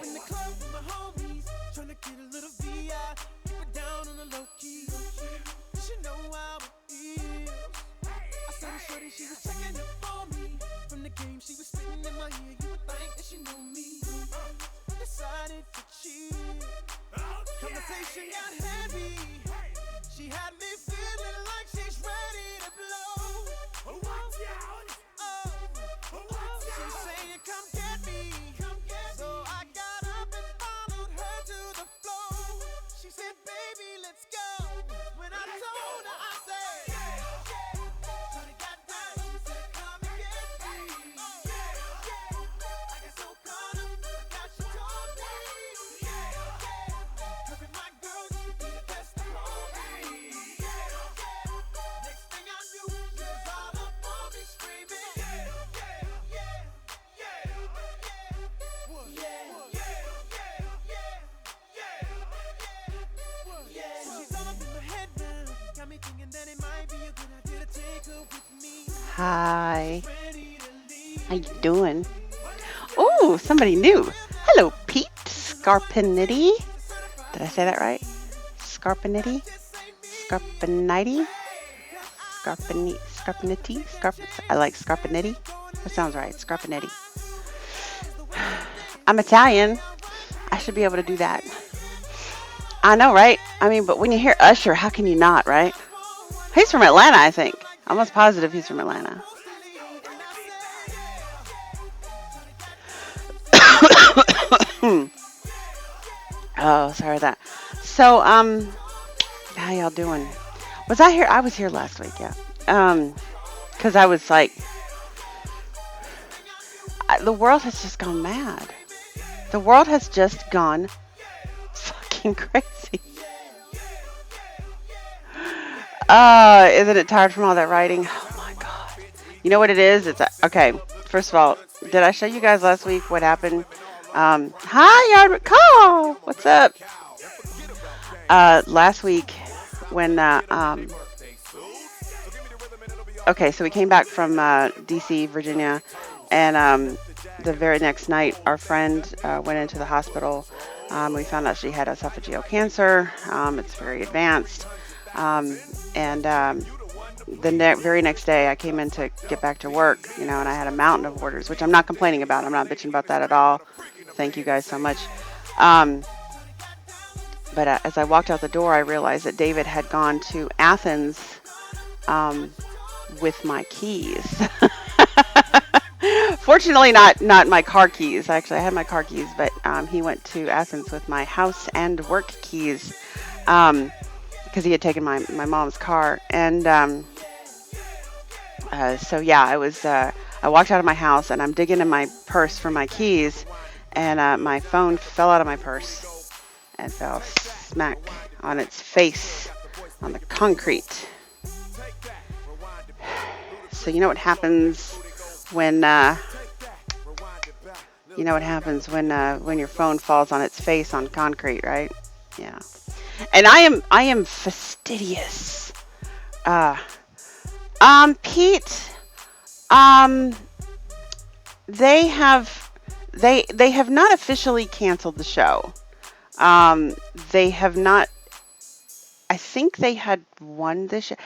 In the club with my homies, trying to get a little VI, keep it down on the low key. You should know how it is. I saw the shorty, she was checking up on me. From the game, she was spitting in my ear. You would think that she knew me. Decided to cheat. Conversation got heavy. She had me feeling like she's ready to blow. Watch out! She's saying, come get me. So I got up and followed her to the floor. She said, baby, let's go. When I told her, I said, shorty got down, she said, come and get me. I got so caught up, forgot she told me. Her and my girl used to be the best of homies. Next thing I knew, she was all up on me screaming. Hi. How you doing? Oh, somebody new. Hello, Pete Scarpinetti. Did I say that right? Scarpinetti? Scarpinetti? Scarpinetti? I like Scarpinetti. That sounds right. Scarpinetti. I'm Italian. I should be able to do that. I know, right? I mean, but when you hear Usher, how can you not, right? He's from Atlanta, I think. I'm almost positive he's from Atlanta. Oh, sorry that. So, how y'all doing? Was I here? I was here last week, yeah. Because I was like, the world has just gone mad. The world has just gone fucking crazy. Isn't it tired from all that writing? Oh my God. You know what it is? It's okay. First of all, did I show you guys last week what happened? Hi, Yard Call. What's up? Last week when, okay, so we came back from DC, Virginia, and the very next night, our friend went into the hospital. We found out she had esophageal cancer. It's very advanced. The very next day, I came in to get back to work, and I had a mountain of orders, which I'm not complaining about. I'm not bitching about that at all. Thank you guys so much. But as I walked out the door, I realized that David had gone to Athens with my keys. Fortunately, not my car keys. Actually, I had my car keys, but he went to Athens with my house and work keys because he had taken my mom's car. And so, yeah, I walked out of my house, and I'm digging in my purse for my keys, and my phone fell out of my purse and fell smack on its face on the concrete. So you know what happens when when your phone falls on its face on concrete, right? Yeah. And I am fastidious. Pete, they have not officially canceled the show. They have not. I think they had won this show.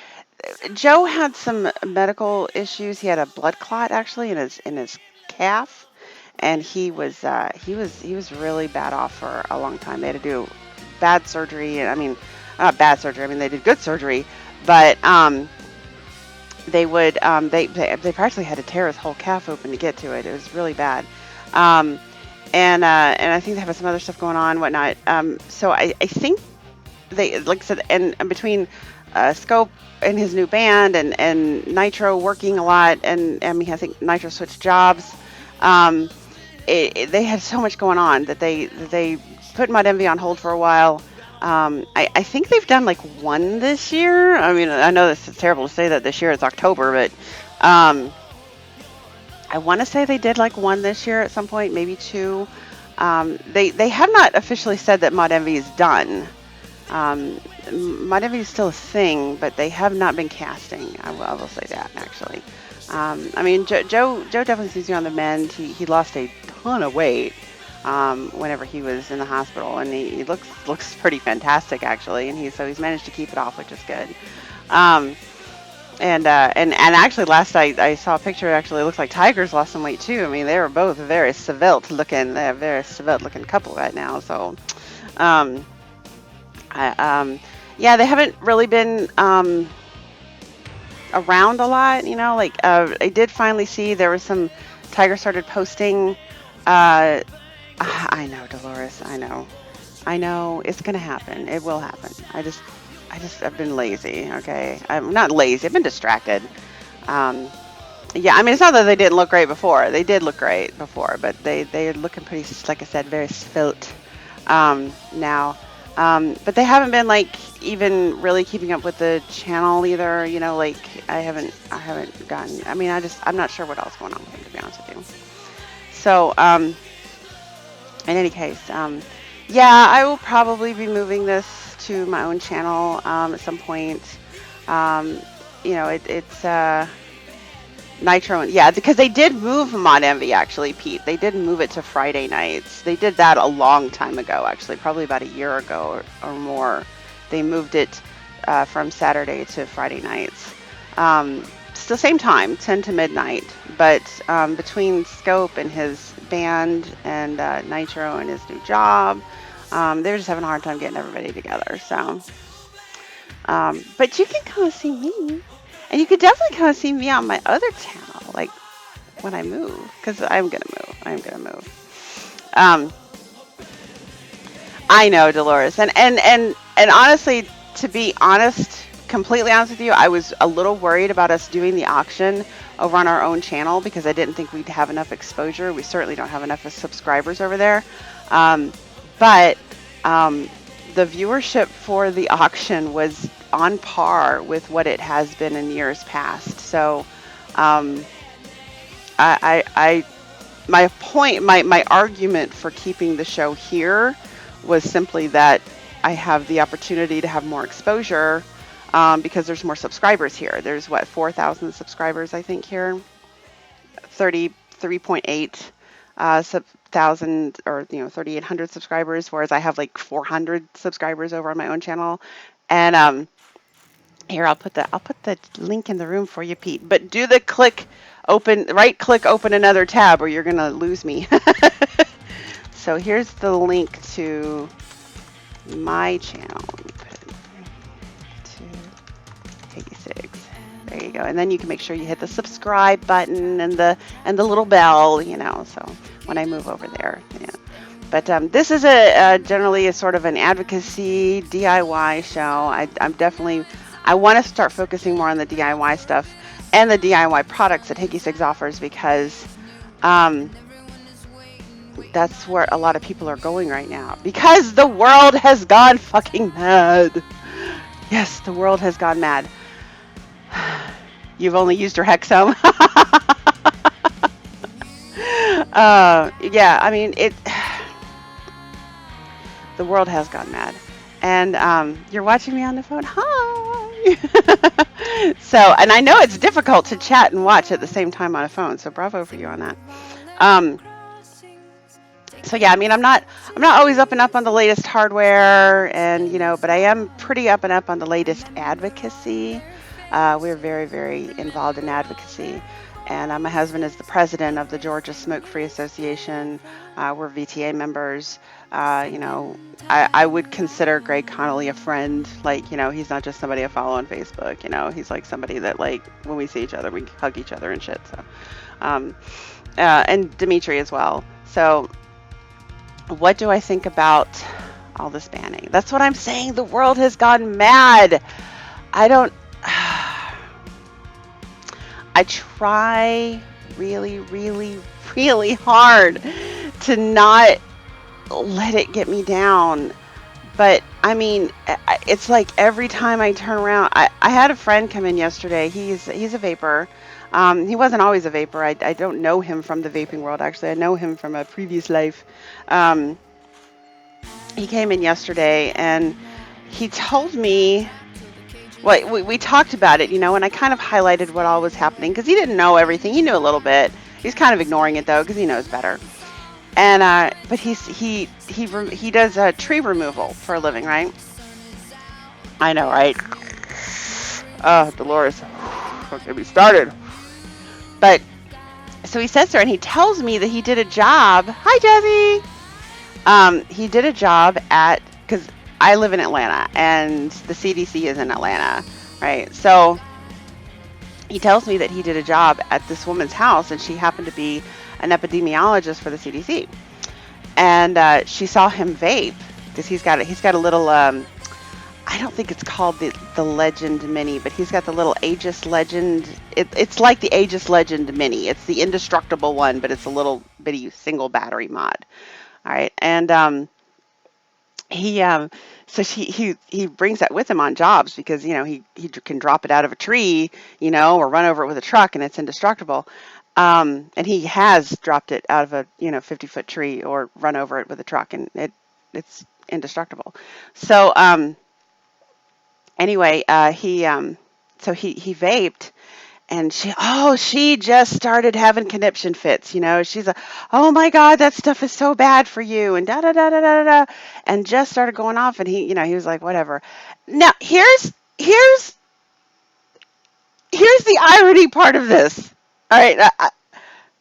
Joe had some medical issues. He had a blood clot actually in his calf, and he was really bad off for a long time. They had to do bad surgery, and I mean, not bad surgery. I mean, they did good surgery, but they practically had to tear his whole calf open to get to it. It was really bad. And I think they have some other stuff going on, whatnot. So I think they, like I said, and between Scope and his new band and Nitro working a lot, and I mean, I think Nitro switched jobs. They had so much going on that they put Mud Envy on hold for a while. I think they've done like one this year. I mean, I know this is terrible to say that this year, it's October, but I want to say they did like one this year at some point, maybe two. They have not officially said that Mod Envy is done. Mod Envy is still a thing, but they have not been casting. I will say that actually. I mean, Joe definitely seems to be on the mend. He lost a ton of weight whenever he was in the hospital, and he looks pretty fantastic actually. And he's managed to keep it off, which is good. Um, and actually, last I saw a picture. It actually looks like Tiger's lost some weight too. I mean, they were both very svelte looking. They're a very svelte looking couple right now. So, um, yeah, they haven't really been around a lot. You know, like I did finally see there was some. Tiger started posting. I know, Dolores. I know it's gonna happen. It will happen. I've been lazy. Okay, I'm not lazy. I've been distracted. Um, yeah, I mean, it's not that they didn't look great before. They did look great before, but they're looking pretty, like I said, very svelte now. But they haven't been like even really keeping up with the channel either. You know, like I haven't gotten. I mean, I'm not sure what else is going on with them, to be honest with you. So, in any case, yeah, I will probably be moving this to my own channel at some point. Um, you know, it's Nitro, yeah, because they did move Mod Envy actually, Pete. They did move it to Friday nights. They did that a long time ago, actually, probably about a year ago or more. They moved it from Saturday to Friday nights. Still same time, 10 to midnight, but between Scope and his band and Nitro and his new job, they're just having a hard time getting everybody together. So, but you can come and see me. And you could definitely come and see me on my other channel, like when I move, because I'm gonna move. I know, Dolores, and honestly, to be honest, completely honest with you, I was a little worried about us doing the auction over on our own channel because I didn't think we'd have enough exposure. We certainly don't have enough subscribers over there, but the viewership for the auction was on par with what it has been in years past. So, my argument for keeping the show here was simply that I have the opportunity to have more exposure because there's more subscribers here. There's what, 4,000 subscribers, I think, here, 33.8 thousand, or 3,800 subscribers, whereas I have like 400 subscribers over on my own channel. And here, I'll put the link in the room for you, Pete. But do the right click, open another tab, or you're gonna lose me. So here's the link to my channel. Let me put it to Peggy Sigs. There you go. And then you can make sure you hit the subscribe button and the little bell. So when I move over there, yeah. But this is generally a sort of an advocacy DIY show. I want to start focusing more on the DIY stuff and the DIY products that Higgy Sigs offers, because that's where a lot of people are going right now, because the world has gone fucking mad. Yes, the world has gone mad. You've only used your Hexome. Yeah, I mean, the world has gone mad. And you're watching me on the phone. Hi. So, and I know it's difficult to chat and watch at the same time on a phone. So bravo for you on that. So yeah, I mean, I'm not always up and up on the latest hardware, and but I am pretty up and up on the latest advocacy. We're very, very involved in advocacy. And my husband is the president of the Georgia Smoke-Free Association. We're VTA members. I would consider Greg Connolly a friend. Like, he's not just somebody I follow on Facebook. He's like somebody that, like, when we see each other, we hug each other and shit. So, and Dimitri as well. So, what do I think about all this banning? That's what I'm saying. The world has gone mad. I try really, really, really hard to not let it get me down, But I mean, it's like every time I turn around, I had a friend come in yesterday. He's a vapor. He wasn't always a vapor. I don't know him from the vaping world. Actually, I know him from a previous life. Um, he came in yesterday and he told me, well, we talked about it, and I kind of highlighted what all was happening because he didn't know everything. He knew a little bit. He's kind of ignoring it though because he knows better. And but he does tree removal for a living, right? I know, right? Dolores, don't get me started. But so he sits there and he tells me that he did a job. Hi, Jesse. He did a job because I live in Atlanta and the CDC is in Atlanta, right? So he tells me that he did a job at this woman's house and she happened to be an epidemiologist for the CDC. And she saw him vape because he's got a little, I don't think it's called the Legend Mini, but he's got the little Aegis Legend. It's like the Aegis Legend Mini. It's the indestructible one, but it's a little bitty single battery mod. All right. And so he brings that with him on jobs because, he can drop it out of a tree, or run over it with a truck and it's indestructible. And he has dropped it out of a 50-foot tree or run over it with a truck and it's indestructible. So anyway, he vaped. And she just started having conniption fits, She's oh my God, that stuff is so bad for you, and da da da da da da, and just started going off. And he was like, whatever. Now here's the irony part of this. All right.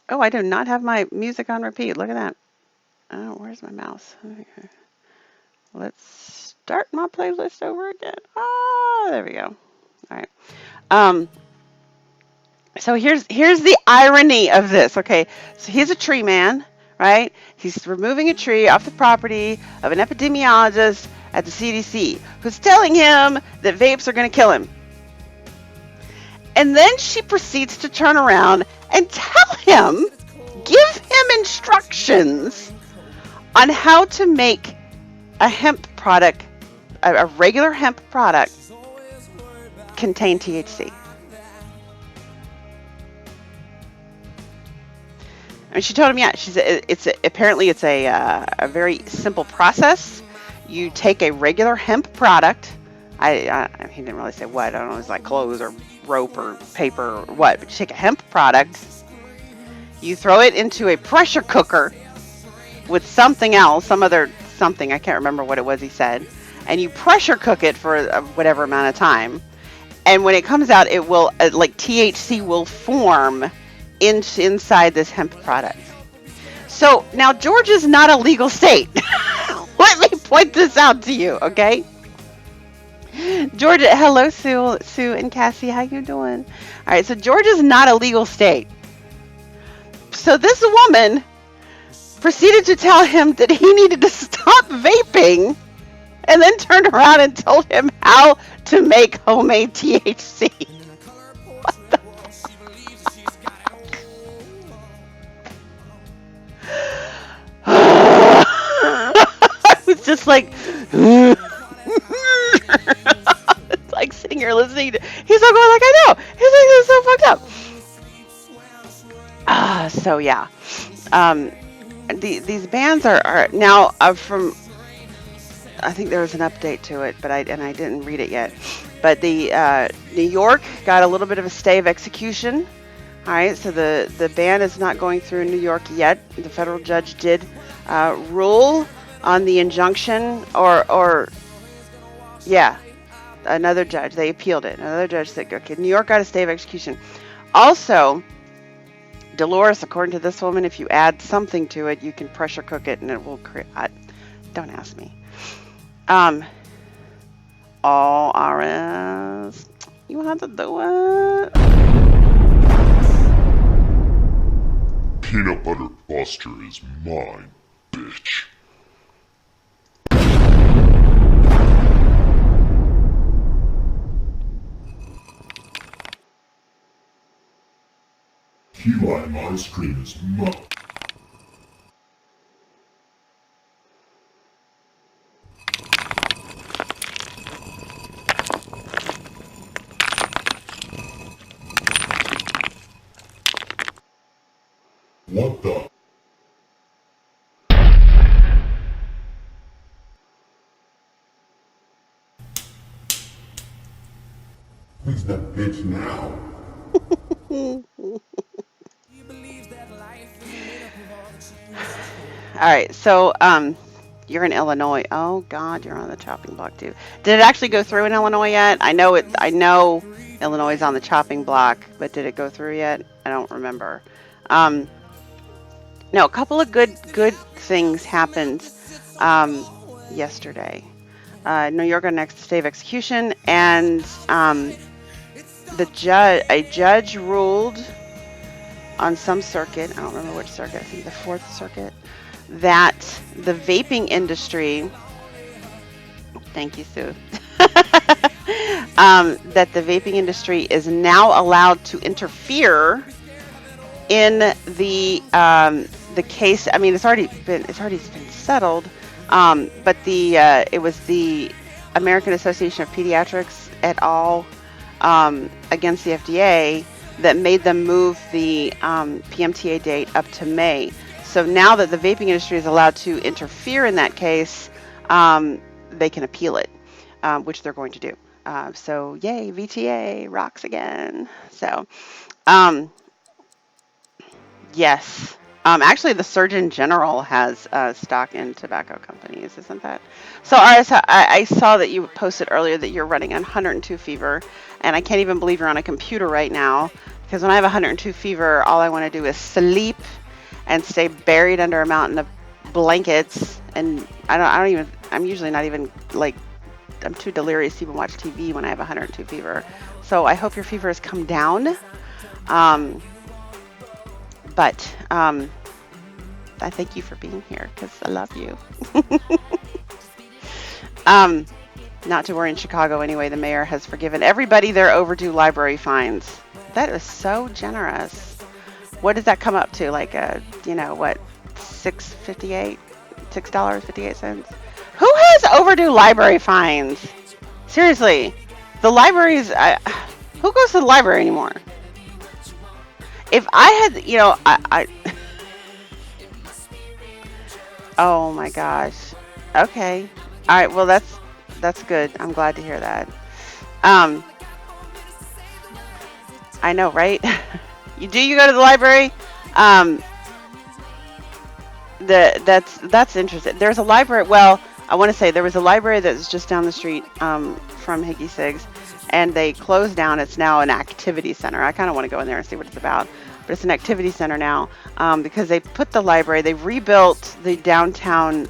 I do not have my music on repeat. Look at that. Oh, where's my mouse? Okay. Let's start my playlist over again. There we go. All right. So here's the irony of this. Okay, so he's a tree man, right? He's removing a tree off the property of an epidemiologist at the CDC who's telling him that vapes are going to kill him. And then she proceeds to turn around and tell him, give him instructions on how to make a hemp product, a regular hemp product, contain THC. And she told him, yeah, apparently it's a very simple process. You take a regular hemp product. He didn't really say what. I don't know, it's like clothes or rope or paper or what. But you take a hemp product, you throw it into a pressure cooker with something else, something, I can't remember what it was he said, and you pressure cook it for whatever amount of time. And when it comes out, it will, like THC will form inside this hemp product. So now Georgia's not a legal state. Let me point this out to you, okay? Georgia, hello Sue and Cassie, how you doing? All right, so Georgia's not a legal state. So this woman proceeded to tell him that he needed to stop vaping and then turned around and told him how to make homemade THC. What the I was just like, it's like sitting here listening to, he's like going like, I know. He's like, this is so fucked up. So yeah. These bans are now from, I think there was an update to it, but I didn't read it yet. But the New York got a little bit of a stay of execution. All right, so the ban is not going through in New York yet. The federal judge did rule on the injunction, another judge. They appealed it. Another judge said, okay, New York got a stay of execution. Also, Dolores, according to this woman, if you add something to it, you can pressure cook it and it will create. Don't ask me. All RS, you have to do it. Peanut Butter Buster is mine, bitch. Key lime ice cream is mine. What the? Who's that bitch now? All right, so you're in Illinois. Oh God, you're on the chopping block too. Did it actually go through in Illinois yet? I know it. I know Illinois is on the chopping block, but did it go through yet? I don't remember. Um, no, a couple of good things happened yesterday. New York on next day of execution, and a judge ruled on some circuit. I don't remember which circuit. I think the Fourth Circuit. That the vaping industry, thank you, Sue, that the vaping industry is now allowed to interfere in the case. I mean, it's already been settled, but it was the American Association of Pediatrics et al. Against the FDA that made them move the PMTA date up to May. So now that the vaping industry is allowed to interfere in that case, they can appeal it, which they're going to do. So yay, VTA rocks again. So yes. Actually, the Surgeon General has stock in tobacco companies, isn't that? So, RS, I saw that you posted earlier that you're running on 102 fever, and I can't even believe you're on a computer right now, because when I have 102 fever, all I want to do is sleep and stay buried under a mountain of blankets, and I'm usually not even, like, I'm too delirious to even watch TV when I have 102 fever. So I hope your fever has come down. But I thank you for being here because I love you. Not to worry, in Chicago anyway, the mayor has forgiven everybody their overdue library fines. That is so generous. What does that come up to? Like $6.58? Who has overdue library fines? Seriously, the libraries. Who goes to the library anymore? If I had, I oh my gosh. Okay. All right. Well, that's good. I'm glad to hear that. I know, right? You go to the library? That's interesting. There's a library. Well, I want to say there was a library that's just down the street from Higgy Sig's, and they closed down. It's now an activity center. I kind of want to go in there and see what it's about. But it's an activity center now because they put the library, they rebuilt the downtown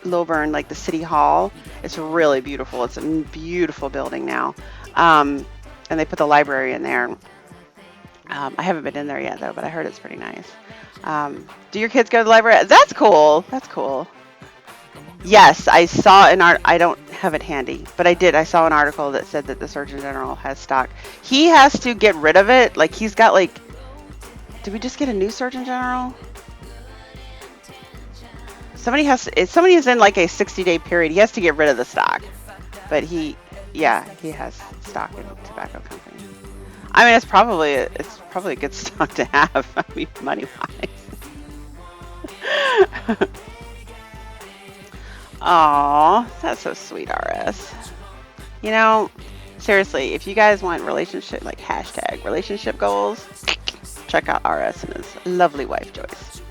Lilburn, like the city hall. It's really beautiful. It's a beautiful building now. And they put the library in there. I haven't been in there yet, though, but I heard it's pretty nice. Do your kids go to the library? That's cool. That's cool. Yes, I saw an art. I don't have it handy, but I did. I saw an article that said that the Surgeon General has stock. He has to get rid of it. Like, he's got, like, did we just get a new Surgeon General? Somebody is in like a 60-day period. He has to get rid of the stock, but he has stock in a tobacco company. I mean, it's probably a good stock to have. I mean, money wise. Aw, that's so sweet, RS. Seriously, if you guys want relationship, like hashtag relationship goals, check out RS and his lovely wife, Joyce.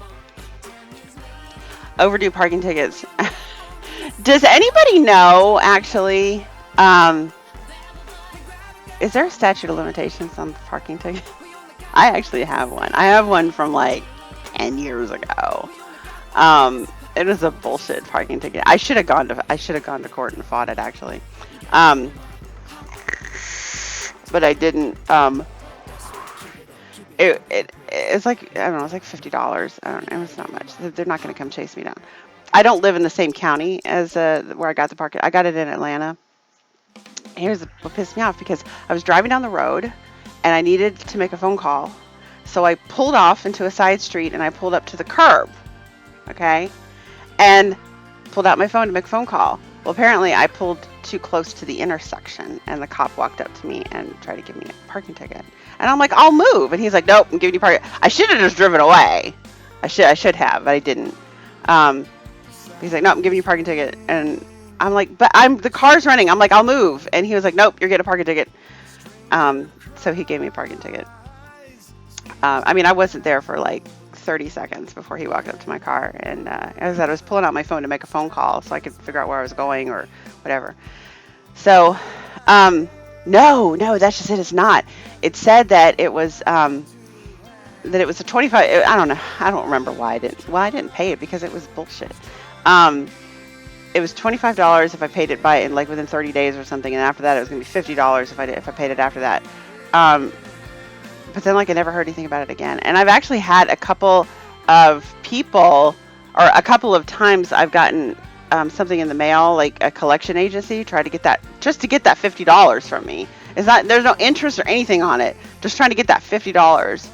Overdue parking tickets. Does anybody know, actually, is there a statute of limitations on parking tickets? I actually have one. I have one from like 10 years ago. It was a bullshit parking ticket. I should have gone to court and fought it, actually. But I didn't. It's like, I don't know, it's like $50. I don't know, it's not much. They're not going to come chase me down. I don't live in the same county as where I got the parking. I got it in Atlanta. Here's what pissed me off, because I was driving down the road and I needed to make a phone call. So I pulled off into a side street and I pulled up to the curb. Okay? And pulled out my phone to make a phone call. Well, apparently I pulled too close to the intersection, and the cop walked up to me and tried to give me a parking ticket. And I'm like, I'll move. And he's like, nope, I'm giving you parking. I should have just driven away. I should have, but I didn't. Um, he's like, no, I'm giving you a parking ticket. And I'm like, but the car's running. I'm like, I'll move. And he was like, nope, you're getting a parking ticket. So he gave me a parking ticket. I mean, I wasn't there for like 30 seconds before he walked up to my car. And as I said, I was pulling out my phone to make a phone call so I could figure out where I was going or whatever. So, no, that's just it. It's not. It said that it was a 25. I don't know. I don't remember why I didn't. Well, I didn't pay it because it was bullshit. It was $25 if I paid it like within 30 days or something, and after that it was gonna be $50 if I paid it after that. But then like I never heard anything about it again. And I've actually had a couple of people, or a couple of times I've gotten something in the mail, like a collection agency tried to get that, just to get that $50 from me. It's not, there's no interest or anything on it. Just trying to get that $50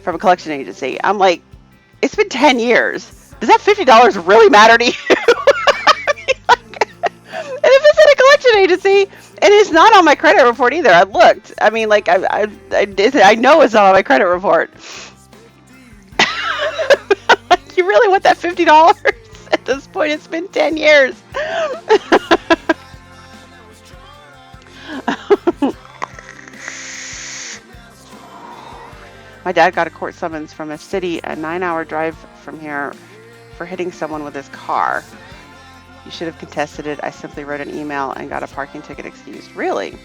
from a collection agency. I'm like, it's been 10 years. Does that $50 really matter to you? And if it's at a collection agency and it's not on my credit report either, I looked. I mean, like I know it's not on my credit report. You really want that $50? At this point, it's been 10 years. My dad got a court summons from a city a 9-hour drive from here for hitting someone with his car. You should have contested it. I simply wrote an email and got a parking ticket excused. Really?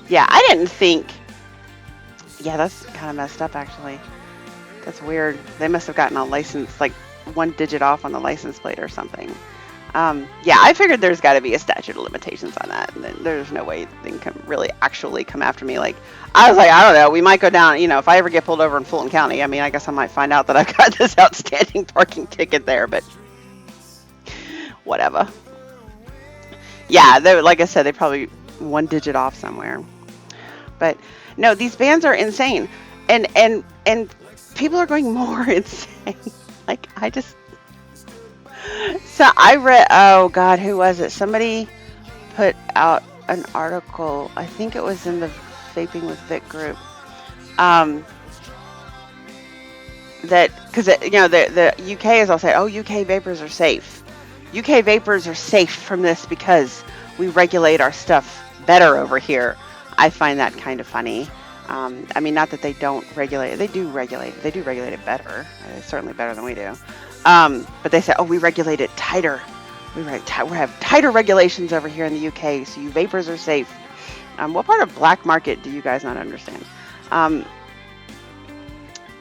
Yeah, I didn't think. Yeah, that's kind of messed up, actually. That's weird. They must have gotten a license, like 1 digit off on the license plate or something. Yeah, I figured there's got to be a statute of limitations on that. And there's no way they can really actually come after me. Like, I was like, I don't know. We might go down, if I ever get pulled over in Fulton County, I mean, I guess I might find out that I've got this outstanding parking ticket there, but whatever. Yeah, like I said, they probably 1 digit off somewhere. But no, these bans are insane. And people are going more insane. Like, so I read, oh God, who was it? Somebody put out an article, I think it was in the Vaping with Vic group, that, because, the UK is all saying, oh, UK vapors are safe. UK vapors are safe from this because we regulate our stuff better over here. I find that kind of funny. I mean, not that they don't regulate it. They do regulate it. They do regulate it better. Certainly better than we do. But they say, oh, we regulate it tighter. We have tighter regulations over here in the UK, so you vapors are safe. What part of black market do you guys not understand?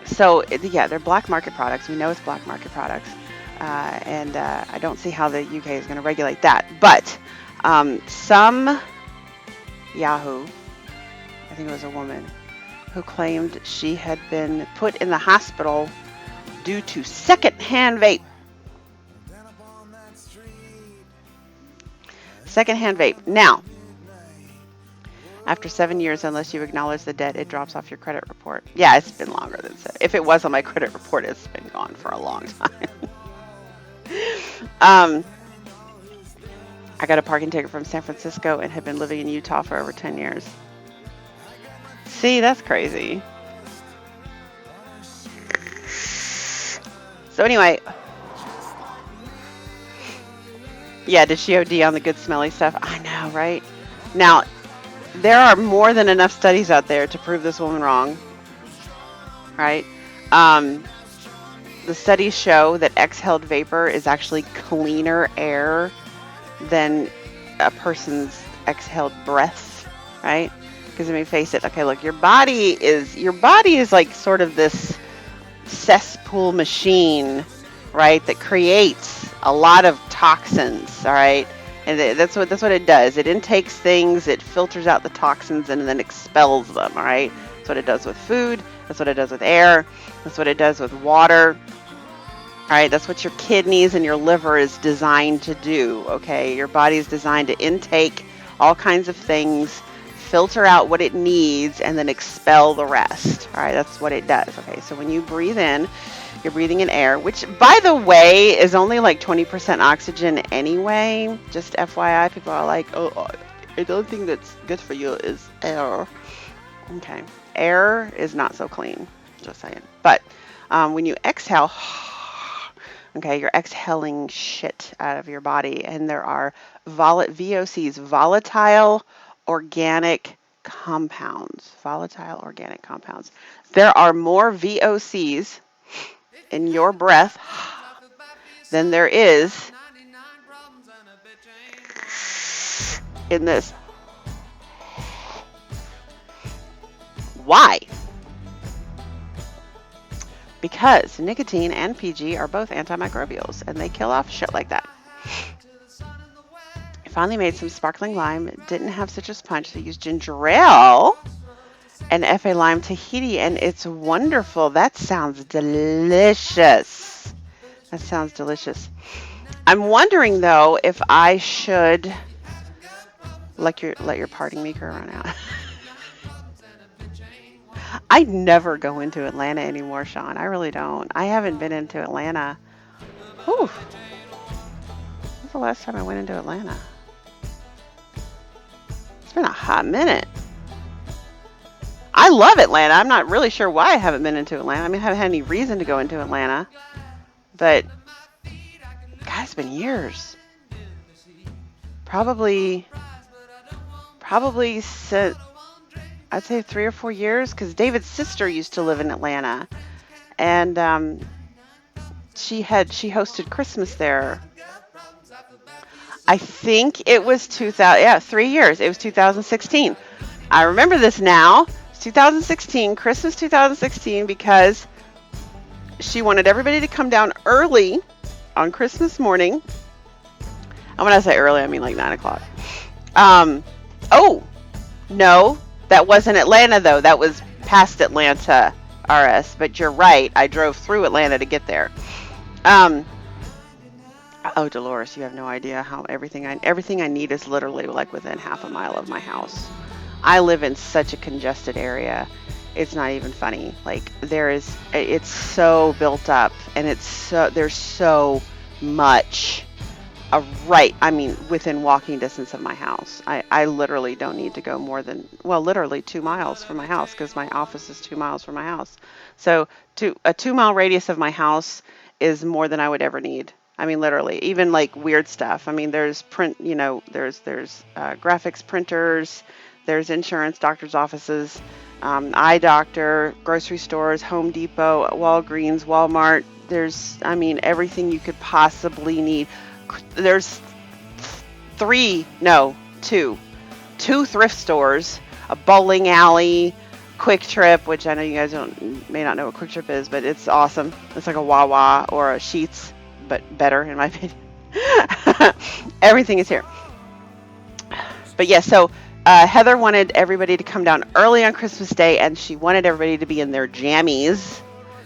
So, yeah, they're black market products. We know it's black market products. And I don't see how the UK is going to regulate that. But some Yahoo, I think it was a woman, who claimed she had been put in the hospital due to secondhand vape. Secondhand vape. Now, after 7 years, unless you acknowledge the debt, it drops off your credit report. Yeah, it's been longer than 7. If it was on my credit report, it's been gone for a long time. I got a parking ticket from San Francisco and have been living in Utah for over 10 years. See, that's crazy. So anyway, yeah, did she OD on the good smelly stuff? I know, right? Now, there are more than enough studies out there to prove this woman wrong, right? The studies show that exhaled vapor is actually cleaner air than a person's exhaled breath, right? Because I mean, face it. Okay, look, your body is like sort of this cesspool machine, right? That creates a lot of toxins, all right? And that's what it does. It intakes things, it filters out the toxins, and then expels them, all right? That's what it does with food. That's what it does with air. That's what it does with water. All right, that's what your kidneys and your liver is designed to do, okay? Your body is designed to intake all kinds of things, filter out what it needs, and then expel the rest. All right, that's what it does, okay? So when you breathe in, You're breathing in air, which, by the way, is only like 20% oxygen anyway. Just FYI, people are like, oh, the only thing that's good for you is air. Okay, air is not so clean, just saying. But when you exhale, okay, you're exhaling shit out of your body, and there are VOCs, volatile organic compounds. Volatile organic compounds. There are more VOCs in your breath than there is in this. Why? Because nicotine and PG are both antimicrobials, and they kill off shit like that. I finally made some sparkling lime. It didn't have citrus punch, so I used ginger ale and FA Lime Tahiti, and it's wonderful. That sounds delicious. That sounds delicious. I'm wondering, though, if I should let your parting maker run out. I never go into Atlanta anymore, Sean. I really don't. I haven't been into Atlanta. Whew. When was the last time I went into Atlanta? It's been a hot minute. I love Atlanta. I'm not really sure why I haven't been into Atlanta. I mean, I haven't had any reason to go into Atlanta. But, God, it's been years. Probably since, I'd say 3 or 4 years, because David's sister used to live in Atlanta, and she hosted Christmas there. I think it was 3 years. It was 2016. I remember this now. It's 2016, Christmas 2016, because she wanted everybody to come down early on Christmas morning. And when I say early, I mean like 9 o'clock. Oh, no. That wasn't Atlanta, though. That was past Atlanta, RS. But you're right. I drove through Atlanta to get there. Oh, Dolores, you have no idea how everything I need is literally like within half a mile of my house. I live in such a congested area. It's not even funny. Like it's so built up, and there's so much. Within walking distance of my house. I literally don't need to go more than, literally 2 miles from my house, because my office is 2 miles from my house. So a 2 mile radius of my house is more than I would ever need. I mean, literally, even like weird stuff. I mean, there's there's graphics printers, there's insurance, doctor's offices, eye doctor, grocery stores, Home Depot, Walgreens, Walmart. There's, everything you could possibly need. There's two thrift stores, a bowling alley, Quick Trip, which I know you guys may not know what Quick Trip is, but it's awesome. It's like a Wawa or a Sheetz, but better in my opinion. Everything is here. But yeah, so Heather wanted everybody to come down early on Christmas Day, and she wanted everybody to be in their jammies.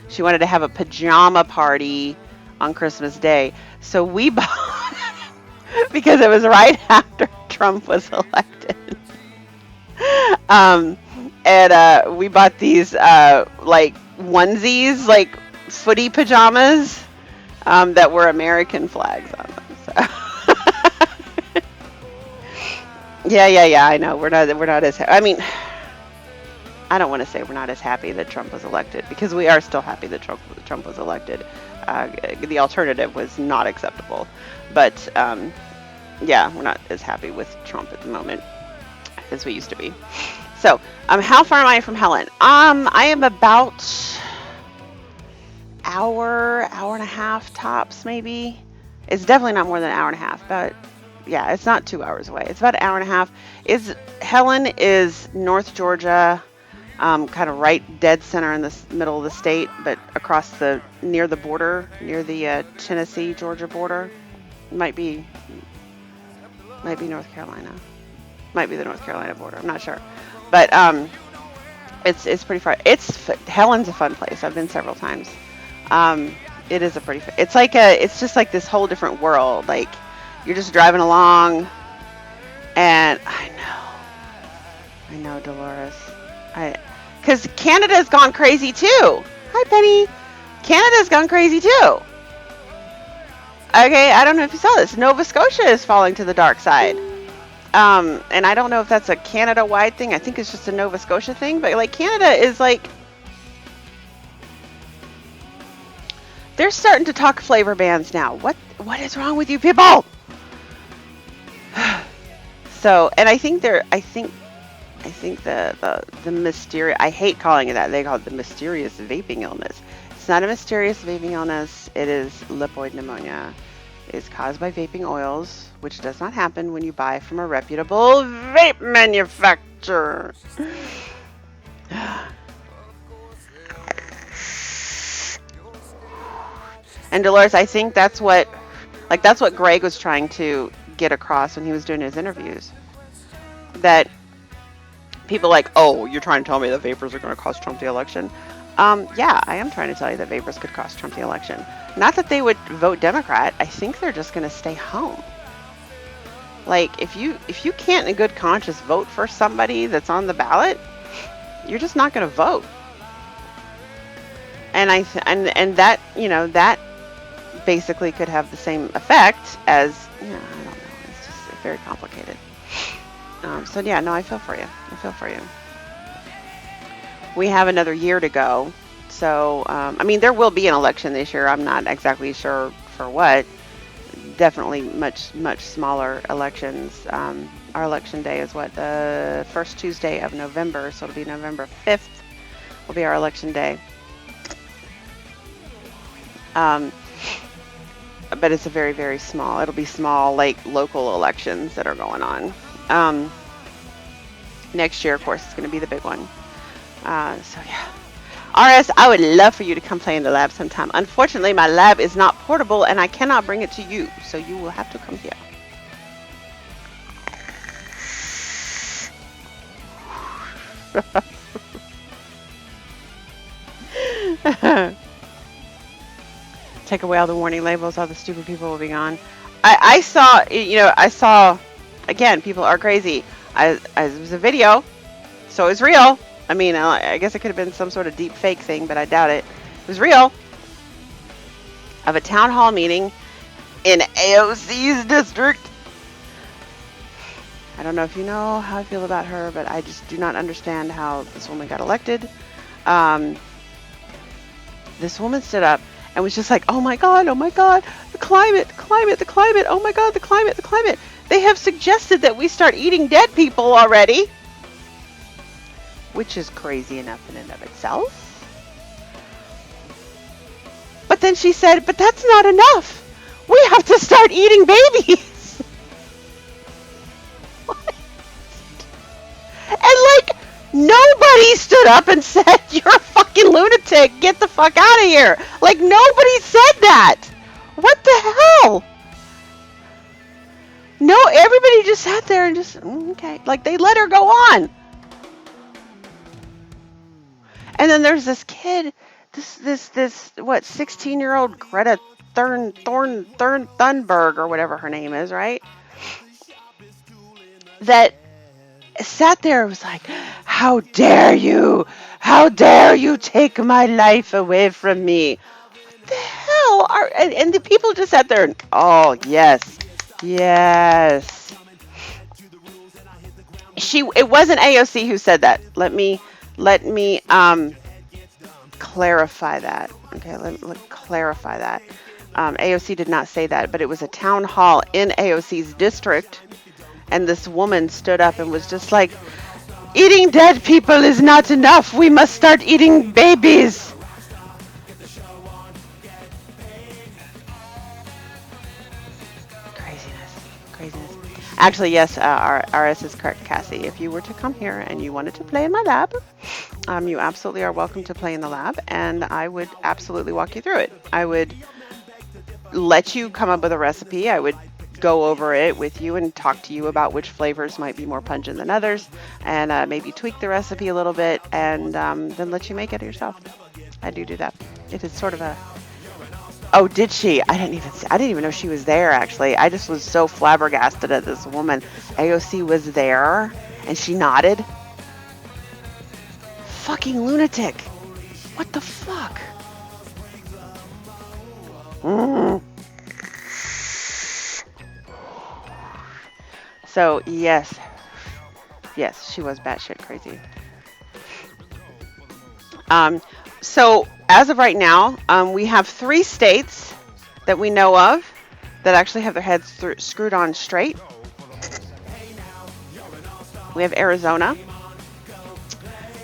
She wanted to have a pajama party on Christmas Day. So we bought, because it was right after Trump was elected. And we bought these like onesies, like footy pajamas, that were American flags on them. So. Yeah. I know we're not as. I don't want to say we're not as happy that Trump was elected, because we are still happy that Trump was elected. The alternative was not acceptable, but yeah, we're not as happy with Trump at the moment as we used to be. So, how far am I from Helen? I am about hour and a half tops, maybe. It's definitely not more than an hour and a half, but yeah, it's not 2 hours away. It's about an hour and a half. Helen is North Georgia, kind of right dead center in the middle of the state, but near the border, near the Tennessee-Georgia border. Might be North Carolina. Might be the North Carolina border. I'm not sure. But it's pretty far. Helen's a fun place. I've been several times. It is it's just like this whole different world. Like, you're just driving along, and I know, Dolores. Because Canada's gone crazy too. Hi, Penny. Canada's gone crazy too. Okay, I don't know if you saw this. Nova Scotia is falling to the dark side. And I don't know if that's a Canada-wide thing. I think it's just a Nova Scotia thing. But like Canada is like, they're starting to talk flavor bans now. What is wrong with you people? So, and I think the mysterious, I hate calling it that. They call it the mysterious vaping illness. It's not a mysterious vaping illness. It is lipoid pneumonia. It's caused by vaping oils, which does not happen when you buy from a reputable vape manufacturer. And Dolores, I think that's what Greg was trying to get across when he was doing his interviews. That people like, oh, you're trying to tell me that vapors are going to cost Trump the election? Yeah, I am trying to tell you that vapors could cost Trump the election. Not that they would vote Democrat. I think they're just going to stay home. Like, if you can't in good conscience vote for somebody that's on the ballot, you're just not going to vote. And and that, you know, that basically could have the same effect as, you know, I don't know. It's just very complicated. So yeah, no, I feel for you. We have another year to go. So, I mean, there will be an election this year. I'm not exactly sure for what. Definitely much smaller elections. Our election day is what, the first Tuesday of November. So it'll be November 5th will be our election day. But it's a very, very small. It'll be small, like local elections that are going on. Next year, of course, is going to be the big one. So yeah. RS, I would love for you to come play in the lab sometime. Unfortunately, my lab is not portable and I cannot bring it to you. So you will have to come here. Take away all the warning labels, all the stupid people will be gone. I saw, again, people are crazy. It was a video, so it was real. I mean, I guess it could have been some sort of deep fake thing, but I doubt it. It was real. Of a town hall meeting in AOC's district. I don't know if you know how I feel about her, but I just do not understand how this woman got elected. This woman stood up and was just like, oh my God, the climate, oh my God, the climate. They have suggested that we start eating dead people already. Which is crazy enough in and of itself. But then she said, but that's not enough. We have to start eating babies. What? And like, nobody stood up and said, you're a fucking lunatic. Get the fuck out of here. Like, nobody said that. What the hell? No, everybody just sat there and just, okay. Like, they let her go on. And then there's this kid, this 16-year-old Greta Thunberg or whatever her name is, right? That sat there and was like, how dare you? How dare you take my life away from me? What the hell? And the people just sat there and, oh, yes. It wasn't AOC who said that. Let me clarify that. Okay, let clarify that. AOC did not say that, but it was a town hall in AOC's district, and this woman stood up and was just like, eating dead people is not enough. We must start eating babies. Craziness. Actually, yes, RS is correct, Cassie. If you were to come here and you wanted to play in my lab, you absolutely are welcome to play in the lab, and I would absolutely walk you through it. I would let you come up with a recipe. I would go over it with you and talk to you about which flavors might be more pungent than others, and maybe tweak the recipe a little bit, and then let you make it yourself. I do that. It is sort of a... Oh, did she? I didn't even know she was there, actually. I just was so flabbergasted at this woman. AOC was there, and she nodded. Fucking lunatic. What the fuck? Mm. So yes, she was batshit crazy. Um, so as of right now, we have 3 states that we know of that actually have their heads screwed on straight. We have Arizona.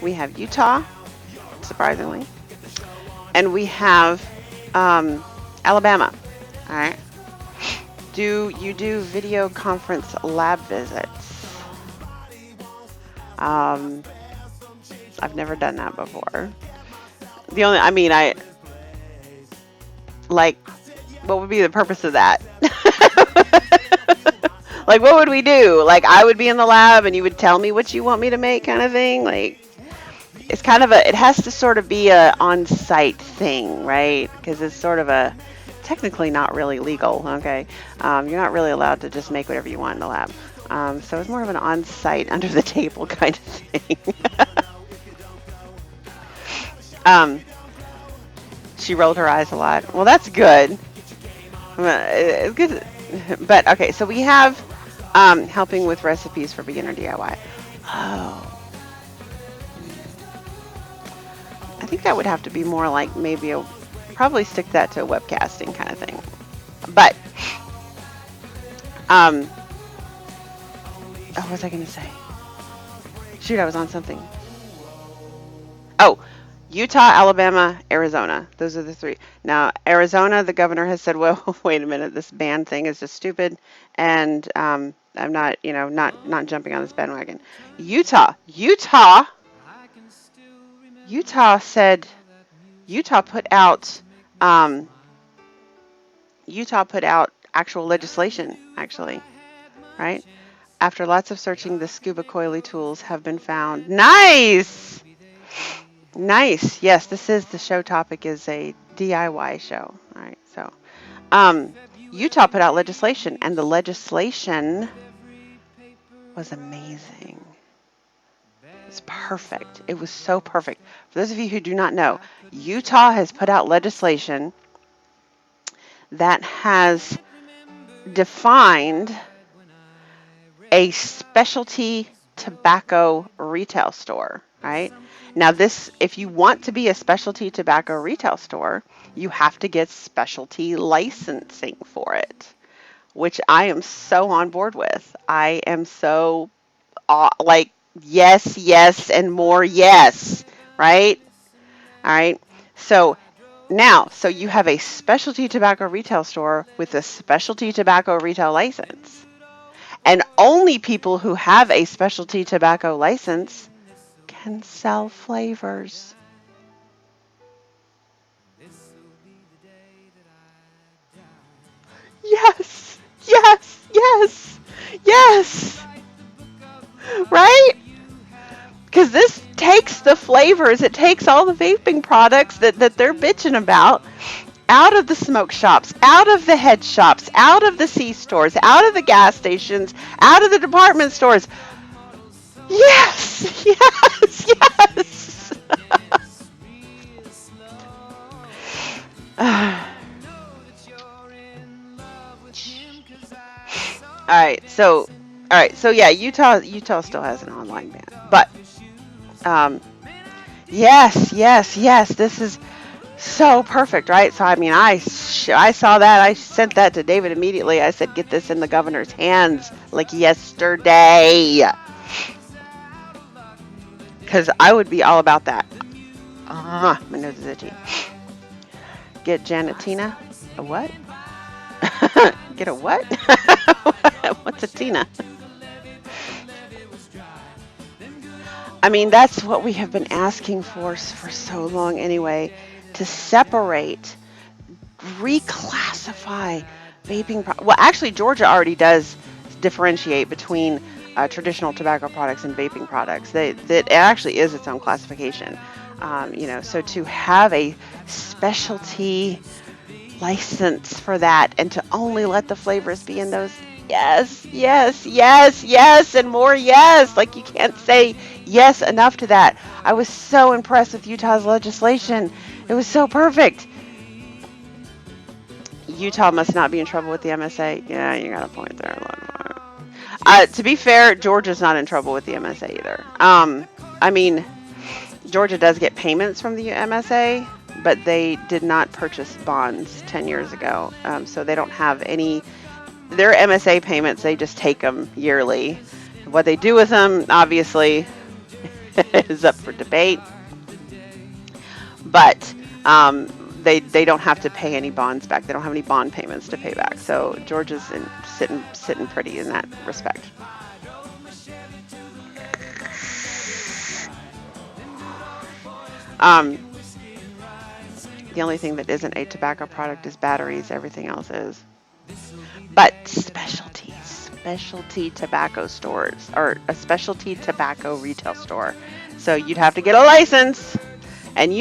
We have Utah, surprisingly. And we have Alabama. All right. Do you do video conference lab visits? I've never done that before. I like, what would be the purpose of that? Like, what would we do? Like, I would be in the lab and you would tell me what you want me to make, kind of thing. Like, it's kind of it has to sort of be a on-site thing, right? Because it's sort of technically not really legal, okay? You're not really allowed to just make whatever you want in the lab. So it's more of an on-site, under the table kind of thing. She rolled her eyes a lot. Well, that's good. It's good. But okay, so we have helping with recipes for beginner DIY. Oh. I think that would have to be more like probably stick that to a webcasting kind of thing. But, what was I going to say? Shoot, I was on something. Oh, Utah, Alabama, Arizona. Those are the 3. Now, Arizona, the governor has said, well, wait a minute, this ban thing is just stupid. And I'm not, not jumping on this bandwagon. Utah said, Utah put out actual legislation, actually, right? After lots of searching, the scuba coily tools have been found. Nice! Yes, this is the show topic is a DIY show. All right, so Utah put out legislation, and the legislation was amazing. It's perfect. It was so perfect. For those of you who do not know, Utah has put out legislation that has defined a specialty tobacco retail store, right? Now if you want to be a specialty tobacco retail store, you have to get specialty licensing for it, which I am so on board with. I am so yes, and more yes, right? All right. So you have a specialty tobacco retail store with a specialty tobacco retail license. And only people who have a specialty tobacco license can sell flavors. Yes. Right? Because this takes the flavors, it takes all the vaping products that they're bitching about out of the smoke shops, out of the head shops, out of the C-stores, out of the gas stations, out of the department stores. Yes. All right, so yeah, Utah still has an online ban, but yes, this is so perfect, right? So I mean, I saw that, I sent that to David immediately. I said, get this in the governor's hands like yesterday, because I would be all about that. My nose is itchy. Get Janatina a what? Get a what? What's a Tina? I mean, that's what we have been asking for so long anyway, to separate, reclassify vaping. Well, actually, Georgia already does differentiate between traditional tobacco products and vaping products. That actually is its own classification. So to have a specialty license for that and to only let the flavors be in those, yes, and more yes. Like, you can't say yes enough to that. I was so impressed with Utah's legislation. It was so perfect. Utah must not be in trouble with the MSA. Yeah, you got a point there. To be fair, Georgia's not in trouble with the MSA either. I mean, Georgia does get payments from the MSA, but they did not purchase bonds 10 years ago. So they don't have any, their MSA payments, they just take them yearly. What they do with them, obviously, is up for debate. But they don't have to pay any bonds back. They don't have any bond payments to pay back. So Georgia's sitting pretty in that respect. The only thing that isn't a tobacco product is batteries. Everything else is. But specialty tobacco stores, or a specialty tobacco retail store. So you'd have to get a license, and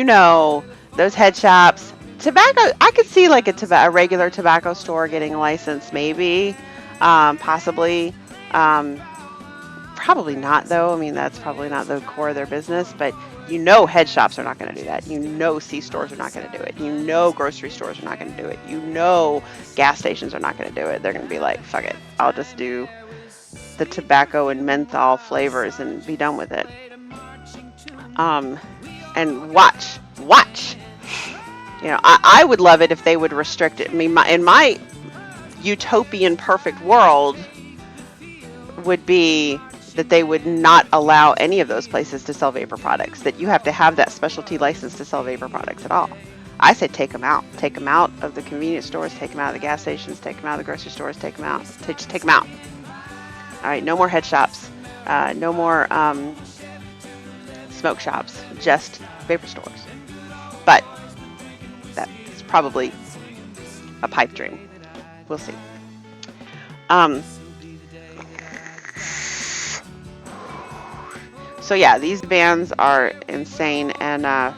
those head shops, tobacco, I could see like a regular tobacco store getting a license, maybe, possibly, probably not though. I mean, that's probably not the core of their business, but head shops are not going to do that. C stores are not going to do it. Grocery stores are not going to do it. Gas stations are not going to do it. They're going to be like, fuck it, I'll just do the tobacco and menthol flavors and be done with it. And watch. I would love it if they would restrict it. I mean, in my utopian perfect world would be that they would not allow any of those places to sell vapor products, that you have to have that specialty license to sell vapor products at all. I said take them out. Take them out of the convenience stores, take them out of the gas stations, take them out of the grocery stores, take them out. Just take them out. All right, no more head shops, no more smoke shops, just vapor stores. But that's probably a pipe dream. We'll see. So yeah, these bans are insane, and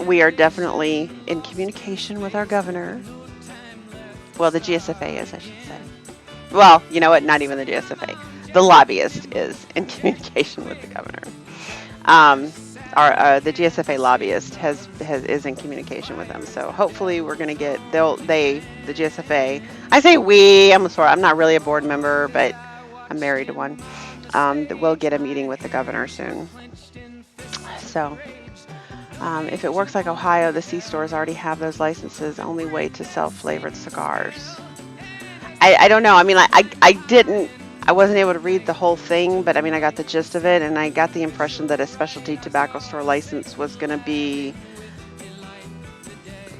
we are definitely in communication with our governor. Well, the GSFA is, I should say. Well, you know what? Not even the GSFA. The lobbyist is in communication with the governor. The GSFA lobbyist is in communication with them. So hopefully we're going to get the GSFA. I say we. I'm not really a board member, but I'm married to one. We'll get a meeting with the governor soon. So, if it works like Ohio, the C stores already have those licenses. Only way to sell flavored cigars. I don't know. I mean, I wasn't able to read the whole thing, but I mean, I got the gist of it, and I got the impression that a specialty tobacco store license was going to be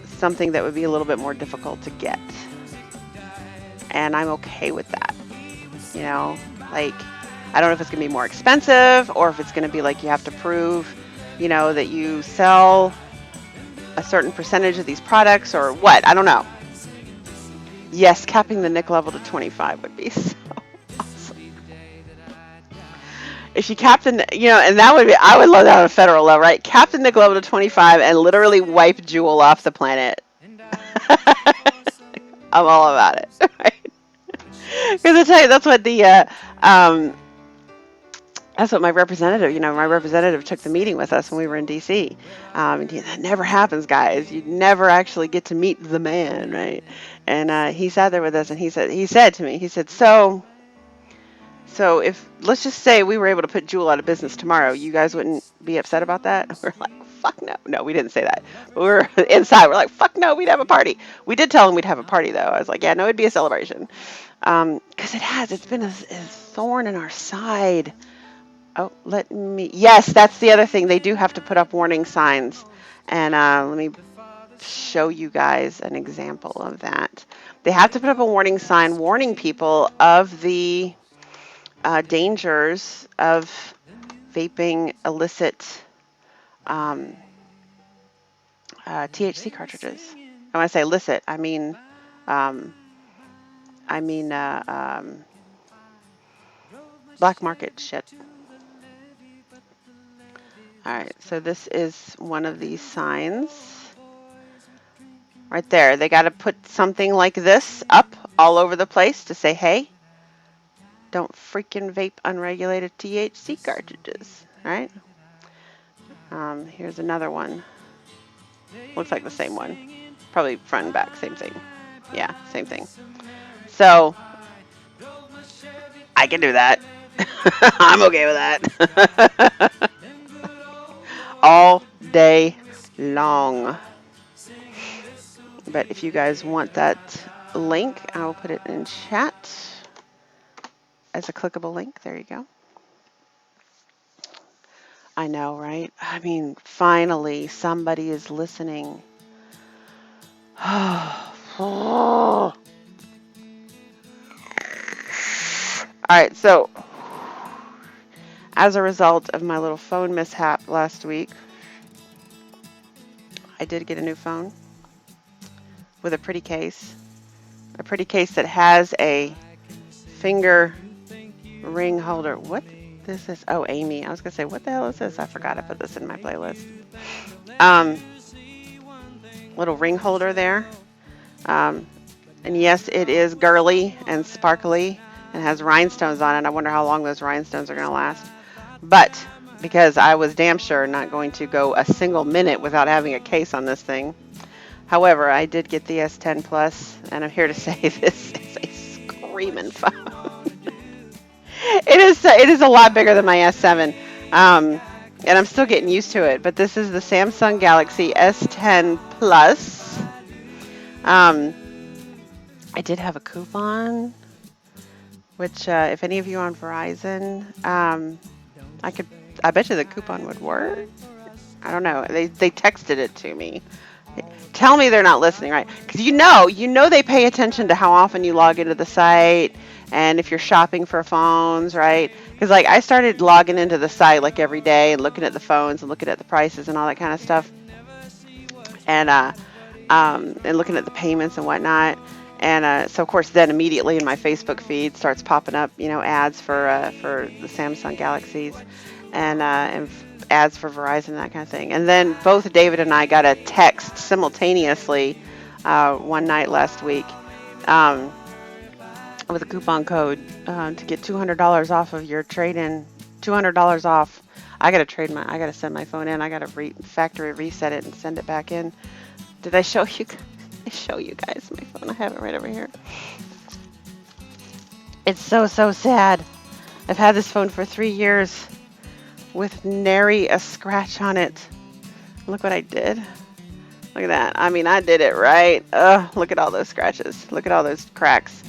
something that would be a little bit more difficult to get. And I'm okay with that. I don't know if it's going to be more expensive, or if it's going to be like you have to prove, that you sell a certain percentage of these products, or what. I don't know. Yes, capping the NIC level to 25 would be so awesome. If you cap the, and that would be, I would love that on a federal level, right? Cap the NIC level to 25 and literally wipe Juul off the planet. I'm all about it, right? Because I tell you, that's what that's what my representative took the meeting with us when we were in D.C. That never happens, guys. You never actually get to meet the man, right? And he sat there with us, and he said to me, so if, let's just say we were able to put Juul out of business tomorrow, you guys wouldn't be upset about that? And we're like, fuck no. No, we didn't say that. But we were inside. We're like, fuck no, we'd have a party. We did tell them we'd have a party, though. I was like, yeah, no, it'd be a celebration. Because it's been a thorn in our side. Oh, yes, that's the other thing. They do have to put up warning signs. And let me show you guys an example of that. They have to put up a warning sign warning people of the dangers of vaping illicit THC cartridges. When I say illicit, I mean black market shit. All right, so this is one of these signs right there. They got to put something like this up all over the place to say, hey, don't freaking vape unregulated THC cartridges, right? Here's another one. Looks like the same one. Probably front and back, same thing. Yeah, same thing. So I can do that. I'm okay with that. All day long. But if you guys want that link, I will put it in chat as a clickable link. There you go. I know, right? I mean, finally, somebody is listening. All right, so as a result of my little phone mishap last week, I did get a new phone with a pretty case that has a finger ring holder. What this is? Oh, Amy. I was gonna say, what the hell is this? I forgot to put this in my playlist. Little ring holder there. And yes, it is girly and sparkly and has rhinestones on it. I wonder how long those rhinestones are gonna last. But because I was damn sure not going to go a single minute without having a case on this thing. However, I did get the S10 Plus, and I'm here to say this is a screaming phone. It is a lot bigger than my S7, and I'm still getting used to it. But this is the Samsung Galaxy S10 Plus. I did have a coupon, which if any of you are on Verizon, I bet you the coupon would work. I don't know. They texted it to me. Tell me they're not listening, right? Because you know they pay attention to how often you log into the site and if you're shopping for phones, right? Because like I started logging into the site like every day and looking at the phones and looking at the prices and all that kind of stuff, and looking at the payments and whatnot. And so of course then immediately in my Facebook feed starts popping up, ads for the Samsung Galaxies and ads for Verizon and that kind of thing. And then both David and I got a text simultaneously one night last week with a coupon code to get $200 off of your trade-in. $200 off. I gotta send my phone in. I gotta factory reset it and send it back in. Did I show you? I show you guys my phone. I have it right over here. It's so sad. I've had this phone for 3 years with nary a scratch on it. Look what I did. Look at that. I mean, I did it right. Look at all those scratches. Look at all those cracks.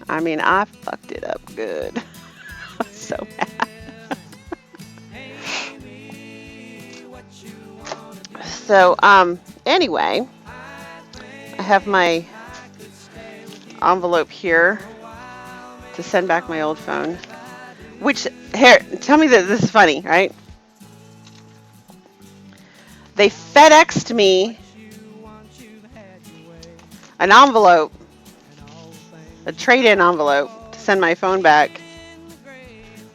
I mean, I fucked it up good. I'm so mad. So, anyway, I have my envelope here to send back my old phone. Which, here, tell me that this is funny, right? They FedExed me an envelope, a trade-in envelope, to send my phone back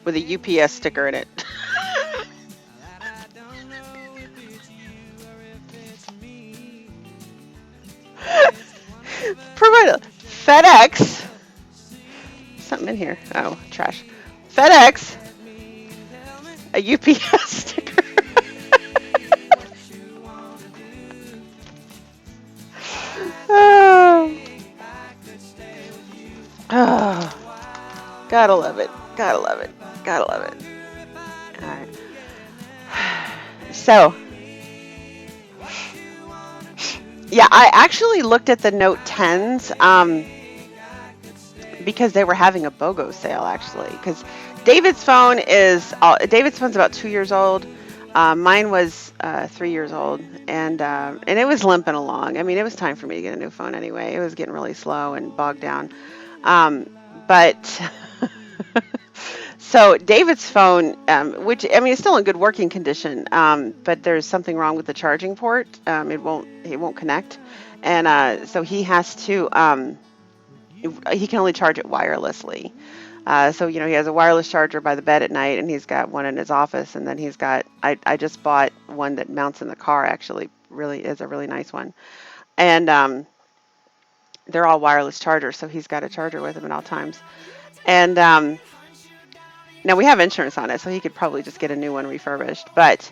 with a UPS sticker in it. FedEx. Something in here. Oh, trash. FedEx. A UPS sticker. Oh. Gotta love it. Gotta love it. Gotta love it. All right. So, yeah, I actually looked at the Note 10s because they were having a BOGO sale, actually. Because David's phone's about 2 years old. Mine was 3 years old, and it was limping along. I mean, it was time for me to get a new phone anyway. It was getting really slow and bogged down. But so David's phone, which I mean, is still in good working condition, but there's something wrong with the charging port. It won't connect, and so he has to. He can only charge it wirelessly. So he has a wireless charger by the bed at night, and he's got one in his office, and then he's got. I just bought one that mounts in the car. Actually, really is a really nice one, and they're all wireless chargers, so he's got a charger with him at all times. And now we have insurance on it, so he could probably just get a new one refurbished. But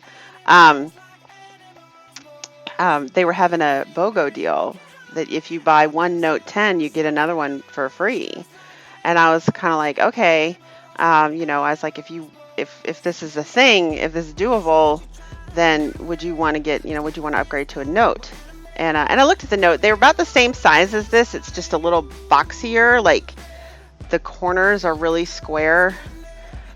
they were having a BOGO deal that if you buy one Note 10, you get another one for free. And I was kind of like, okay, you know, I was like, if this is a thing, if this is doable, then would you want to get, you know, would you want to upgrade to a Note? And I looked at the Note. They were about the same size as this. It's just a little boxier. Like the corners are really square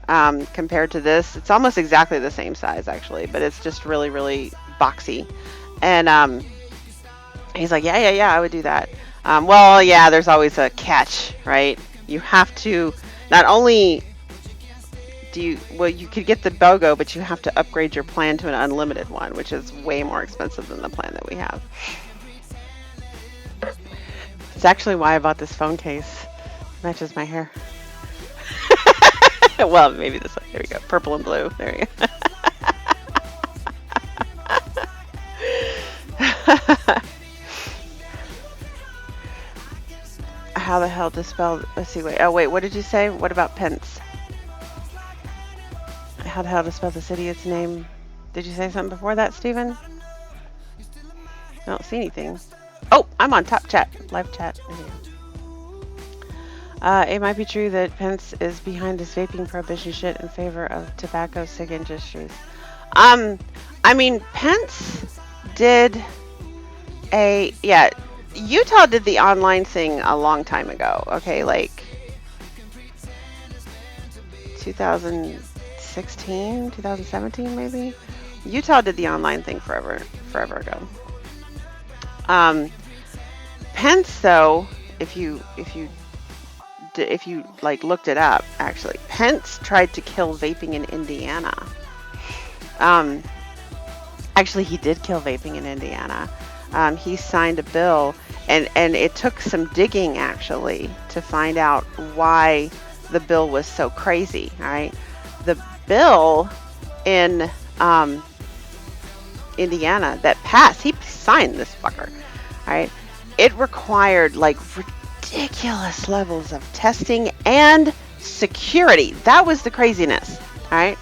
compared to this. It's almost exactly the same size actually, but it's just really, really boxy. And he's like, yeah, I would do that. Well, yeah, there's always a catch, right? You have to not only you could get the BOGO, but you have to upgrade your plan to an unlimited one, which is way more expensive than the plan that we have. It's actually why I bought this phone case. It matches my hair. Well, maybe this one. There we go. Purple and blue. There we go. How the hell to spell? Let's see. Wait. Oh, wait. What did you say? What about Pence? How the hell to spell this idiot's name? Did you say something before that, Steven? I don't see anything. Oh, I'm on top chat, live chat. There you go. It might be true that Pence is behind this vaping prohibition shit in favor of tobacco cig industries. I mean, Pence did Utah did the online thing a long time ago. Okay, like 2016, 2017 maybe. Utah did the online thing forever ago. Pence, though, if you like looked it up, actually, Pence tried to kill vaping in Indiana. Actually, he did kill vaping in Indiana. He signed a bill, and it took some digging actually to find out why the bill was so crazy. All right, the bill in Indiana that passed, he signed this fucker. All right, it required like ridiculous levels of testing and security. That was the craziness. All right,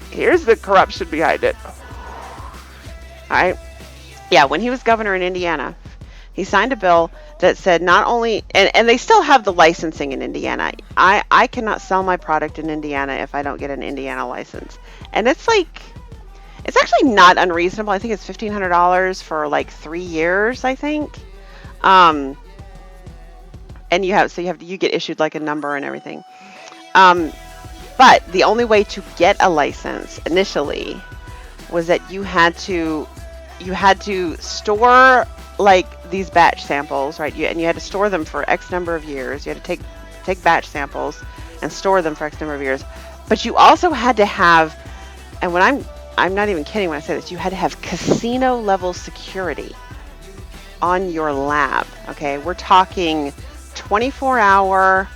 here's the corruption behind it. All right, yeah, when he was governor in Indiana, he signed a bill that said not only, and they still have the licensing in Indiana. I cannot sell my product in Indiana if I don't get an Indiana license. And it's like, it's actually not unreasonable. I think it's $1,500 for like 3 years, I think. And you get issued like a number and everything. But the only way to get a license initially was that you had to store like these batch samples, right? And you had to store them for X number of years. You had to take batch samples and store them for X number of years. But you also had to have, and when I'm not even kidding when I say this, you had to have casino level security on your lab. Okay, we're talking 24-hour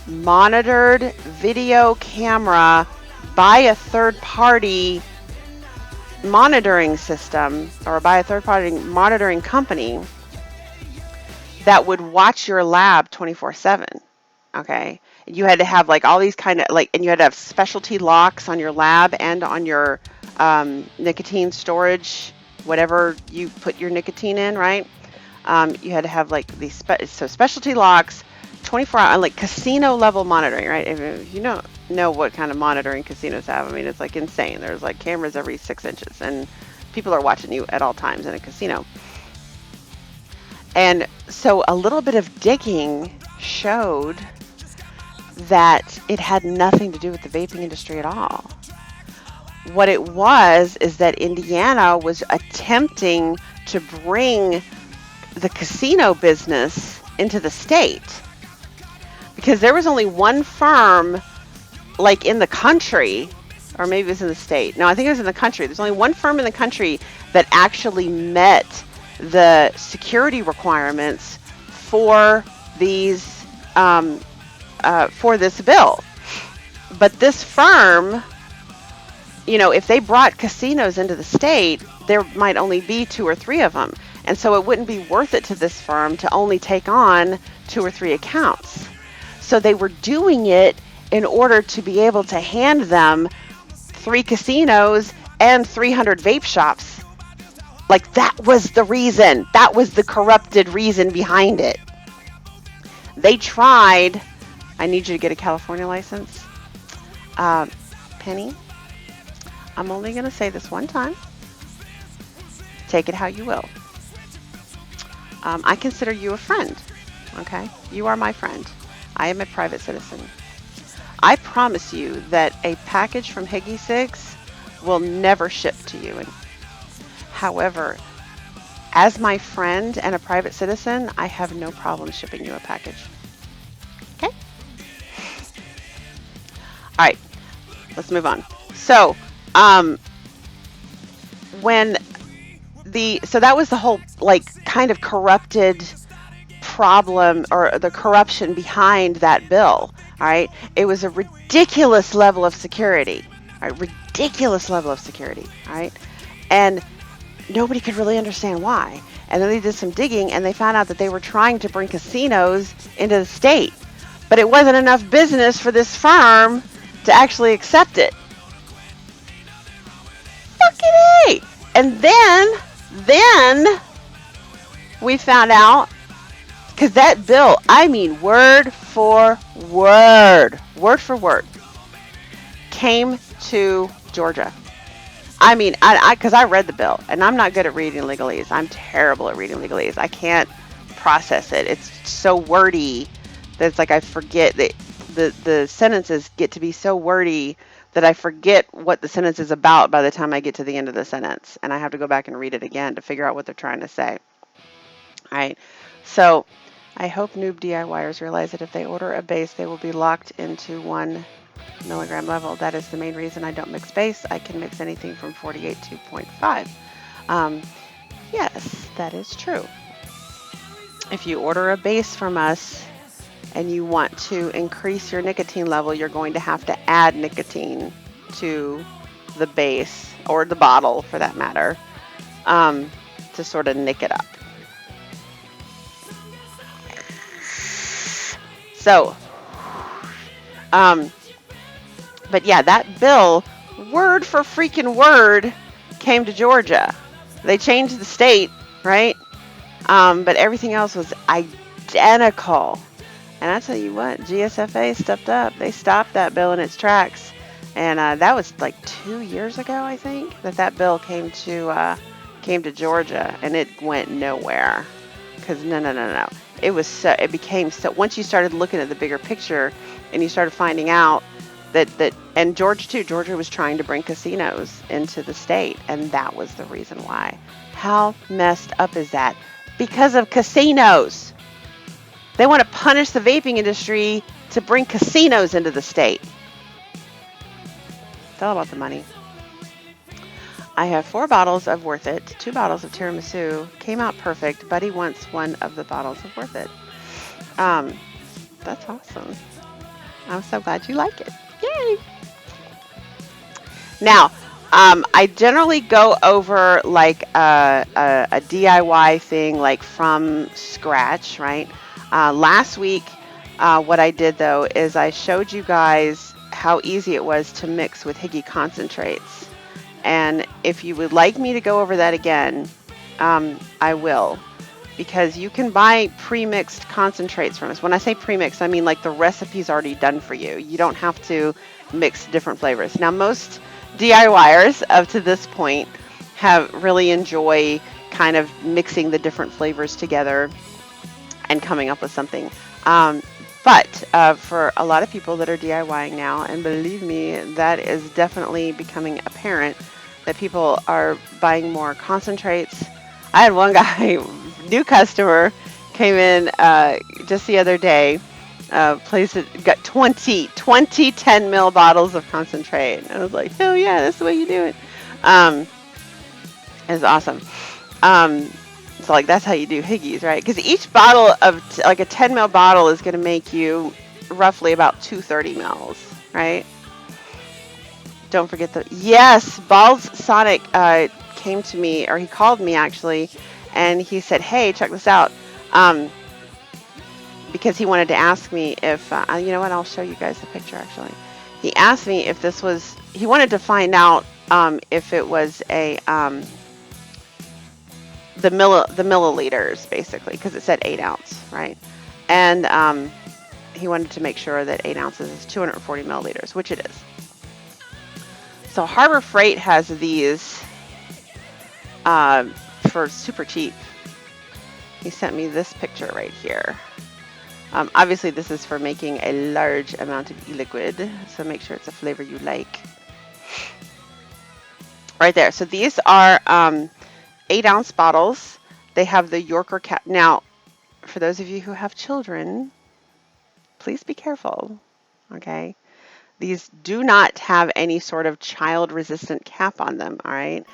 monitored video camera by a third party monitoring system, or by a third-party monitoring company that would watch your lab 24/7. Okay, you had to have like all these kind of like, and you had to have specialty locks on your lab and on your nicotine storage, whatever you put your nicotine in, right? You had to have like these specialty locks, 24-hour, like casino level monitoring, right? If you don't know what kind of monitoring casinos have, I mean, it's like insane. There's like cameras every 6 inches, and people are watching you at all times in a casino. And so a little bit of digging showed that it had nothing to do with the vaping industry at all. What it was is that Indiana was attempting to bring the casino business into the state, because there was only one firm like in the country, or maybe it was in the state. No, I think it was in the country. There's only one firm in the country that actually met the security requirements for these for this bill. But this firm, you know, if they brought casinos into the state, there might only be 2 or 3 of them. And so it wouldn't be worth it to this firm to only take on 2 or 3 accounts. So they were doing it in order to be able to hand them 3 casinos and 300 vape shops. Like, that was the reason. That was the corrupted reason behind it. They tried. I need you to get a California license. Penny, I'm only going to say this one time. Take it how you will. I consider you a friend. Okay? You are my friend. I am a private citizen. I promise you that a package from Higgy 6 will never ship to you. However, as my friend and a private citizen, I have no problem shipping you a package. Okay? All right. Let's move on. So, so that was the whole, like, kind of corrupted problem, or the corruption behind that bill. All right. It was a ridiculous level of security. All right. Ridiculous level of security. All right. And nobody could really understand why. And then they did some digging and they found out that they were trying to bring casinos into the state. But it wasn't enough business for this firm to actually accept it. Fucking A! And then we found out, because that bill, I mean word for word, came to Georgia. I mean, because I read the bill, and I'm not good at reading legalese. I'm terrible at reading legalese. I can't process it. It's so wordy that it's like I forget that the sentences get to be so wordy that I forget what the sentence is about by the time I get to the end of the sentence, and I have to go back and read it again to figure out what they're trying to say. All right, so I hope noob DIYers realize that if they order a base, they will be locked into 1 milligram level. That is the main reason I don't mix base. I can mix anything from 48 to 0.5. Yes, that is true. If you order a base from us and you want to increase your nicotine level, you're going to have to add nicotine to the base, or the bottle for that matter, to sort of nick it up. So, but yeah, that bill, word for freaking word, came to Georgia. They changed the state, right? But everything else was identical. And I tell you what, GSFA stepped up. They stopped that bill in its tracks. And that was like 2 years ago, I think, that bill came to Georgia, and it went nowhere. Because no. It became so, once you started looking at the bigger picture and you started finding out that and Georgia was trying to bring casinos into the state, and that was the reason why. How messed up is that? Because of casinos. They want to punish the vaping industry to bring casinos into the state. It's all about the money. I have 4 bottles of Worth It, 2 bottles of tiramisu. Came out perfect. Buddy wants one of the bottles of Worth It. That's awesome. I'm so glad you like it. Yay! Now, I generally go over like a DIY thing, like from scratch, right? Last week, what I did though is I showed you guys how easy it was to mix with Higgy concentrates. And if you would like me to go over that again, I will. Because you can buy pre-mixed concentrates from us. When I say pre-mixed, I mean like the recipe's already done for you. You don't have to mix different flavors. Now, most DIYers up to this point have really enjoy kind of mixing the different flavors together and coming up with something. But for a lot of people that are DIYing now, and believe me, that is definitely becoming apparent, that people are buying more concentrates. I had one guy, new customer, came in just the other day, got 20 10 ml bottles of concentrate. And I was like, hell yeah, that's the way you do it. It's awesome. So like that's how you do Higgies, right? Because each bottle of like a 10 ml bottle is going to make you roughly about 230 mls, right? Don't forget yes, Balls Sonic came to me, or he called me actually, and he said, hey, check this out. Because he wanted to ask me if, you know what, I'll show you guys the picture actually. He asked me if this was, he wanted to find out if it was a the milliliters, basically, because it said 8 ounce, right? And he wanted to make sure that 8 ounces is 240 milliliters, which it is. So Harbor Freight has these for super cheap. He sent me this picture right here. Obviously, this is for making a large amount of e-liquid, so make sure it's a flavor you like. Right there. So these are 8-ounce bottles. They have the Yorker cap. Now, for those of you who have children, please be careful, okay? These do not have any sort of child-resistant cap on them, all right?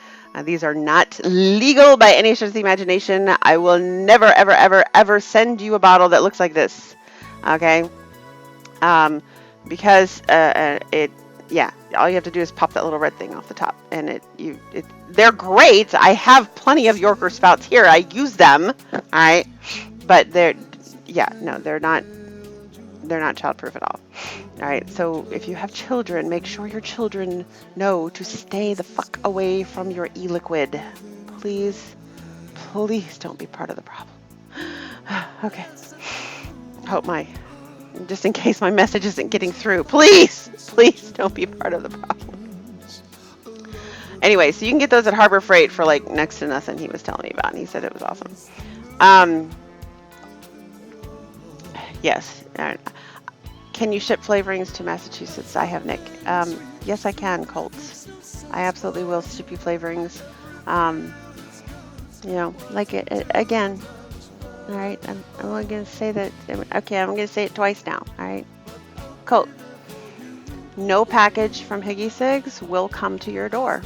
These are not legal by any stretch of the imagination. I will never, ever, ever, ever send you a bottle that looks like this, okay? Because yeah, all you have to do is pop that little red thing off the top, and they're great. I have plenty of Yorker spouts here. I use them, all right? But they're not childproof at all. All right, so if you have children, make sure your children know to stay the fuck away from your e-liquid. Please, please don't be part of the problem. Okay. Hope just in case my message isn't getting through, please, please don't be part of the problem. Anyway, so you can get those at Harbor Freight for like next to nothing, he was telling me about, and he said it was awesome. Yes. Can you ship flavorings to Massachusetts? I have Nick. Yes, I can, Colts. I absolutely will ship you flavorings. You know, like again. All right, I'm only going to say that. Okay, I'm going to say it twice now. All right, Colt. No package from Higgy Sigs will come to your door.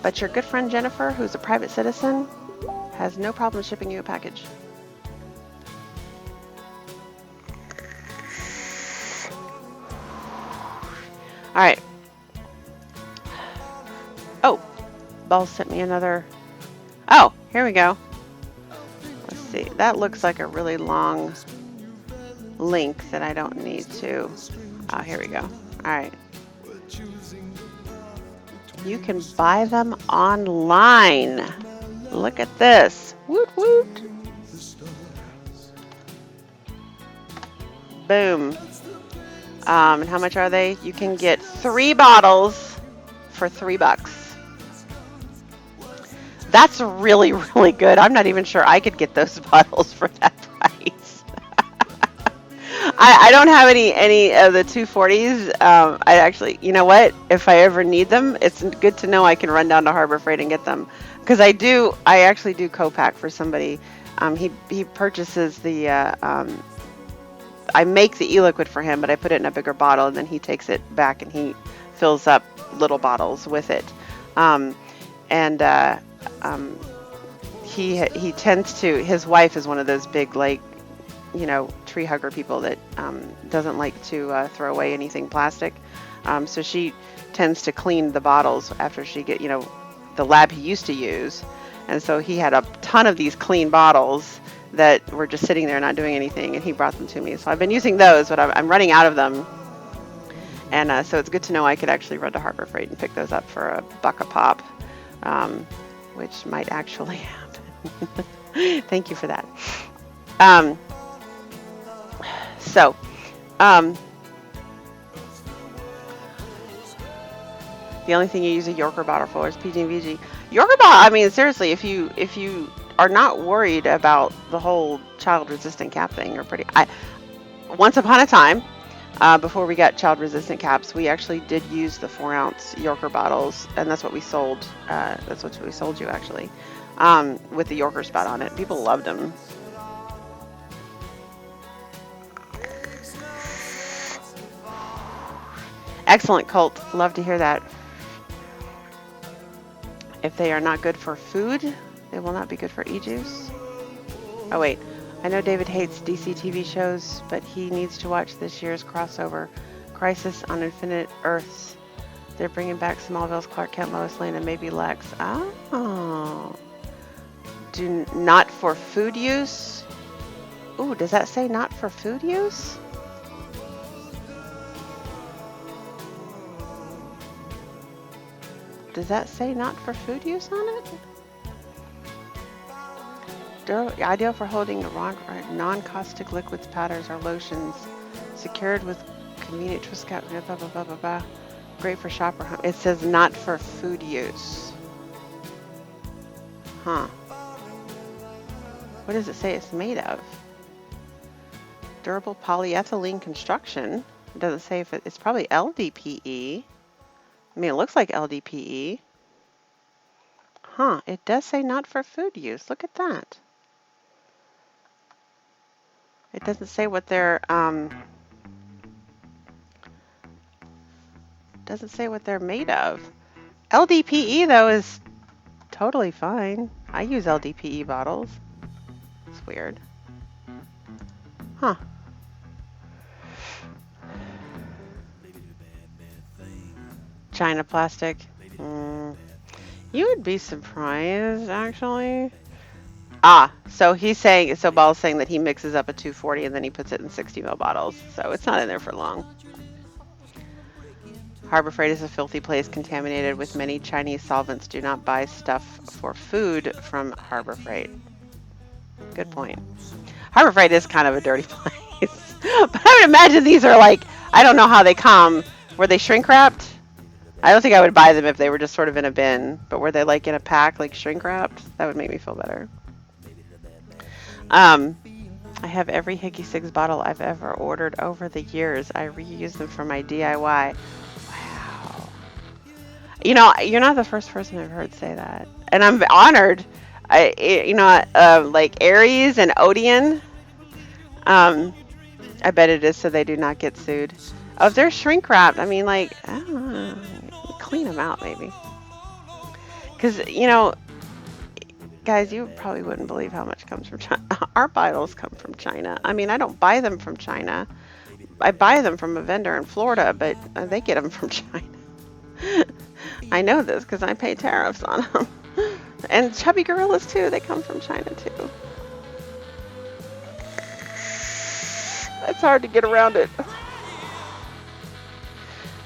But your good friend Jennifer, who's a private citizen, has no problem shipping you a package. All right. Oh, Ball sent me another. Oh, here we go. Let's see. That looks like a really long link that I don't need to. Oh, here we go. All right. You can buy them online. Look at this. Woot woot. Boom. And how much are they? You can get 3 bottles for $3. That's really, really good. I'm not even sure I could get those bottles for that price. I don't have any of the 240s. I actually, you know what? If I ever need them, it's good to know I can run down to Harbor Freight and get them. Because I actually do co-pack for somebody. He purchases the I make the e-liquid for him, but I put it in a bigger bottle, and then he takes it back and he fills up little bottles with it. He tends to. His wife is one of those big, like, you know, tree hugger people that doesn't like to throw away anything plastic. So she tends to clean the bottles after she get, you know, the lab he used to use, and so he had a ton of these clean bottles that were just sitting there not doing anything, and he brought them to me. So I've been using those, but I'm running out of them. And so it's good to know I could actually run to Harbor Freight and pick those up for $1 a pop, which might actually happen. Thank you for that. The only thing you use a Yorker bottle for is PG&VG. Yorker bottle, I mean, seriously, if you are not worried about the whole child-resistant cap thing, you're pretty... Once upon a time, before we got child-resistant caps, we actually did use the 4-ounce Yorker bottles, and that's what we sold. That's what we sold you, actually, with the Yorker spout on it. People loved them. Excellent, Colt. Love to hear that. If they are not good for food, they will not be good for e-juice. Oh, wait. I know David hates DC TV shows, but he needs to watch this year's crossover, Crisis on Infinite Earths. They're bringing back Smallville's Clark Kent, Lois Lane, and maybe Lex. Oh. Not for food use? Ooh, does that say not for food use? Does that say not for food use on it? Ideal for holding non-caustic liquids, powders, or lotions. Secured with convenient twist cap. Blah, blah, blah, blah, blah. Great for shopper home. It says not for food use. Huh. What does it say it's made of? Durable polyethylene construction. It doesn't say if it's probably LDPE. I mean, it looks like LDPE. Huh. It does say not for food use. Look at that. It doesn't say what they're doesn't say what they're made of. LDPE though is totally fine. I use LDPE bottles. It's weird. Huh. China plastic. You would be surprised, actually. Ah, so Ball's saying that he mixes up a 240 and then he puts it in 60 ml bottles. So it's not in there for long. Harbor Freight is a filthy place contaminated with many Chinese solvents. Do not buy stuff for food from Harbor Freight. Good point. Harbor Freight is kind of a dirty place. But I would imagine these are like, I don't know how they come. Were they shrink wrapped? I don't think I would buy them if they were just sort of in a bin. But were they like in a pack, like shrink wrapped? That would make me feel better. I have every Higgy Sigs bottle I've ever ordered over the years. I reuse them for my DIY. Wow. You know, you're not the first person I've heard say that. And I'm honored. Like Aries and Odeon. I bet it is so they do not get sued. Oh, if they're shrink wrapped, I mean, like, I don't know. Clean them out, maybe. Because, guys, you probably wouldn't believe how much comes from China. Our bottles come from China. I mean, I don't buy them from China. I buy them from a vendor in Florida, but they get them from China. I know this because I pay tariffs on them. And chubby gorillas, too. They come from China, too. It's hard to get around it.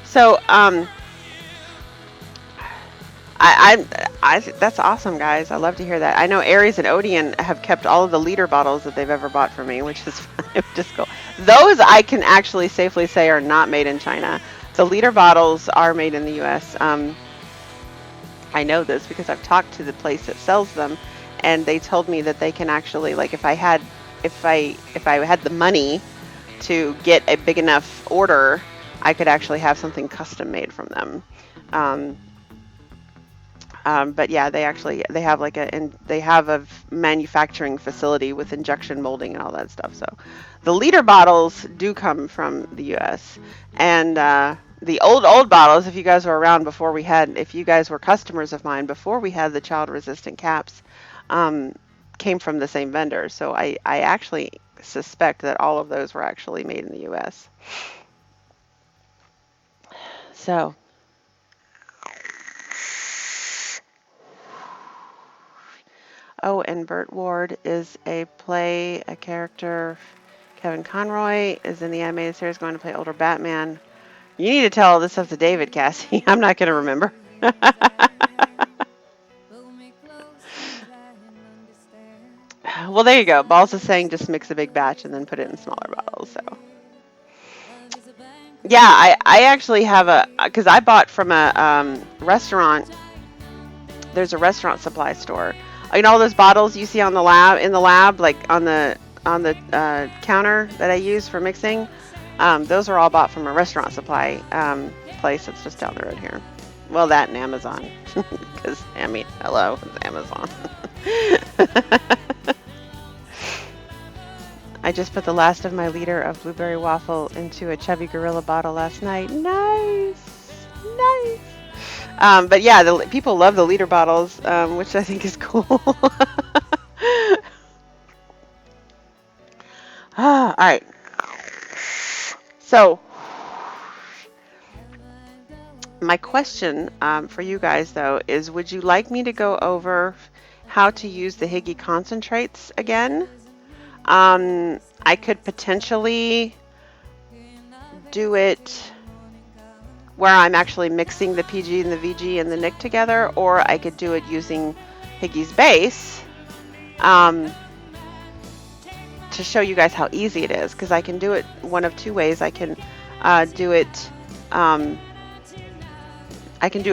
So, that's awesome, guys. I love to hear that. I know Aries and Odeon have kept all of the liter bottles that they've ever bought for me, which is just cool. Those I can actually safely say are not made in China. The liter bottles are made in the U.S. I know this because I've talked to the place that sells them, and they told me that they can actually, like, if I had the money to get a big enough order, I could actually have something custom made from them. But yeah, they have a manufacturing facility with injection molding and all that stuff. So the liter bottles do come from the U.S. and the old bottles, if you guys were around if you guys were customers of mine before we had the child resistant caps, came from the same vendor. So I actually suspect that all of those were actually made in the U.S. So. Oh, and Burt Ward is a character. Kevin Conroy is in the animated series going to play older Batman. You need to tell all this stuff to David, Cassie. I'm not going to remember. Well, there you go. Balls is saying just mix a big batch and then put it in smaller bottles. So, yeah, I actually have because I bought from a restaurant. There's a restaurant supply store. All those bottles you see in the lab, like on the counter that I use for mixing, those are all bought from a restaurant supply place that's just down the road here. Well, that and Amazon, because hello, it's Amazon. I just put the last of my liter of blueberry waffle into a Chubby Gorilla bottle last night. Nice. But yeah, people love the liter bottles, which I think is cool. All right. So, my question for you guys, though, is would you like me to go over how to use the Higgy concentrates again? I could potentially do it where I'm actually mixing the PG and the VG and the Nick together, or I could do it using Higgy's base to show you guys how easy it is, because I can do it one of two ways. I can do it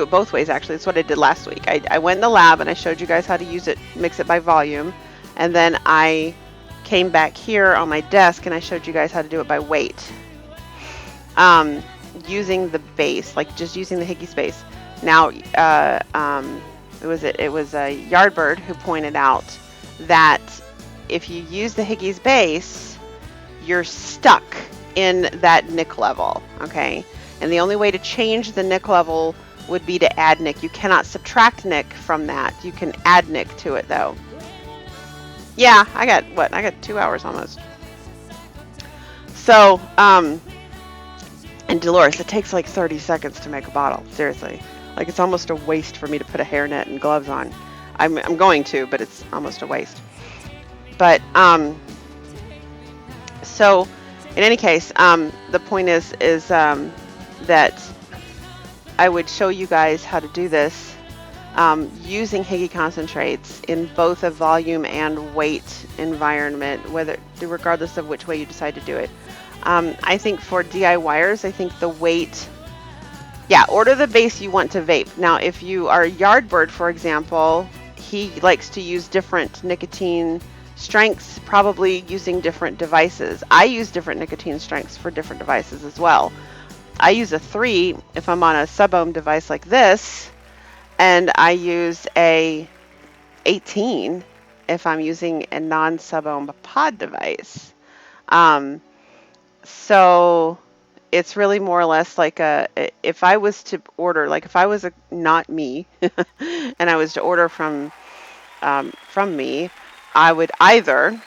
both ways, actually. That's what I did last week. I went in the lab and I showed you guys how to use it, mix it by volume, and then I came back here on my desk and I showed you guys how to do it by weight, using the base, like just using the Higgy's base. Now, it was Yardbird who pointed out that if you use the Higgy's base, you're stuck in that Nick level, okay? And the only way to change the Nick level would be to add Nick. You cannot subtract Nick from that. You can add Nick to it, though. Yeah, I got 2 hours almost. So, and Dolores, it takes like 30 seconds to make a bottle. Seriously. Like, it's almost a waste for me to put a hairnet and gloves on. I'm going to, but it's almost a waste. But, so, in any case, the point is that I would show you guys how to do this using Higgy concentrates in both a volume and weight environment, regardless of which way you decide to do it. I think for DIYers, I think the weight, yeah, order the base you want to vape. Now, if you are Yardbird, for example, he likes to use different nicotine strengths, probably using different devices. I use different nicotine strengths for different devices as well. I use a 3 if I'm on a sub-ohm device like this, and I use a 18 if I'm using a non-sub-ohm pod device. So it's really more or less like if I was to order, like if I was not me and I was to order from me, I would either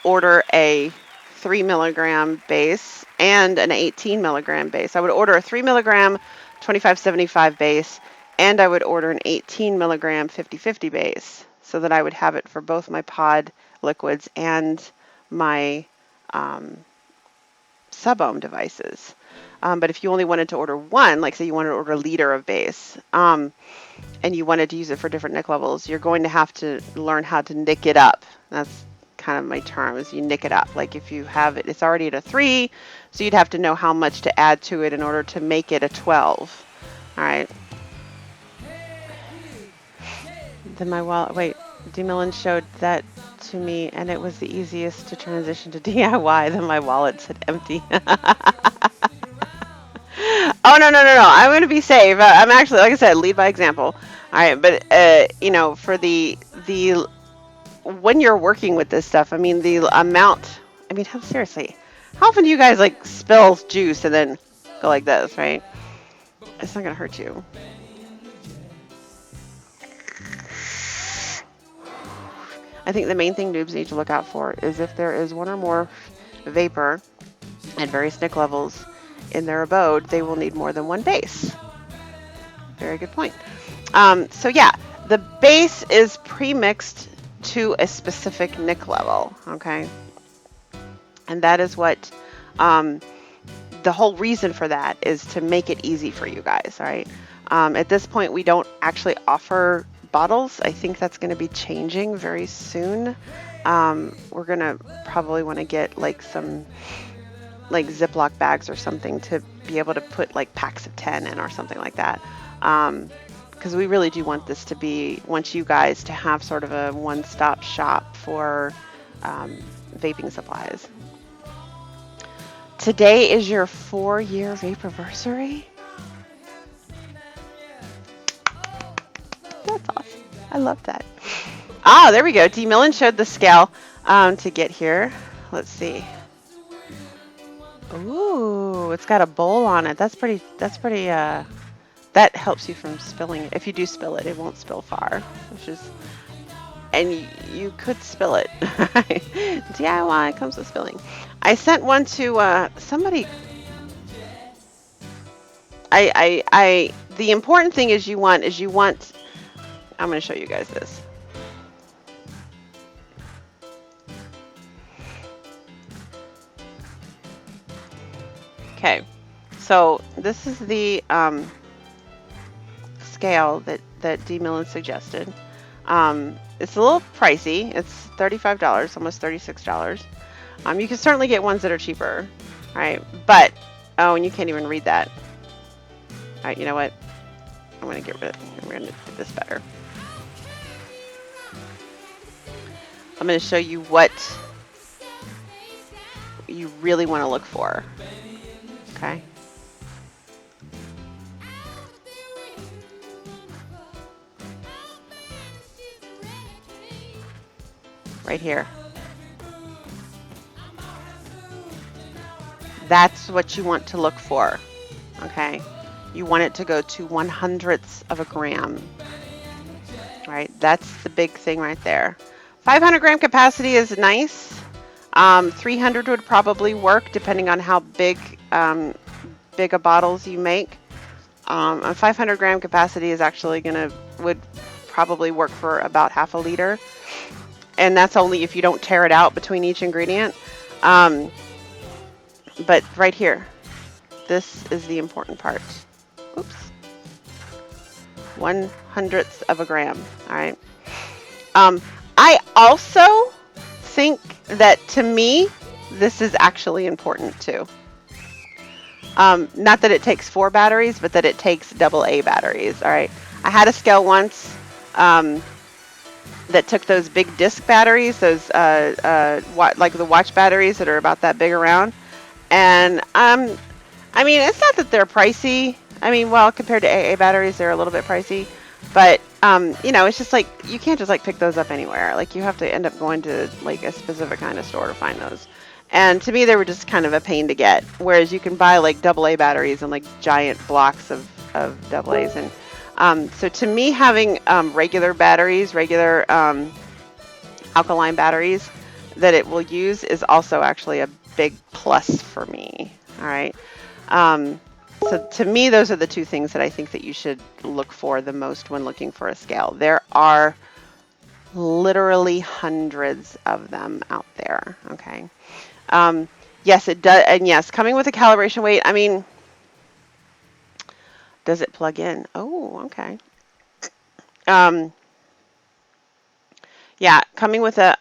order a 3 milligram base and an 18 milligram base. I would order a 3 milligram 2575 base, and I would order an 18 milligram 5050 base, so that I would have it for both my pod liquids and my sub-ohm devices. But if you only wanted to order one, like say you wanted to order a liter of base, and you wanted to use it for different nick levels, you're going to have to learn how to nick it up. That's kind of my term, is you nick it up. Like if you have it, it's already at a 3, so you'd have to know how much to add to it in order to make it a 12. All right. Then my wallet, wait, D. Millen showed that to me, and it was the easiest to transition to DIY. Then my wallet said empty. Oh, no. I'm going to be safe. I'm actually, like I said, lead by example. All right. But, you know, for the when you're working with this stuff, I mean, the amount, I mean, seriously, how often do you guys like spill juice and then go like this, right? It's not going to hurt you. I think the main thing noobs need to look out for is if there is one or more vapor at various nick levels in their abode, they will need more than one base. Very good point. So yeah, the base is pre-mixed to a specific nick level, okay? And that is what, the whole reason for that is to make it easy for you guys, all right? At this point, we don't actually offer bottles. I think that's going to be changing very soon. We're going to probably want to get like some like Ziploc bags or something to be able to put like packs of 10 in or something like that. Because we really do want this to be, want you guys to have sort of a one-stop shop for vaping supplies. Today is your 4-year vape-anniversary. That's awesome. I love that. Ah, there we go. D. Millen showed the scale to get here. Let's see. Ooh, it's got a bowl on it. That's pretty, that helps you from spilling. If you do spill it, it won't spill far, which is, and you could spill it. DIY comes with spilling. I sent one to somebody. The important thing is you want, I'm going to show you guys this. Okay, So this is the scale that D. Millen suggested. It's a little pricey. It's $35, almost $36. You can certainly get ones that are cheaper, right? But, oh, and you can't even read that. All right, you know what? I'm going to get rid of it. I'm going to do this better. I'm going to show you what you really want to look for. Okay. Right here. That's what you want to look for. Okay. You want it to go to 1/100ths of a gram. All right. That's the big thing right there. 500 gram capacity is nice. 300 would probably work depending on how big a bottles you make. A 500 gram capacity is actually would probably work for about half a liter. And that's only if you don't tear it out between each ingredient. But right here, this is the important part. Oops. 1/100th of a gram. All right. I also think that, to me, this is actually important too. Not that it takes 4 batteries, but that it takes AA batteries. All right. I had a scale once that took those big disc batteries, those like the watch batteries that are about that big around. And I mean, it's not that they're pricey. I mean, well, compared to AA batteries, they're a little bit pricey. But you know, it's just like you can't just like pick those up anywhere. Like you have to end up going to like a specific kind of store to find those. And to me, they were just kind of a pain to get. Whereas you can buy like AA batteries and like giant blocks of AA's. And so to me, having regular batteries, regular alkaline batteries that it will use is also actually a big plus for me. All right. So to me, those are the two things that I think that you should look for the most when looking for a scale. There are literally hundreds of them out there. Okay. Yes, it does. And yes, coming with a calibration weight, I mean, does it plug in? Oh, okay. Yeah, coming with a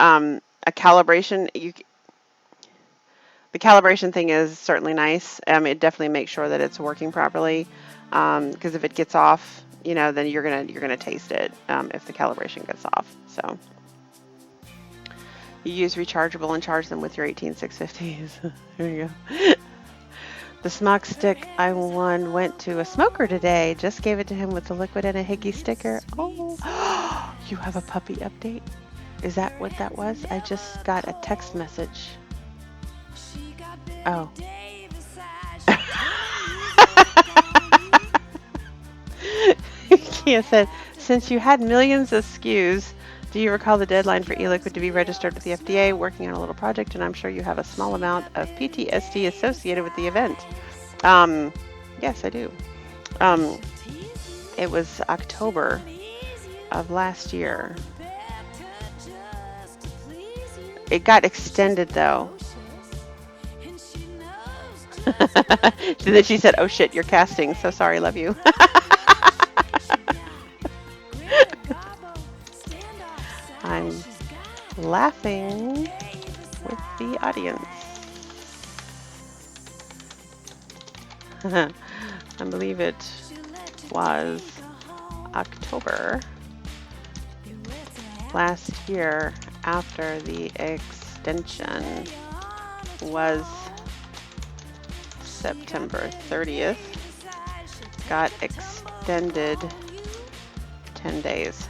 calibration, the calibration thing is certainly nice. It definitely makes sure that it's working properly. Because if it gets off, you know, then you're gonna taste it if the calibration gets off. So you use rechargeable and charge them with your 18650s. There you go. The smock stick I won went to a smoker today. Just gave it to him with the liquid and a Higgy sticker. Oh, you have a puppy update? Is that what that was? I just got a text message. Oh. Kia said, since you had millions of SKUs, do you recall the deadline for e-liquid to be registered with the FDA? Working on a little project, and I'm sure you have a small amount of PTSD associated with the event. Yes, I do. It was October of last year. It got extended though. So then she said, oh shit, you're casting. So sorry, love you. I'm laughing with the audience. I believe it was October last year after the extension was September 30th. Got extended 10 days.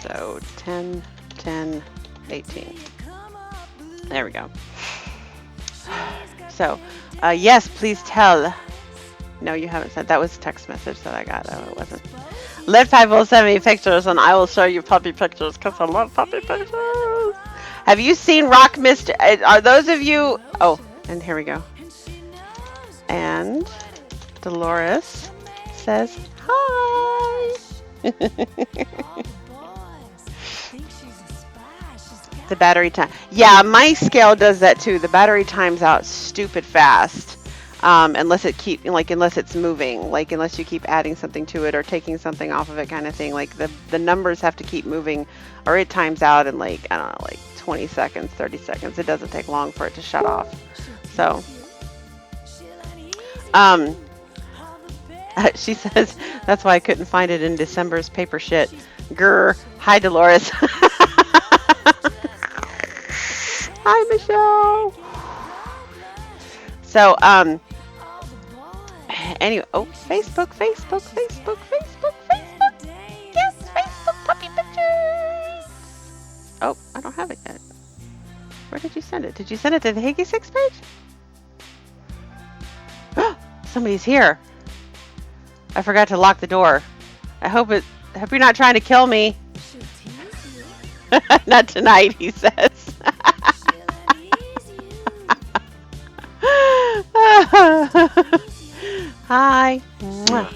So 10, 10, 18. There we go. So, yes, please tell. No, you haven't said. That was a text message that I got. Oh, it wasn't. Lit5 will send me pictures and I will show you puppy pictures because I love puppy pictures. Have you seen Rock Mr.? Are those of you... Oh, and here we go. And Dolores says hi. The battery time. Yeah, my scale does that too. The battery times out stupid fast. unless unless it's moving, like unless you keep adding something to it or taking something off of it, kind of thing. Like the numbers have to keep moving, or it times out in like, I don't know, like 20 seconds, 30 seconds. It doesn't take long for it to shut off. So, she says that's why I couldn't find it in December's paper shit. Grr. Hi, Dolores. Hi, Michelle. So, anyway, oh, Facebook. Yes, Facebook puppy pictures. Oh, I don't have it yet. Where did you send it? Did you send it to the Higgy 6 page? Somebody's here. I forgot to lock the door. I hope you're not trying to kill me. Not tonight, he says. Hi. Mwah.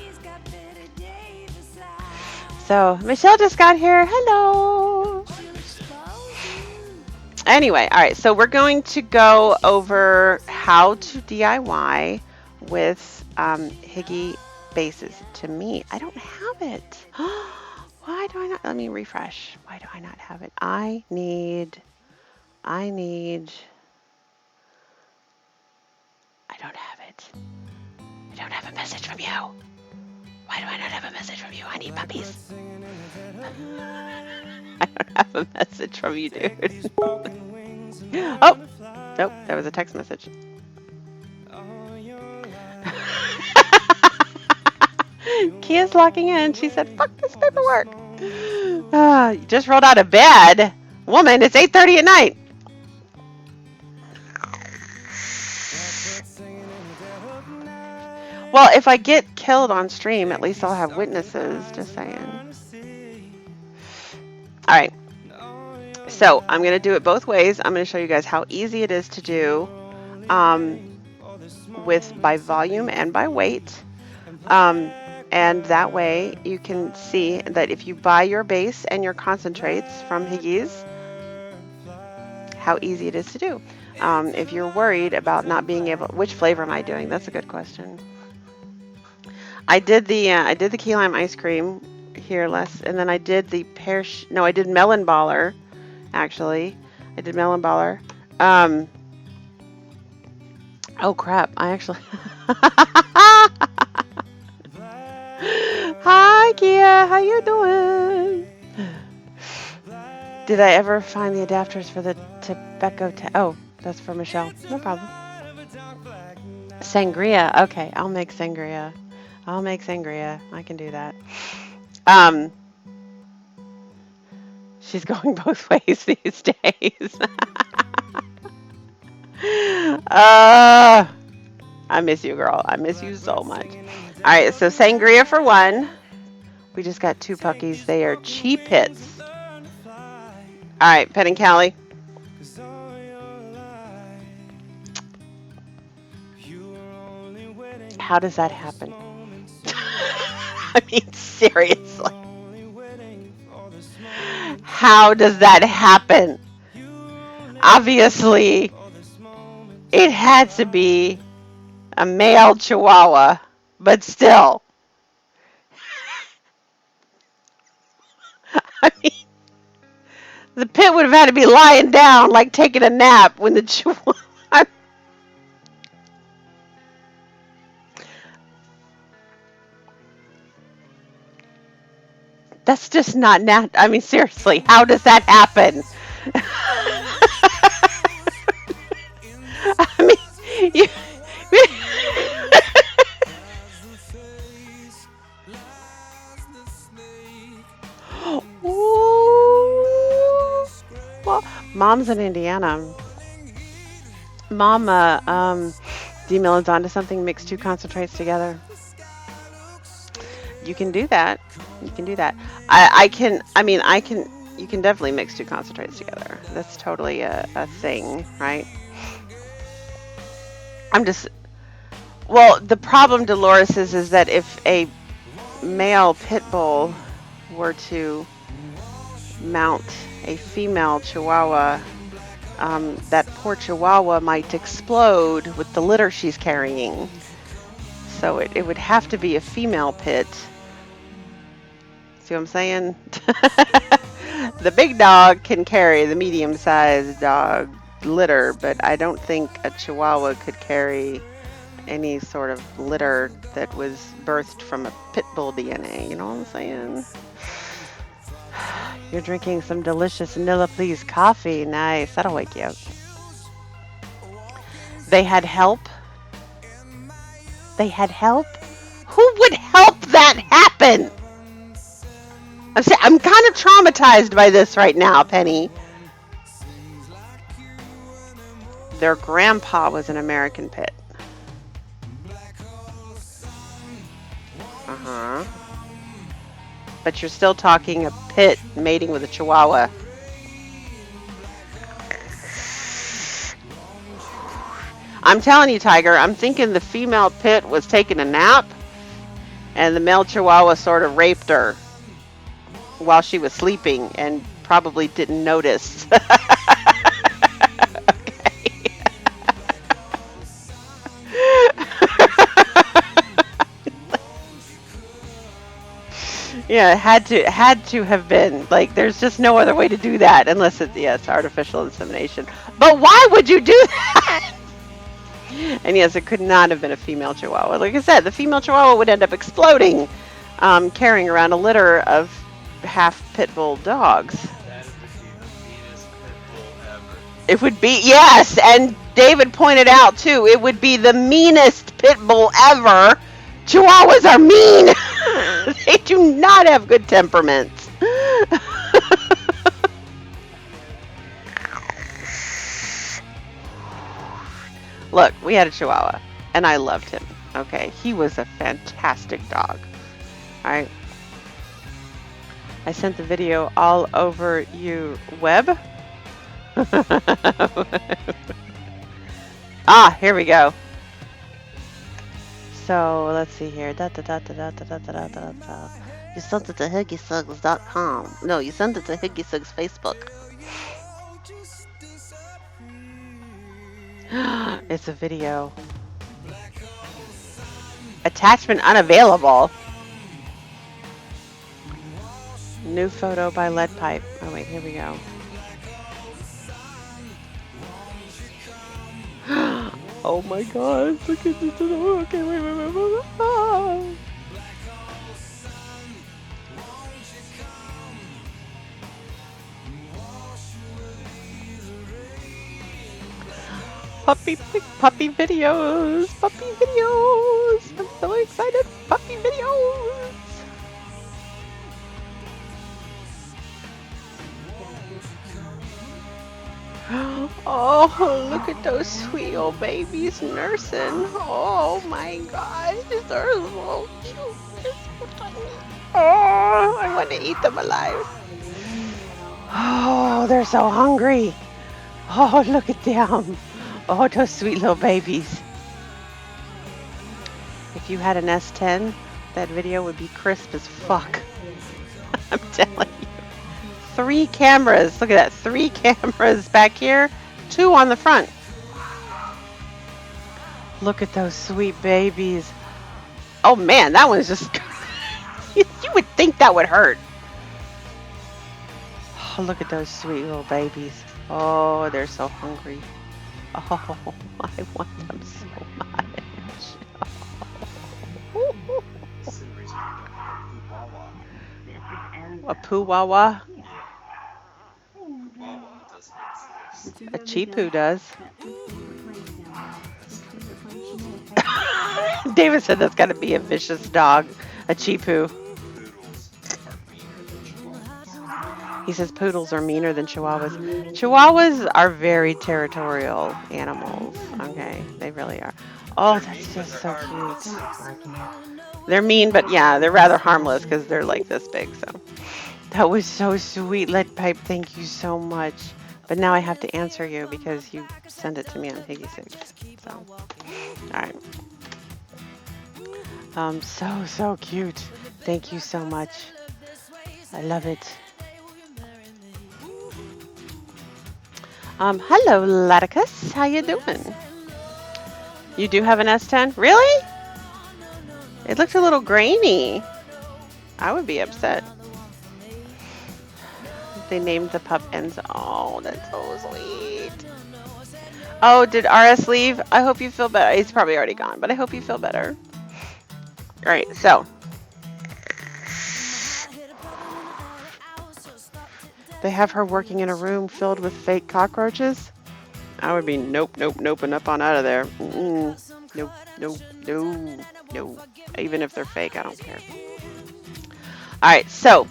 So, Michelle just got here. Hello. Anyway, all right. So we're going to go over how to DIY with Higgy bases. To me, I don't have it. Why do I not? Let me refresh. Why do I not have it? I don't have it. I don't have a message from you. Why do I not have a message from you? I need puppies. I don't have a message from you, dude. Oh, nope, that was a text message. Kia's locking in. She said, fuck this paperwork. You just rolled out of bed. Woman, it's 8:30 at night. Well, if I get killed on stream, at least I'll have witnesses. Just saying. All right. So I'm going to do it both ways. I'm going to show you guys how easy it is to do by volume and by weight. And that way you can see that if you buy your base and your concentrates from Higgy's, how easy it is to do. If you're worried about not being able, which flavor am I doing? That's a good question. I did the key lime ice cream here and then I did the I did melon baller, actually. I did melon baller. Oh crap, I actually Hi Kia, how you doing? Did I ever find the adapters for the tobacco? Oh, that's for Michelle. No problem. Sangria. Okay, I'll make sangria. I can do that. She's going both ways these days. I miss you, girl. I miss you so much. All right, so sangria for one. We just got 2 puckies. They are cheap hits. All right, Pen and Callie. How does that happen? I mean, seriously. How does that happen? Obviously, it had to be a male Chihuahua, but still. I mean, the pit would have had to be lying down, like taking a nap when the Chihuahua. That's just not I mean, seriously, how does that happen? I mean, you. Well, Mom's in Indiana. Mom, D-Mills onto something, mix 2 concentrates together. You can do that. You can do that. I can, you can definitely mix 2 concentrates together. That's totally a thing, right? Well, the problem, Dolores, is that if a male pit bull were to mount a female Chihuahua, that poor Chihuahua might explode with the litter she's carrying. So it would have to be a female pit. See what I'm saying? The big dog can carry the medium-sized dog litter, but I don't think a Chihuahua could carry any sort of litter that was birthed from a pit bull DNA. You know what I'm saying? You're drinking some delicious Nilla Please coffee. Nice. That'll wake you up. They had help. They had help? Who would help that happen? I'm kind of traumatized by this right now, Penny. Their grandpa was an American pit. Uh-huh. But you're still talking a pit mating with a Chihuahua. I'm telling you, Tiger, I'm thinking the female pit was taking a nap and the male Chihuahua sort of raped her while she was sleeping and probably didn't notice. Yeah, it had to have been. Like, there's just no other way to do that unless it's, yes, artificial insemination. But why would you do that? And yes, it could not have been a female Chihuahua. Like I said, the female Chihuahua would end up exploding, carrying around a litter of half pit bull dogs. That would be the meanest pit bull ever. It would be, yes, and David pointed out too, it would be the meanest pit bull ever. Chihuahuas are mean. They do not have good temperaments. Look, we had a Chihuahua, and I loved him. Okay, he was a fantastic dog. All right. I sent the video all over you web. Ah, here we go. So let's see here. You sent it to HiggySugs.com. No, you sent it to HiggySugs Facebook. It's a video. Attachment unavailable. New photo by Lead Pipe. Oh wait, here we go. Oh my gosh, look at this. Okay, wait. Oh. Puppy videos. I'm so excited. Puppy videos. Oh, look at those sweet old babies nursing. Oh my gosh, they're so cute. They're so tiny. Oh, I want to eat them alive. Oh, they're so hungry. Oh, look at them. Oh, those sweet little babies. If you had an S10, that video would be crisp as fuck. I'm telling you. 3 cameras. Look at that. 3 cameras back here. 2 on the front. Look at those sweet babies. Oh man, that one's just... You would think that would hurt. Oh, look at those sweet little babies. Oh, they're so hungry. Oh, I want them so much. A Poo-Wah-Wah? A Cheepoo does. David said that's got to be a vicious dog. A Cheepoo. He says poodles are meaner than chihuahuas. Chihuahuas are very territorial animals. Okay, they really are. Oh, that's just so cute. They're mean, but yeah, they're rather harmless because they're like this big. So that was so sweet, Lead Pipe. Thank you so much. But now I have to answer you because you sent it to me on HiggySugs. So, all right. So cute. Thank you so much. I love it. Hello, Laticus. How you doing? You do have an S10? Really? It looked a little grainy. I would be upset. They named the pup Enzo. Oh, that's so sweet. Oh, did RS leave? I hope you feel better. He's probably already gone, but I hope you feel better. All right, so. They have her working in a room filled with fake cockroaches? I would be nope, nope, nope, and up on out of there. Nope, nope, no, no. Even if they're fake, I don't care. All right, so,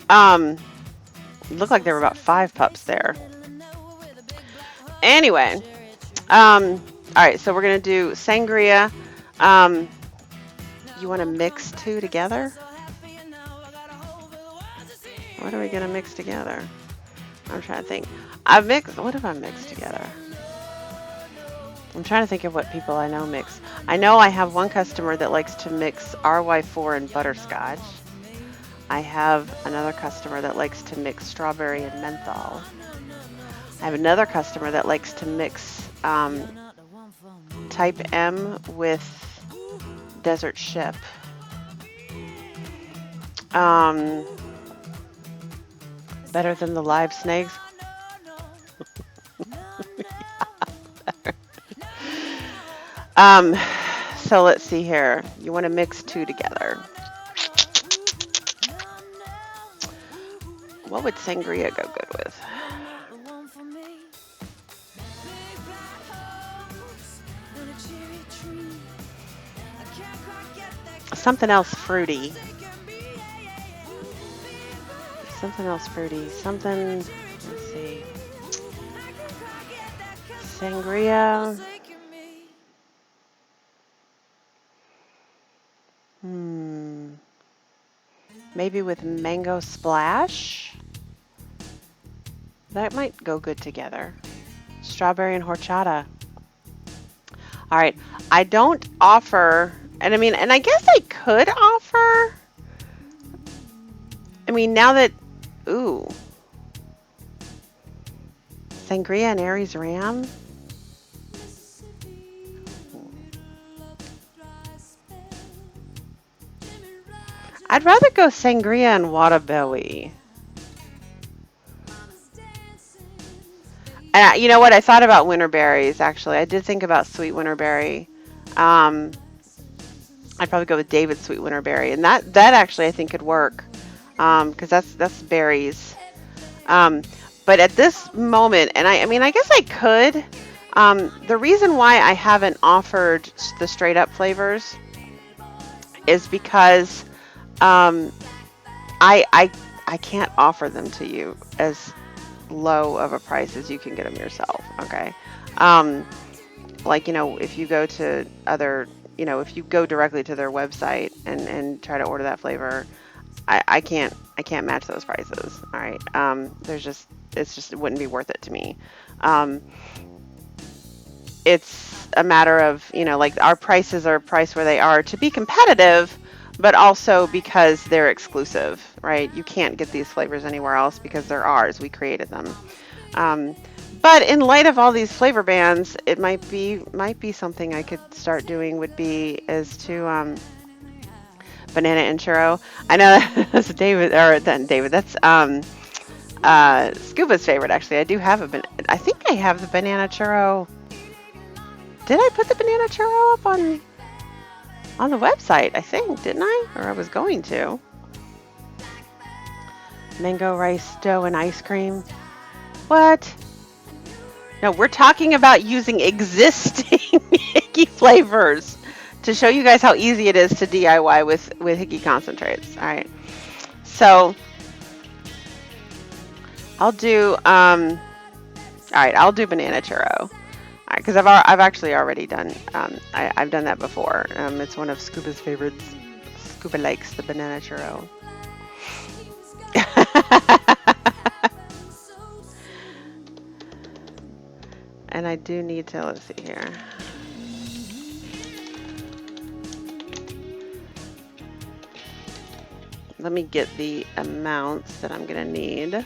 it looked like there were about 5 pups there. Anyway, all right, so we're gonna do sangria. You want to mix 2 together? What are we gonna mix together? I'm trying to think. What have I mixed together? I'm trying to think of what people I know mix. I know I have one customer that likes to mix RY4 and butterscotch. I have another customer that likes to mix strawberry and menthol. I have another customer that likes to mix Type M with Desert Ship. Better than the live snakes. So let's see here. You want to mix 2 together. What would sangria go good with? Something else fruity. Something else fruity. Something, let's see. Sangria. Maybe with mango splash. That might go good together. Strawberry and horchata. All right. I don't offer, and I guess I could offer. Now that, ooh. Sangria and Aries Ram. I'd rather go sangria and Whataburger. And you know what? I thought about winter berries, actually. I did think about sweet winter berry. I'd probably go with David's sweet winter berry. And that actually I think could work. Because that's berries. But at this moment, and I guess I could. The reason why I haven't offered the straight up flavors is because I can't offer them to you as low of a price as you can get them yourself. Okay. If you go to if you go directly to their website and try to order that flavor, I can't match those prices. All right. It wouldn't be worth it to me. It's a matter of, our prices are priced where they are to be competitive, but also because they're exclusive, right? You can't get these flavors anywhere else because they're ours. We created them. But in light of all these flavor bans, it might be something I could start doing as to banana and churro. I know that's David, that's Scuba's favorite, actually. I do have I think I have the banana churro. Did I put the banana churro up on the website? I think, didn't I? Or I was going to. Mango rice dough and ice cream. What? No, we're talking about using existing Hickey flavors to show you guys how easy it is to DIY with Hickey concentrates. All right. So I'll do I'll do banana churro. All right, because I've actually already done I've done that before. It's one of Scuba's favorites. Scuba likes the banana churro. And I do need to, let's see here. Let me get the amounts that I'm gonna need.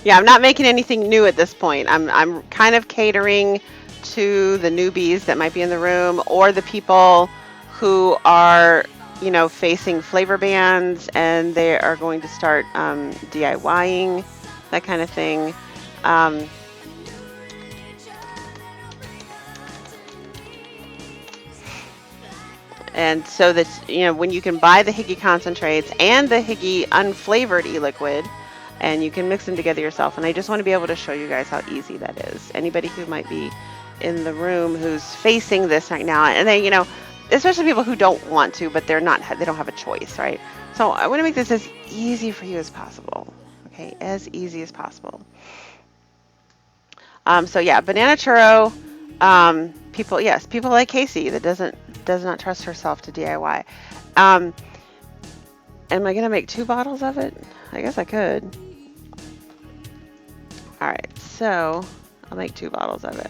Yeah, I'm not making anything new at this point. I'm kind of catering to the newbies that might be in the room or the people who are, facing flavor bans and they are going to start DIYing, that kind of thing. Um, and so that, when you can buy the Higgy concentrates and the Higgy unflavored e-liquid, and you can mix them together yourself. And I just want to be able to show you guys how easy that is. Anybody who might be in the room who's facing this right now, and they, especially people who don't want to, but they don't have a choice, right? So I want to make this as easy for you as possible. Okay, as easy as possible. So yeah, banana churro. People like Casey that does not trust herself to DIY. Am I gonna make 2 bottles of it? I guess I could. All right, so I'll make 2 bottles of it.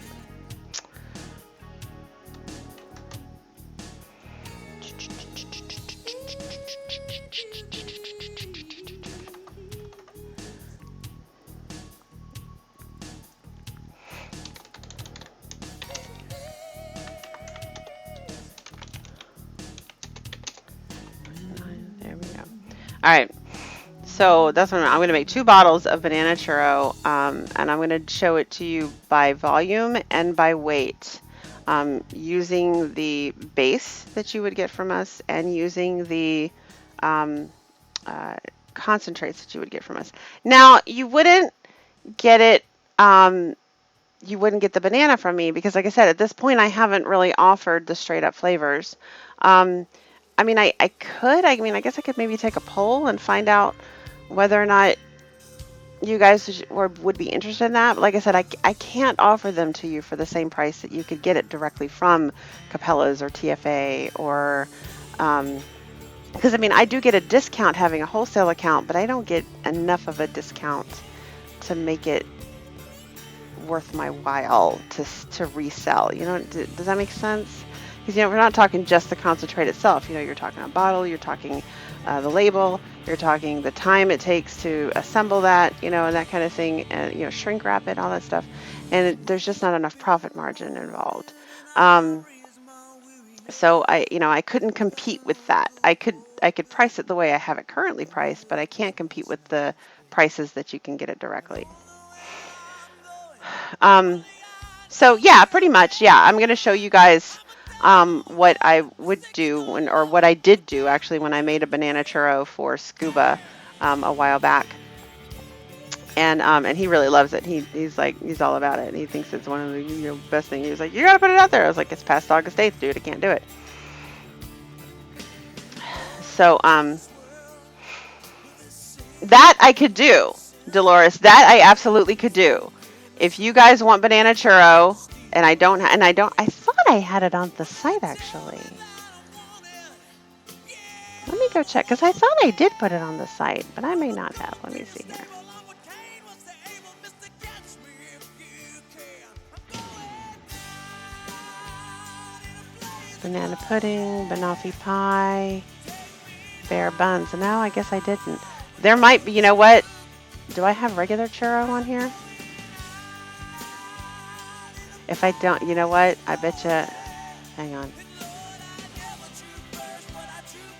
There we go. All right. So that's what I'm going to make 2 bottles of banana churro, and I'm going to show it to you by volume and by weight, using the base that you would get from us and using the concentrates that you would get from us. Now, you wouldn't get it, you wouldn't get the banana from me because, like I said, at this point, I haven't really offered the straight up flavors. I guess I could maybe take a poll and find out whether or not you guys would be interested in that. But like I said, I can't offer them to you for the same price that you could get it directly from Cabela's or TFA or, because I do get a discount having a wholesale account, but I don't get enough of a discount to make it worth my while to resell. Does that make sense? Because, we're not talking just the concentrate itself. You're talking a bottle, you're talking the label, you're talking the time it takes to assemble that, and that kind of thing, and, shrink wrap it, all that stuff. And there's just not enough profit margin involved. So I couldn't compete with that. I could price it the way I have it currently priced, but I can't compete with the prices that you can get it directly. So yeah, pretty much, yeah, I'm going to show you guys what I would do or what I did do actually when I made a banana churro for Scuba a while back, and he really loves it. He's all about it. He thinks it's one of the best things. He was like, you gotta put it out there. I was like, it's past August 8th, dude. I can't do it. So that I could do, Dolores. That I absolutely could do. If you guys want banana churro, and I thought I had it on the site actually. Let me go check, because I thought I did put it on the site, but I may not have. Let me see here. Banana pudding, banoffee pie, bear buns. No, I guess I didn't. There might be, you know what? Do I have regular churro on here? If I don't, you know what? I bet you, hang on.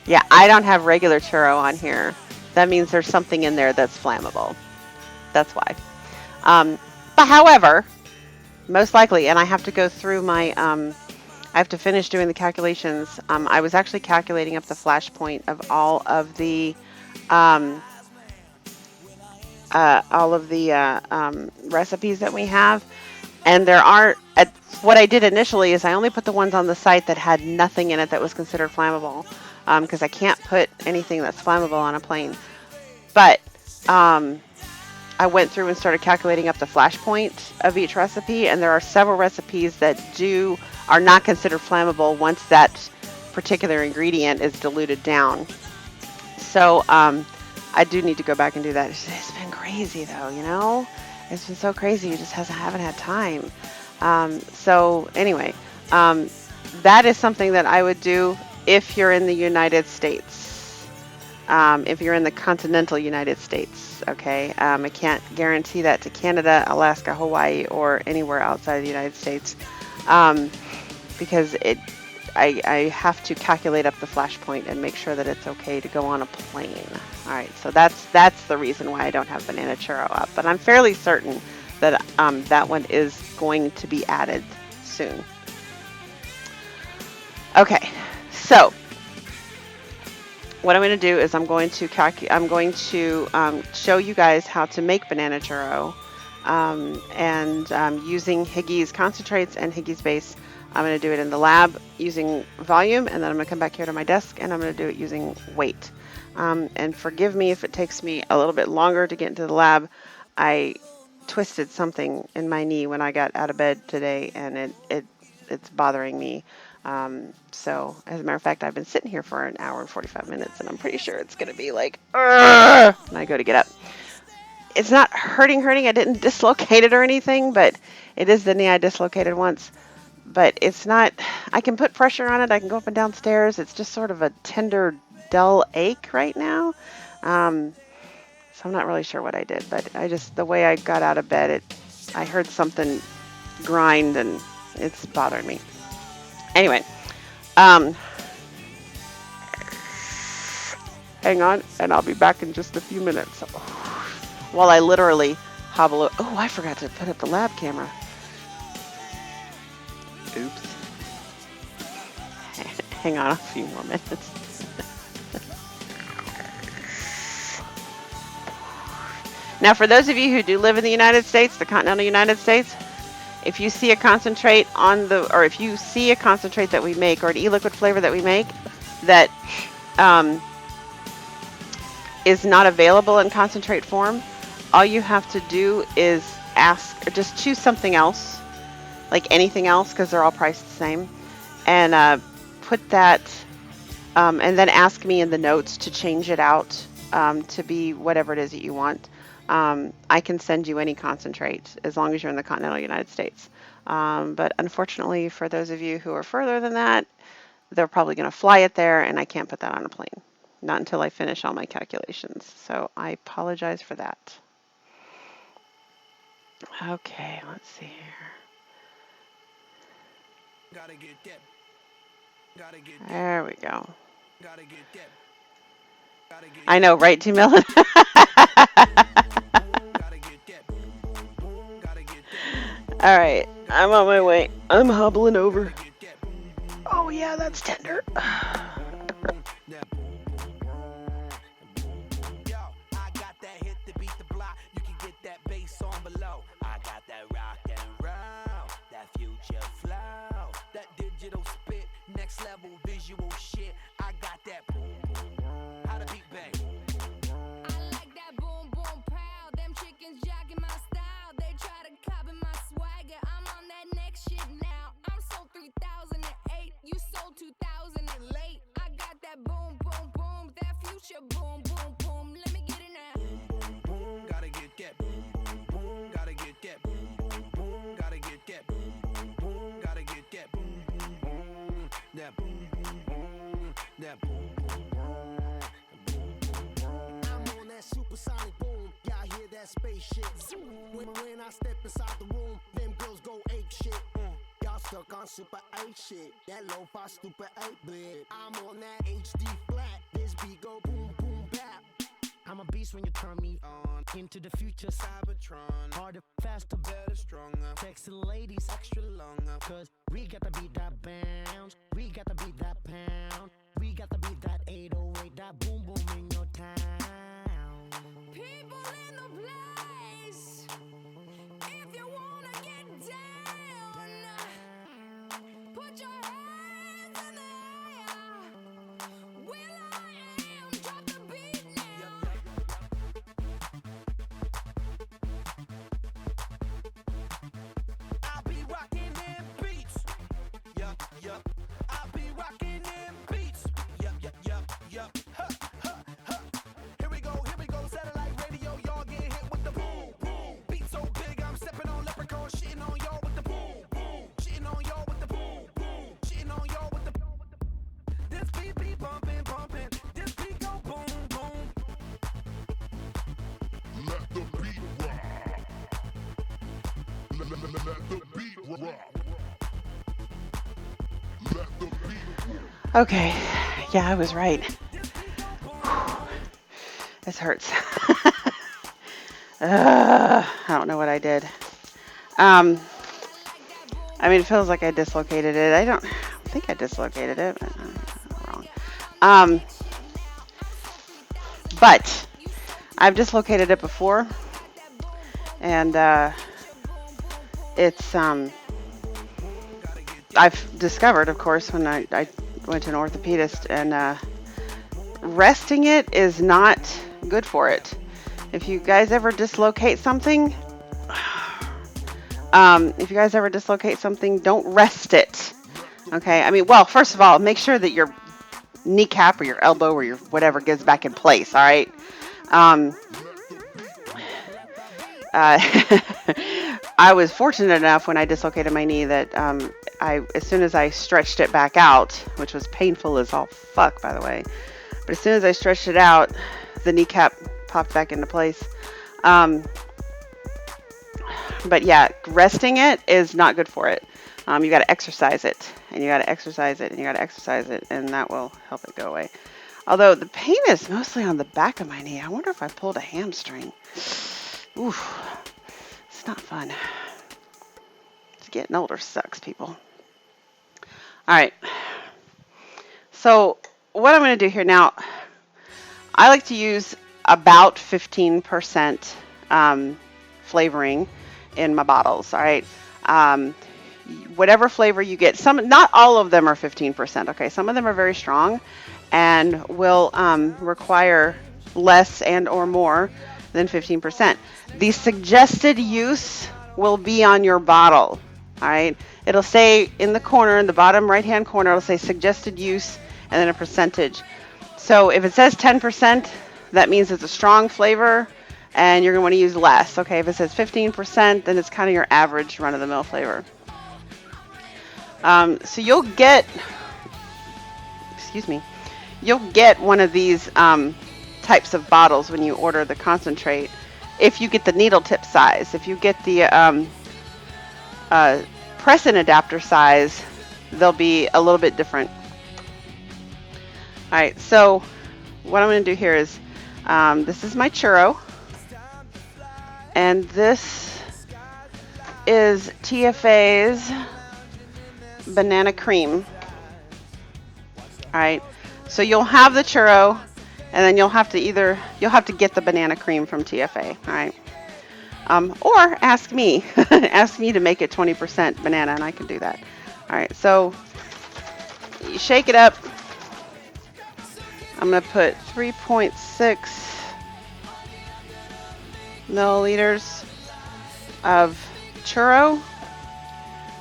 Yeah, I don't have regular churro on here. That means there's something in there that's flammable. That's why. But however, most likely, and I have to go through my, I have to finish doing the calculations. I was actually calculating up the flash point of all of the recipes that we have. And there are, what I did initially is I only put the ones on the site that had nothing in it that was considered flammable, because I can't put anything that's flammable on a plane. But I went through and started calculating up the flash point of each recipe, and there are several recipes that are not considered flammable once that particular ingredient is diluted down. So I do need to go back and do that. It's been crazy though, It's been so crazy. You just haven't had time. So anyway, that is something that I would do if you're in the United States. if you're in the continental United States. Okay, I can't guarantee that to Canada, Alaska, Hawaii, or anywhere outside of the United States, because I have to calculate up the flash point and make sure that it's okay to go on a plane. All right, so that's the reason why I don't have Banana Churro up, but I'm fairly certain that that one is going to be added soon. Okay, so what I'm going to do is I'm going to show you guys how to make Banana Churro, and using Higgies concentrates and Higgies base. I'm going to do it in the lab using volume, and then I'm going to come back here to my desk and I'm going to do it using weight. And forgive me if it takes me a little bit longer to get into the lab. I twisted something in my knee when I got out of bed today, and it's bothering me. So as a matter of fact, I've been sitting here for an hour and 45 minutes, and I'm pretty sure it's going to be like, "Argh!" when I go to get up. It's not hurting. I didn't dislocate it or anything, but it is the knee I dislocated once. But it's not, I can put pressure on it. I can go up and down stairs. It's just sort of a tender, dull ache right now. So I'm not really sure what I did, but the way I got out of bed, I heard something grind and it's bothering me. Anyway, hang on, and I'll be back in just a few minutes. While I literally hobble. Oh, I forgot to put up the lab camera. Oops. Hang on a few more minutes. Now, for those of you who do live in the United States, the continental United States, if you see a concentrate or if you see a concentrate that we make, or an e-liquid flavor that we make that is not available in concentrate form, all you have to do is ask, or just choose something else, like anything else, because they're all priced the same, and put that, and then ask me in the notes to change it out to be whatever it is that you want. I can send you any concentrate as long as you're in the continental United States. But unfortunately, for those of you who are further than that, they're probably going to fly it there, and I can't put that on a plane. Not until I finish all my calculations. So I apologize for that. Okay, let's see here. Gotta get that. Gotta get that. There we go. Gotta get that. Gotta get I know, right, T. Millen? gotta get that. Gotta get that. All right, I'm on my way. I'm hobbling over. Get that. Oh, yeah, that's tender. Yo, I got that hit to beat the block. You can get that bass on below. I got that rock and roll, that future flow, that digital spit, next level visual shit. I got that boom, how the beat bang. I like that boom boom pow. Them chickens jacking my style. They try to copy my swagger. I'm on that next shit now. I'm sold 3008. You sold 2000 and late. I got that boom boom boom. That future boom boom boom. Let me get it now. Boom, gotta get that. Boom, gotta get that. Boom, gotta get that. Boom, gotta get that. Boom, that boom, that boom. I'm on that supersonic boom. Y'all hear that spaceship? When I step inside the room, them girls go ape shit. Y'all stuck on super 8 shit. That lo-fi stupid 8-bit. I'm on that HD flat. This beat go boom boom bap. I'm a beast when you turn me on. Into the future, Cybertron. Harder, faster, better, stronger. Sexy ladies, extra longer. Cause we got to beat that bounce. We got to beat that pound. We got to beat that 808. That boom boom in your town. People in the place. If you wanna get down, put your hands in the air. Will I am, drop the beat now. I'll be rocking them beats. Yup, yup. I'll be rocking them beats. Yup, yup, yup, yup. Huh, huh, huh. Here we go, satellite radio. Y'all get hit with the Okay, yeah, I was right. This hurts. I don't know what I did. I mean, it feels like I dislocated it. I don't think I dislocated it, but I'm wrong. But I've dislocated it before, and it's I've discovered, of course, when I went to an orthopedist, and resting it is not good for it. If you guys ever dislocate something, don't rest it. Okay, I mean, well, first of all, make sure that your kneecap or your elbow or your whatever gets back in place. All right. I was fortunate enough when I dislocated my knee that as soon as I stretched it back out, which was painful as all fuck, by the way, but as soon as I stretched it out, the kneecap popped back into place. But yeah, resting it is not good for it. You got to exercise it, and you got to exercise it, and you got to exercise it, and that will help it go away. Although the pain is mostly on the back of my knee. I wonder if I pulled a hamstring. Oof, it's not fun. Getting older sucks, people. All right. So what I'm going to do here now, I like to use about 15% flavoring in my bottles. All right. Whatever flavor you get, not all of them are 15%. Okay. Some of them are very strong and will require less and or more than 15%. The suggested use will be on your bottle. All right. It'll say in the corner, in the bottom right-hand corner, it'll say suggested use and then a percentage. So if it says 10%, that means it's a strong flavor and you're going to want to use less. Okay. If it says 15%, then it's kind of your average run-of-the-mill flavor. So you'll get one of these types of bottles when you order the concentrate. If you get the needle tip size, if you get the Press-in adapter size, they'll be a little bit different. All right, so what I'm going to do here is, this is my churro, and this is TFA's banana cream. All right, so you'll have the churro, and then you'll have to get the banana cream from TFA. All right. Or ask me to make it 20% banana, and I can do that. All right, so you shake it up. I'm going to put 3.6 milliliters of churro,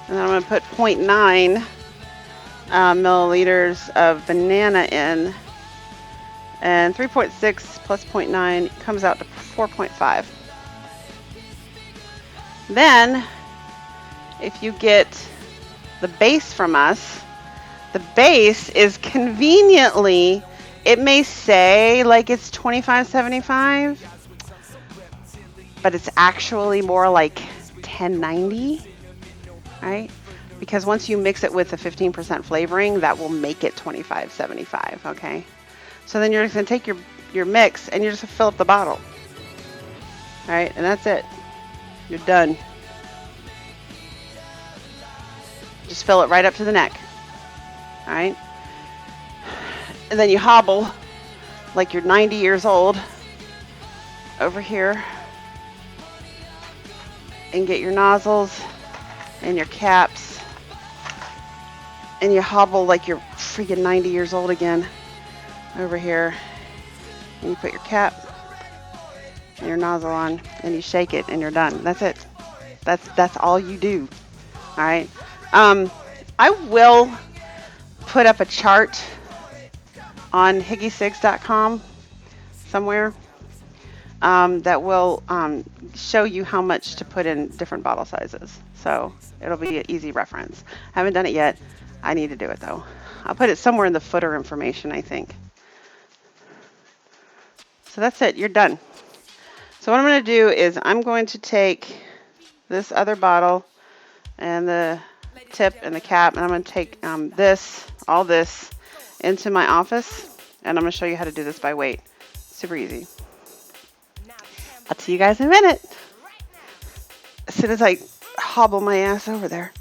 and then I'm going to put 0.9 milliliters of banana in, and 3.6 plus 0.9 comes out to 4.5. Then, if you get the base from us, the base is conveniently, it may say like it's 25.75, but it's actually more like 10.90, right? Because once you mix it with the 15% flavoring, that will make it 25.75, okay? So then you're just gonna take your mix and you're just gonna fill up the bottle. All right, and that's it. You're done. Just fill it right up to the neck. All right. And then you hobble like you're 90 years old over here and get your nozzles and your caps, and you hobble like you're freaking 90 years old again over here, and you put your cap and your nozzle on, and you shake it, and you're done. That's it. That's all you do. All right. I will put up a chart on higgysigs.com somewhere that will show you how much to put in different bottle sizes. So it'll be an easy reference. I haven't done it yet. I need to do it though. I'll put it somewhere in the footer information, I think. So that's it. You're done. So what I'm going to do is I'm going to take this other bottle and the tip and the cap, and I'm going to take all this into my office, and I'm going to show you how to do this by weight. Super easy. I'll see you guys in a minute. As soon as I hobble my ass over there.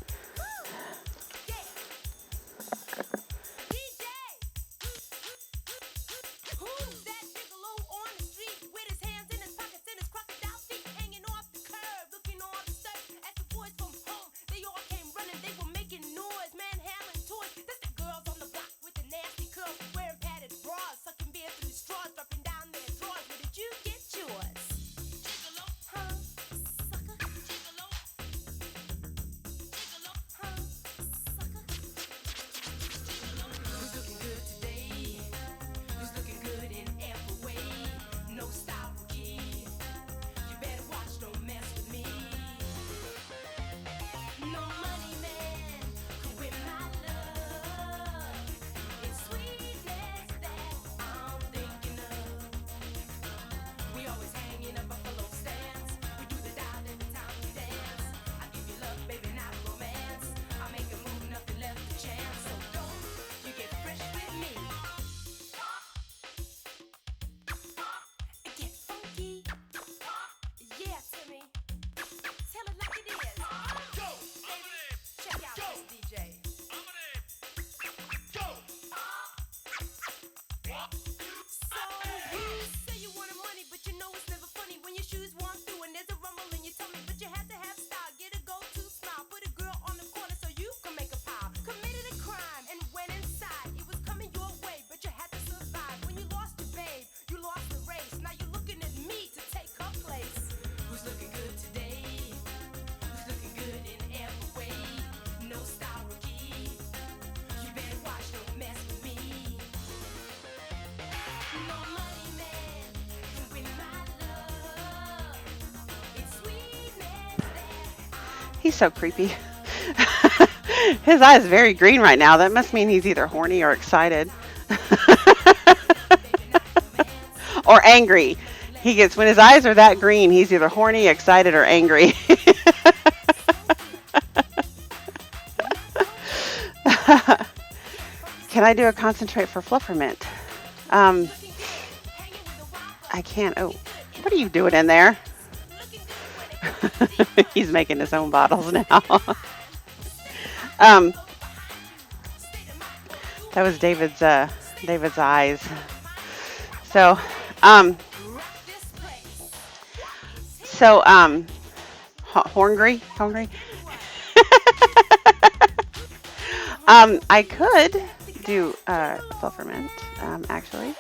Who's that gigolo on the street with his hands in his pockets and his crocodile feet hanging off the curb, looking all absurd as the boys from home? They all came running, they were making noise, manhandling toys. That's the girls on the block with the nasty curls, wearing padded bras, sucking beer through straws, dropping down their drawers. Where did you get yours? Gigolo, huh? Sucker, gigolo, gigolo, huh? Sucker. Who's looking good today? Who's looking good in every way? No style rookie. You better watch, don't mess with me. No money man could win my love. It's sweetness that I'm thinking of. We always hang in a buffalo stance. We do the dial every time we dance. I give you love, baby, not romance. I make a move, nothing left to chance. So don't you get fresh with me. Get funky. Yeah, Timmy. Tell it like it is. Go. Check out this DJ. Go. So you say you wanted money, but you know it's never funny when your shoes walk through and there's a rumble in your tummy. But you had to have style, get a go-to smile, put a girl on the corner so you can make a pile. Committed a crime and went inside. It was coming your way, but you had to survive. When you lost your babe, you lost the race. Now you're looking at me to take her place. Who's looking good today? Who's looking good in every way? No style rookie. You better watch, don't mess with me. No money man can win my love. It's sweetness that He's so creepy. His eye is very green right now. That must mean he's either horny or excited. Or angry. He gets, when his eyes are that green, he's either horny, excited, or angry. Can I do a concentrate for Fluffermint? I can't. Oh, what are you doing in there? He's making his own bottles now. That was David's eyes. So, hungry. I could do Fluffermint, actually.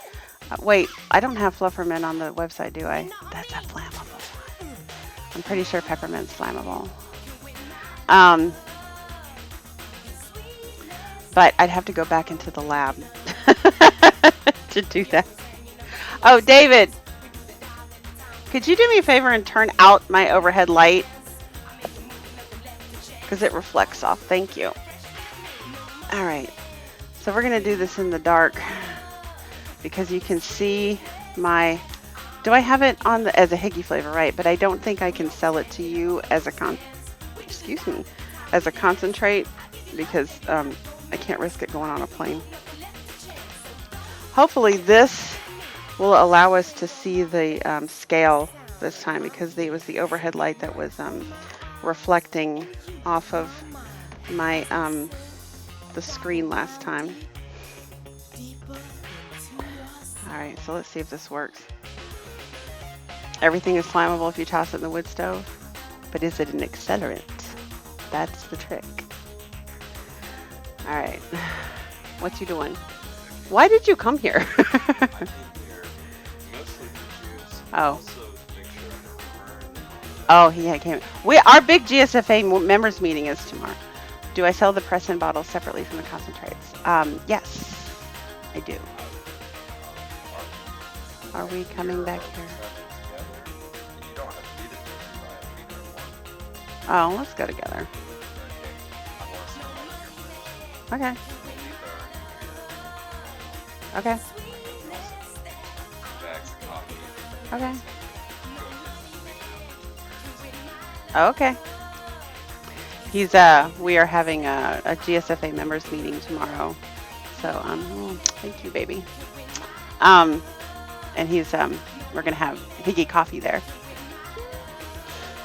Wait, I don't have Fluffermint on the website, do I? That's a flammable one. I'm pretty sure peppermint's flammable. But I'd have to go back into the lab to do that. Oh, David, could you do me a favor and turn out my overhead light? Because it reflects off. Thank you. All right. So we're going to do this in the dark because you can see my... Do I have it on as a Higgy flavor, right? But I don't think I can sell it to you as a as a concentrate because I can't risk it going on a plane. Hopefully this will allow us to see the scale this time because it was the overhead light that was reflecting off of my the screen last time. Alright, so let's see if this works. Everything is flammable if you toss it in the wood stove, but is it an accelerant? That's the trick. Alright, what's you doing? Why did you come here? I came here mostly for juice. Oh. Also to make sure I Oh, yeah, I came. Our big GSFA members meeting is tomorrow. Do I sell the press-in bottles separately from the concentrates? Yes, I do. Are we coming back here? You don't have to be the first by either one. Oh, let's go together. I want to see one here first. Okay. Okay. Bags of coffee. Okay. Go ahead. Okay. We are having a GSFA members meeting tomorrow. So, thank you, baby. And we're gonna have Higgy coffee there.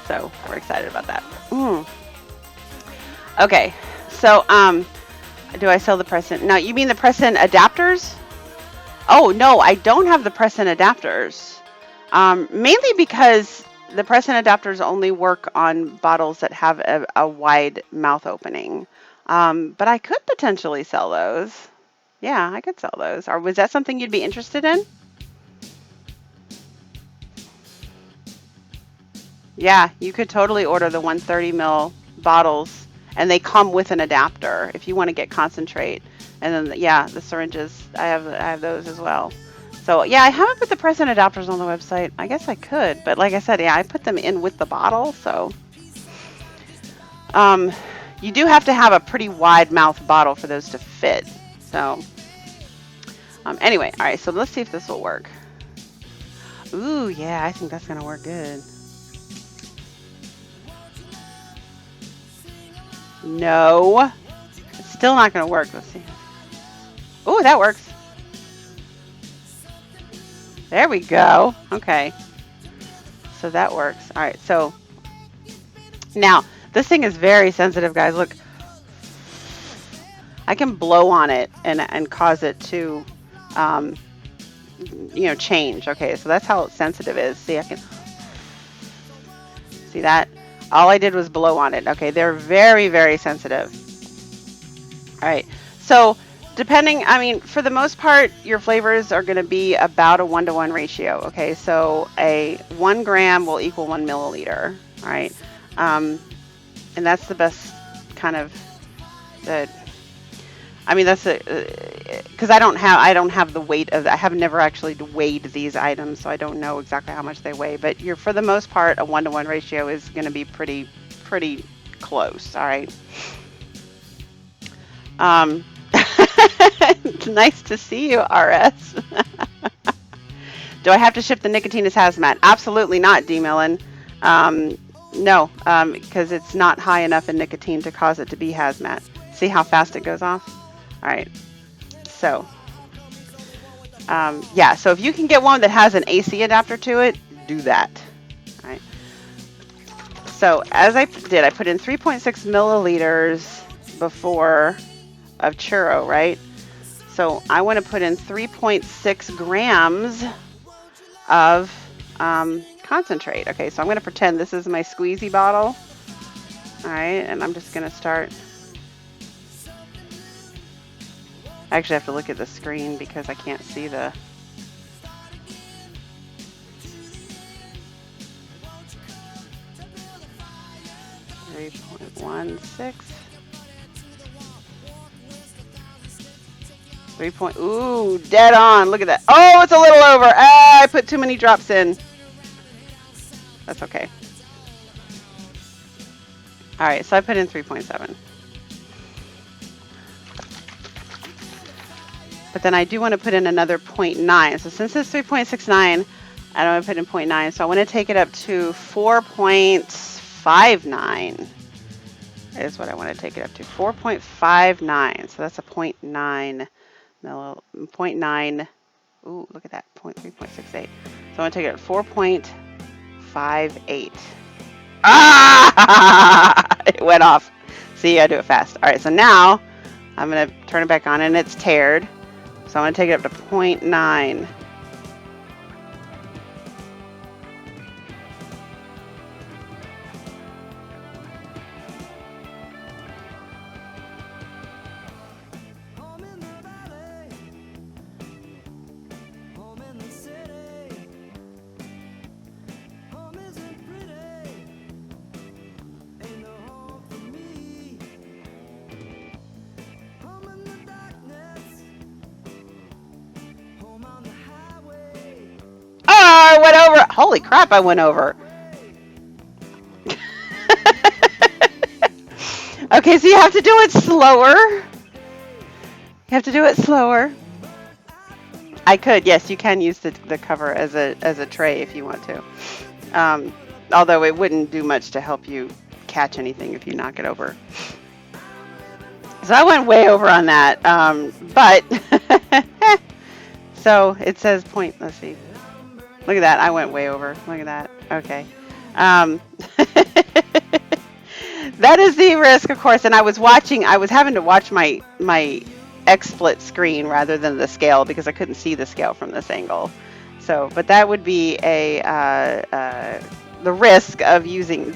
So we're excited about that. Okay, so do I sell the Preston? No, you mean the Preston adapters? Oh no, I don't have the Preston adapters. Mainly because the Preston adapters only work on bottles that have a wide mouth opening. But I could potentially sell those. Yeah, I could sell those. Or was that something you'd be interested in? Yeah, you could totally order the 130 ml bottles, and they come with an adapter if you want to get concentrate. And then, yeah, the syringes, I have those as well. So yeah, I haven't put the Preston adapters on the website. I guess I could, but like I said, yeah, I put them in with the bottle. So you do have to have a pretty wide mouth bottle for those to fit. So anyway, all right, so let's see if this will work. Ooh, yeah, I think that's gonna work good. No, it's still not gonna work. Let's see. Oh, that works. There we go. Okay. So that works. All right. So now this thing is very sensitive, guys. Look, I can blow on it and cause it to, change. Okay. So that's how sensitive it is. See, I can see that. All I did was blow on it. Okay. They're very, very sensitive. All right. So depending, I mean, for the most part, your flavors are going to be about a 1-to-1 ratio. Okay, so a 1 gram will equal 1 milliliter. All right, and that's the best kind of that. I mean, that's because I don't have the weight of. I have never actually weighed these items, so I don't know exactly how much they weigh. But for the most part, a 1-to-1 ratio is going to be pretty close. All right. It's nice to see you, RS. Do I have to ship the nicotine as hazmat? Absolutely not, D. Millen. No, because it's not high enough in nicotine to cause it to be hazmat. See how fast it goes off? All right. So, yeah. So if you can get one that has an AC adapter to it, do that. All right. So as I did, I put in 3.6 milliliters before of churro, right? So I want to put in 3.6 grams of concentrate. Okay, so I'm going to pretend this is my squeezy bottle. All right, and I'm just going to start. I actually have to look at the screen because I can't see the. .16. 3 point. Ooh, dead on. Look at that. Oh, it's a little over. Ah, I put too many drops in. That's okay. All right, so I put in 3.7. But then I do want to put in another 0.9. So since it's 3.69, I don't want to put in 0.9. So I want to take it up to 4.59 is what I want to take it up to. 4.59. So that's a 0.9. 0.9. Ooh, look at that. 3.68. So I'm going to take it at 4.58. Ah! It went off. See, I do it fast. All right, so now I'm going to turn it back on, and it's tared. So I'm going to take it up to 0.9. I went over. Holy crap, I went over. Okay, so you have to do it slower. You have to do it slower. I could, yes, you can use the cover as a tray if you want to. Although it wouldn't do much to help you catch anything if you knock it over. So I went way over on that, but so it says point. Let's see. Look at that. I went way over. Look at that. Okay. That is the risk, of course. And I was having to watch my XSplit screen rather than the scale because I couldn't see the scale from this angle. So, but that would be the risk of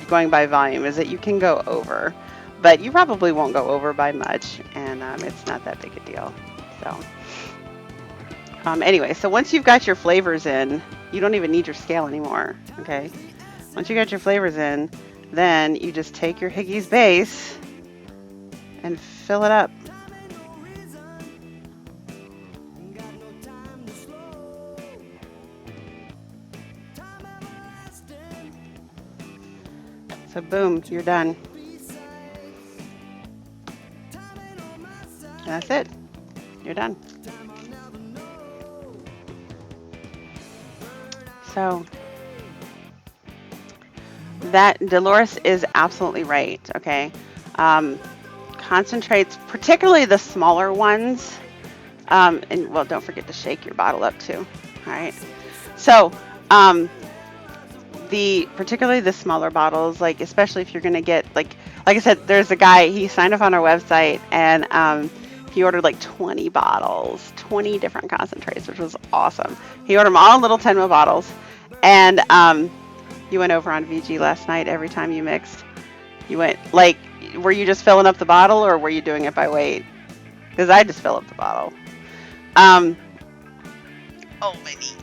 going by volume is that you can go over, but you probably won't go over by much, and it's not that big a deal. So, anyway, so once you've got your flavors in, you don't even need your scale anymore. Okay, once you got your flavors in, then you just take your Higgies base and fill it up. So boom, you're done. And that's it. You're done. So that Dolores is absolutely right. Okay. Concentrates, particularly the smaller ones. And well, don't forget to shake your bottle up too. All right. So, particularly the smaller bottles, like especially if you're gonna get like I said, there's a guy, he signed up on our website and he ordered like 20 bottles, 20 different concentrates, which was awesome. He ordered them all in little 10 ml bottles, and you went over on VG last night. Every time you mixed, you went like, were you just filling up the bottle or were you doing it by weight? Because I just fill up the bottle. Oh my knee.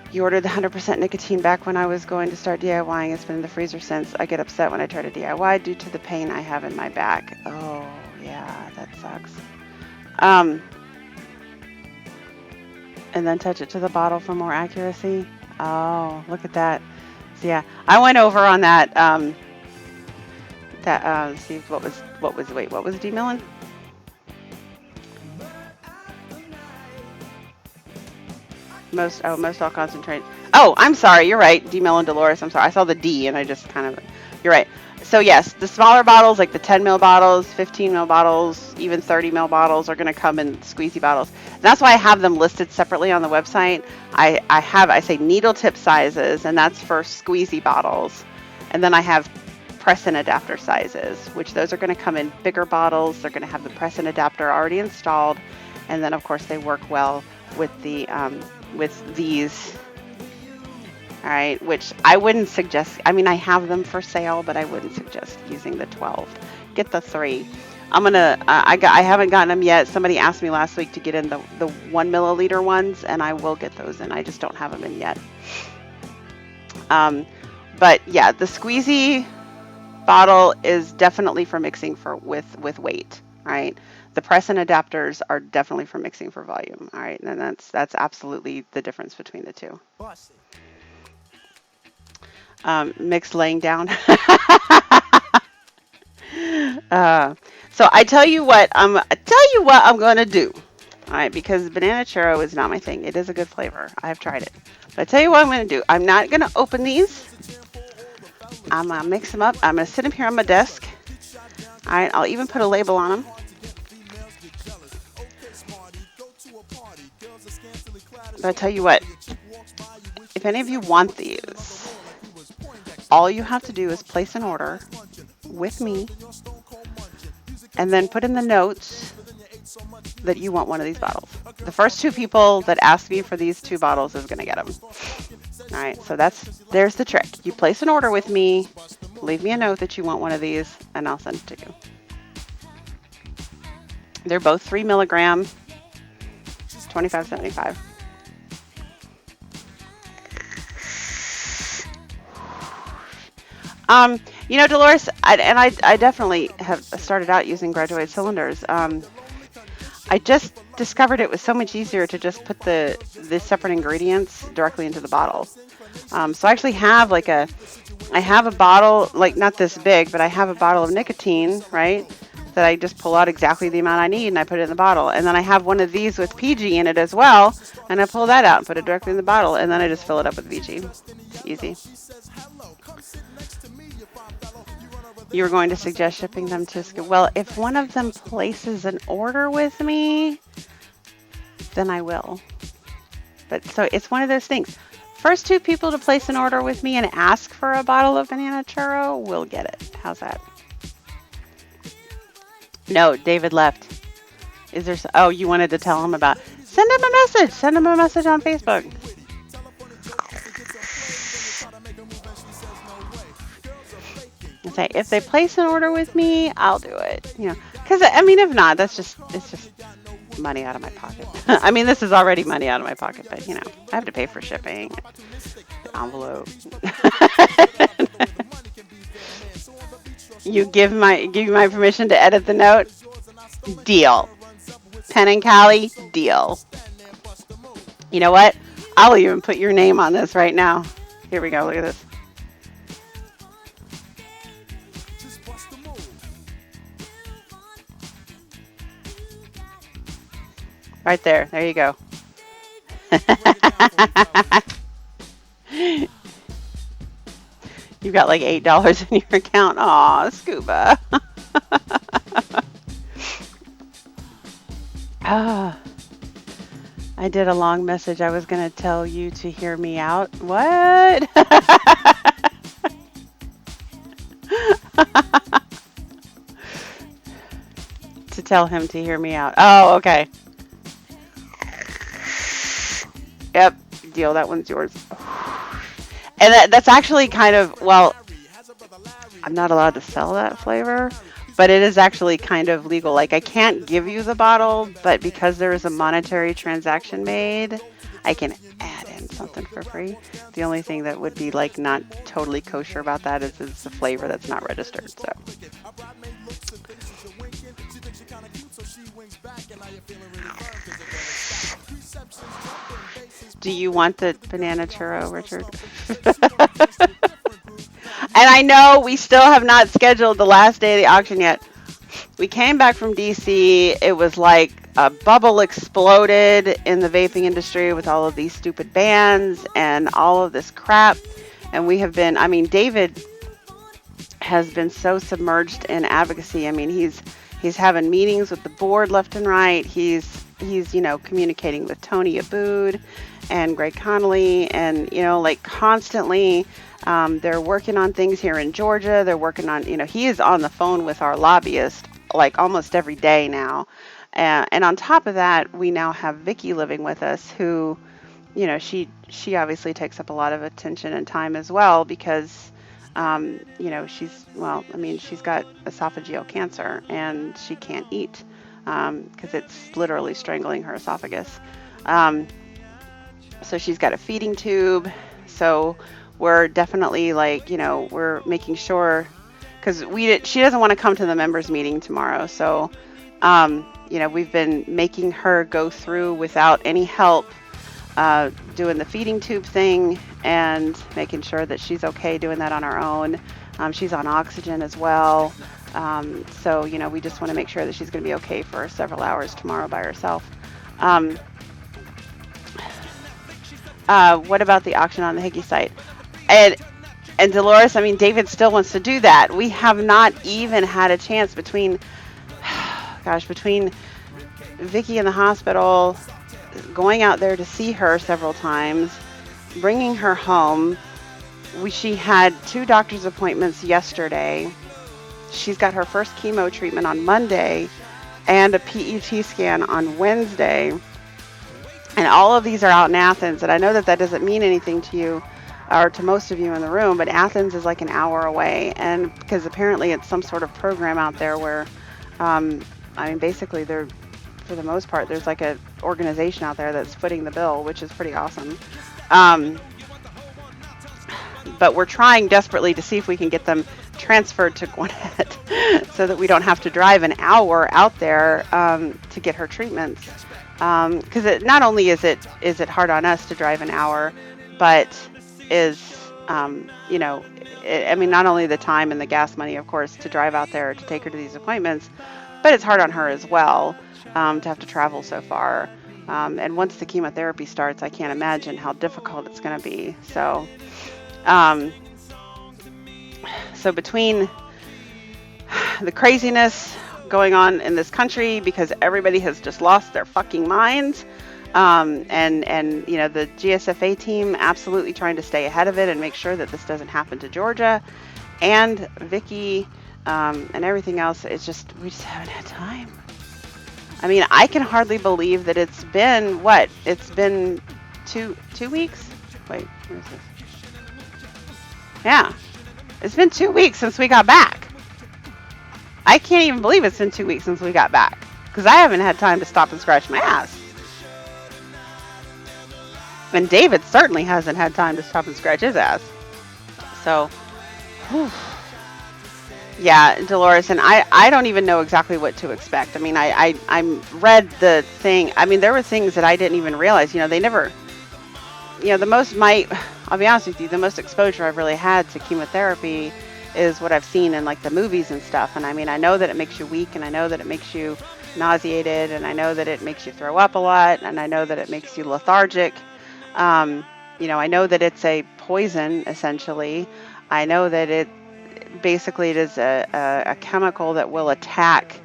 You ordered the 100% nicotine back when I was going to start DIYing. It's been in the freezer since. I get upset when I try to DIY due to the pain I have in my back. Oh, yeah, that sucks. And then touch it to the bottle for more accuracy. Oh, look at that. So yeah, I went over on that. See what was demilling? Most all concentrate. Oh, I'm sorry. You're right. Demil and Dolores. I'm sorry. I saw the D and I just kind of. You're right. So yes, the smaller bottles, like the 10 ml bottles, 15 ml bottles, even 30 ml bottles, are going to come in squeezy bottles. And that's why I have them listed separately on the website. I say needle tip sizes, and that's for squeezy bottles. And then I have press and adapter sizes, which those are going to come in bigger bottles. They're going to have the press and adapter already installed, and then of course they work well with the with these. All right, which I wouldn't suggest. I mean, I have them for sale, but I wouldn't suggest using the 12. Get the 3. I'm gonna. I haven't gotten them yet. Somebody asked me last week to get in the 1 milliliter ones, and I will get those in. I just don't have them in yet. But yeah, the squeezy bottle is definitely for mixing with weight. All right. The press and adapters are definitely for mixing for volume. All right, and that's absolutely the difference between the two. Mix laying down. So I tell you what I'm going to do. All right, because banana churro is not my thing. It is a good flavor. I've tried it. But I tell you what I'm going to do. I'm not going to open these. I'm going to mix them up. I'm going to sit them here on my desk. All right, I'll even put a label on them. But I tell you what, if any of you want these, all you have to do is place an order with me and then put in the notes that you want one of these bottles. The first 2 people that ask me for these 2 bottles is going to get them. All right, so there's the trick. You place an order with me, leave me a note that you want one of these, and I'll send it to you. They're both 3 milligram, $25.75. You know, Dolores, I definitely have started out using graduated cylinders. I just discovered it was so much easier to just put the separate ingredients directly into the bottle. So I actually have I have a bottle, like not this big, but I have a bottle of nicotine, right? That I just pull out exactly the amount I need and I put it in the bottle. And then I have one of these with PG in it as well, and I pull that out and put it directly in the bottle, and then I just fill it up with VG. It's easy. You were going to suggest shipping them to school. Well, if one of them places an order with me, then I will. But so it's one of those things. First two people to place an order with me and ask for a bottle of banana churro will get it. How's that? No, David left. Is there? Oh, you wanted to tell him about? Send him a message. Send him a message on Facebook. Say if they place an order with me, I'll do it. You know, because I mean, if not, it's just money out of my pocket. I mean, this is already money out of my pocket, but you know, I have to pay for shipping, the envelope. You give you my permission to edit the note? Deal. Pen and Callie? Deal. You know what? I'll even put your name on this right now. Here we go. Look at this. Right there. There you go. You've got like $8 in your account. Aw, Scuba. Ah, I did a long message. I was going to tell you to hear me out. What? To tell him to hear me out. Oh, okay. Yep, deal. That one's yours. And that's actually kind of, well, I'm not allowed to sell that flavor, but it is actually kind of legal. Like, I can't give you the bottle, but because there is a monetary transaction made, I can add in something for free. The only thing that would be, like, not totally kosher about that is it's a flavor that's not registered, so. Do you want the banana churro, Richard? And I know we still have not scheduled the last day of the auction yet. We came back from DC. It was like a bubble exploded in the vaping industry with all of these stupid bans and all of this crap. And we have been, I mean, David has been so submerged in advocacy. I mean, he's having meetings with the board left and right. He's you know, communicating with Tony Abood and Greg Connolly, and you know, like constantly. They're working on things here in Georgia. They're working on, you know, he is on the phone with our lobbyist like almost every day now. And on top of that, we now have Vicky living with us, who, you know, she obviously takes up a lot of attention and time as well because, you know, she's got esophageal cancer and she can't eat because it's literally strangling her esophagus. So she's got a feeding tube. So we're definitely like, you know, we're making sure, because she doesn't want to come to the members meeting tomorrow. So, you know, we've been making her go through without any help, doing the feeding tube thing and making sure that she's okay doing that on her own. She's on oxygen as well. So, you know, we just want to make sure that she's going to be okay for several hours tomorrow by herself. What about the auction on the Hickey site? And Dolores, I mean, David still wants to do that. We have not even had a chance between Vicky in the hospital, going out there to see her several times, bringing her home. She had 2 doctor's appointments yesterday. She's got her first chemo treatment on Monday and a PET scan on Wednesday. And all of these are out in Athens. And I know that doesn't mean anything to you or to most of you in the room, but Athens is like an hour away. And because apparently it's some sort of program out there where, I mean, basically for the most part, there's like an organization out there that's footing the bill, which is pretty awesome. But we're trying desperately to see if we can get them transferred to Gwinnett so that we don't have to drive an hour out there to get her treatments. Because not only is it hard on us to drive an hour, but is, you know, I mean, not only the time and the gas money, of course, to drive out there to take her to these appointments, but it's hard on her as well to have to travel so far. And once the chemotherapy starts, I can't imagine how difficult it's going to be. So, so between the craziness going on in this country because everybody has just lost their fucking minds, and you know, the GSFA team absolutely trying to stay ahead of it and make sure that this doesn't happen to Georgia, and Vicky, and everything else, it's just, we just haven't had time. I mean, I can hardly believe that it's been, what? It's been two weeks? Wait, where is this? Yeah. It's been 2 weeks since we got back. I can't even believe it's been 2 weeks since we got back. Because I haven't had time to stop and scratch my ass. And David certainly hasn't had time to stop and scratch his ass. So, whew. Yeah, Dolores, and I don't even know exactly what to expect. I mean, I read the thing. I mean, there were things that I didn't even realize. You know, they never, you know, I'll be honest with you, the most exposure I've really had to chemotherapy is what I've seen in like the movies and stuff. And I mean, I know that it makes you weak, and I know that it makes you nauseated, and I know that it makes you throw up a lot, and I know that it makes you lethargic. You know, I know that it's a poison, essentially. I know that it is a chemical that will attack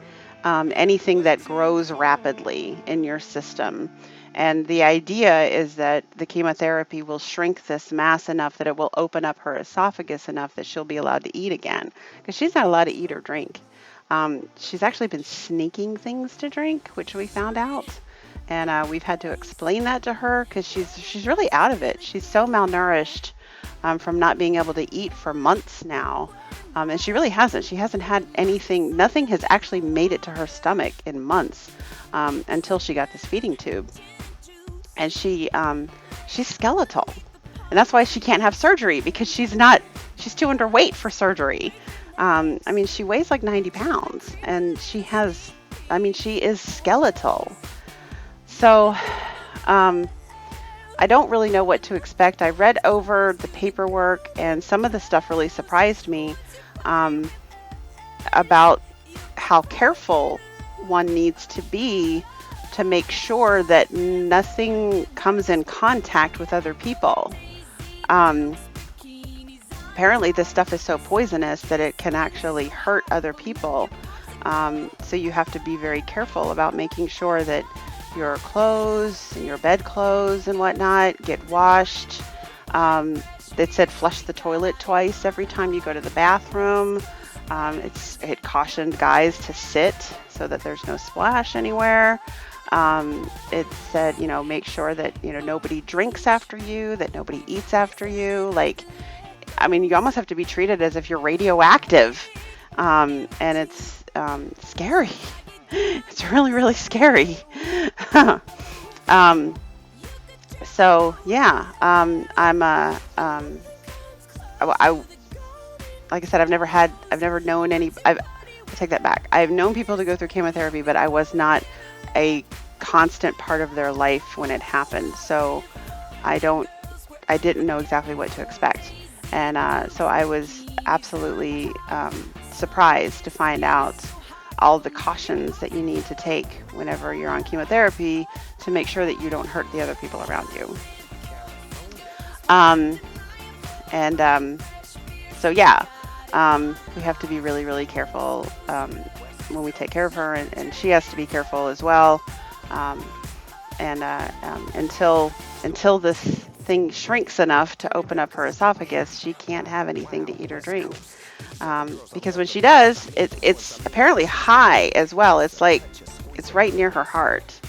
anything that grows rapidly in your system. And the idea is that the chemotherapy will shrink this mass enough that it will open up her esophagus enough that she'll be allowed to eat again. Because she's not allowed to eat or drink. She's actually been sneaking things to drink, which we found out. And we've had to explain that to her because she's really out of it. She's so malnourished from not being able to eat for months now. And she really hasn't. She hasn't had anything. Nothing has actually made it to her stomach in months until she got this feeding tube. And she's skeletal. And that's why she can't have surgery, because she's too underweight for surgery. I mean, she weighs like 90 pounds and she is skeletal. So, I don't really know what to expect. I read over the paperwork, and some of the stuff really surprised me about how careful one needs to be to make sure that nothing comes in contact with other people. Apparently this stuff is so poisonous that it can actually hurt other people. So you have to be very careful about making sure that your clothes and your bed clothes and whatnot get washed. It said flush the toilet twice every time you go to the bathroom. It cautioned guys to sit so that there's no splash anywhere. It said, you know, make sure that, you know, nobody drinks after you, that nobody eats after you. Like, I mean, you almost have to be treated as if you're radioactive. And it's scary. It's really, really scary. So yeah, like I said, I've never known any, I take that back. I've known people to go through chemotherapy, but I was not a constant part of their life when it happened. So I didn't know exactly what to expect. And so I was absolutely surprised to find out all the cautions that you need to take whenever you're on chemotherapy to make sure that you don't hurt the other people around you. So yeah, we have to be really, really careful when we take care of her, and she has to be careful as well. Until this thing shrinks enough to open up her esophagus, she can't have anything to eat or drink. Because when she does, it's apparently high as well. It's like, it's right near her heart.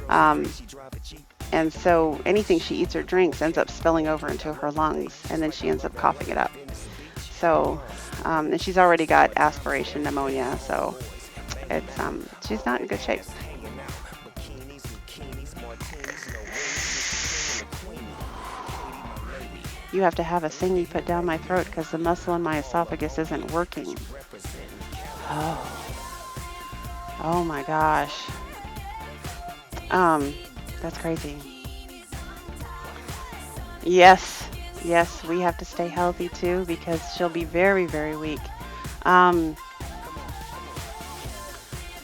And so anything she eats or drinks ends up spilling over into her lungs, and then she ends up coughing it up. So, and she's already got aspiration pneumonia, so it's, she's not in good shape. You have to have a thing you put down my throat because the muscle in my esophagus isn't working. Oh my gosh. That's crazy. Yes, we have to stay healthy too because she'll be very, very weak.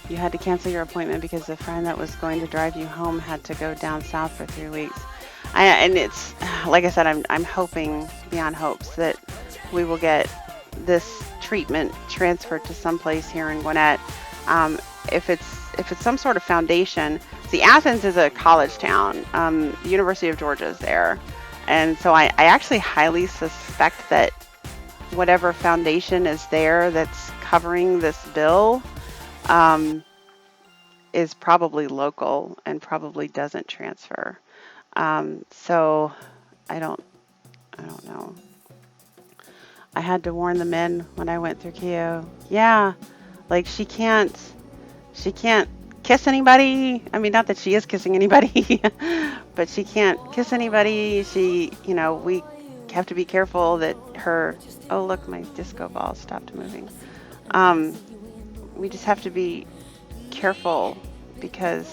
You had to cancel your appointment because the friend that was going to drive you home had to go down south for 3 weeks. And it's, like I said, I'm hoping beyond hopes that we will get this treatment transferred to someplace here in Gwinnett. If it's some sort of foundation, see, Athens is a college town. The University of Georgia is there, and so I actually highly suspect that whatever foundation is there that's covering this bill is probably local and probably doesn't transfer. So I don't know. I had to warn the men when I went through Keo. Yeah, like she can't kiss anybody. I mean, not that she is kissing anybody, but she can't kiss anybody. We have to be careful that oh look, my disco ball stopped moving. We just have to be careful because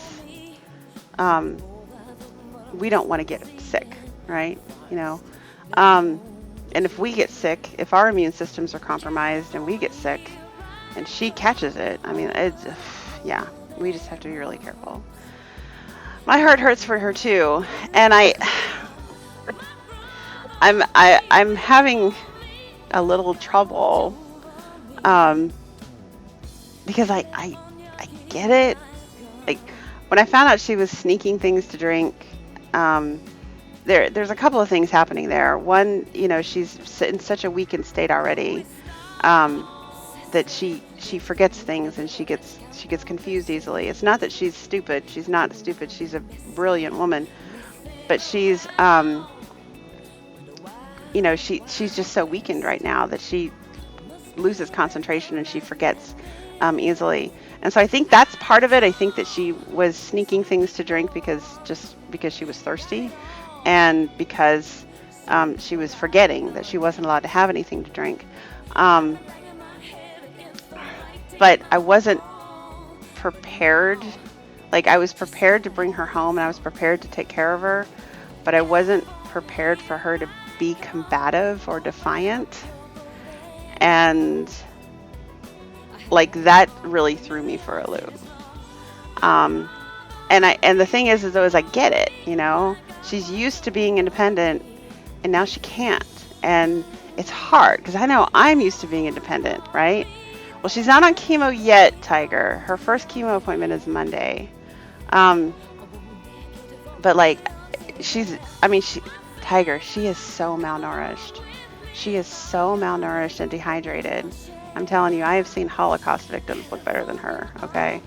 we don't want to get sick, right? And if we get sick, if our immune systems are compromised and we get sick and she catches it, I mean, yeah, we just have to be really careful. My heart hurts for her too. And I'm having a little trouble because I get it. Like when I found out she was sneaking things to drink, there's a couple of things happening there. One, she's in such a weakened state already that she forgets things and she gets confused easily. It's not that she's stupid. She's not stupid. She's a brilliant woman, but she's she's just so weakened right now that she loses concentration and she forgets easily. And so I think that's part of it. I think that she was sneaking things to drink because she was thirsty and because she was forgetting that she wasn't allowed to have anything to drink. But I wasn't prepared. Like, I was prepared to bring her home and I was prepared to take care of her, but I wasn't prepared for her to be combative or defiant. And like that really threw me for a loop. And the thing is though, I get it, she's used to being independent and now she can't. And it's hard because I know I'm used to being independent, right? Well, she's not on chemo yet, Tiger. Her first chemo appointment is Monday. But like, Tiger, she is so malnourished. She is so malnourished and dehydrated. I'm telling you, I have seen Holocaust victims look better than her, okay?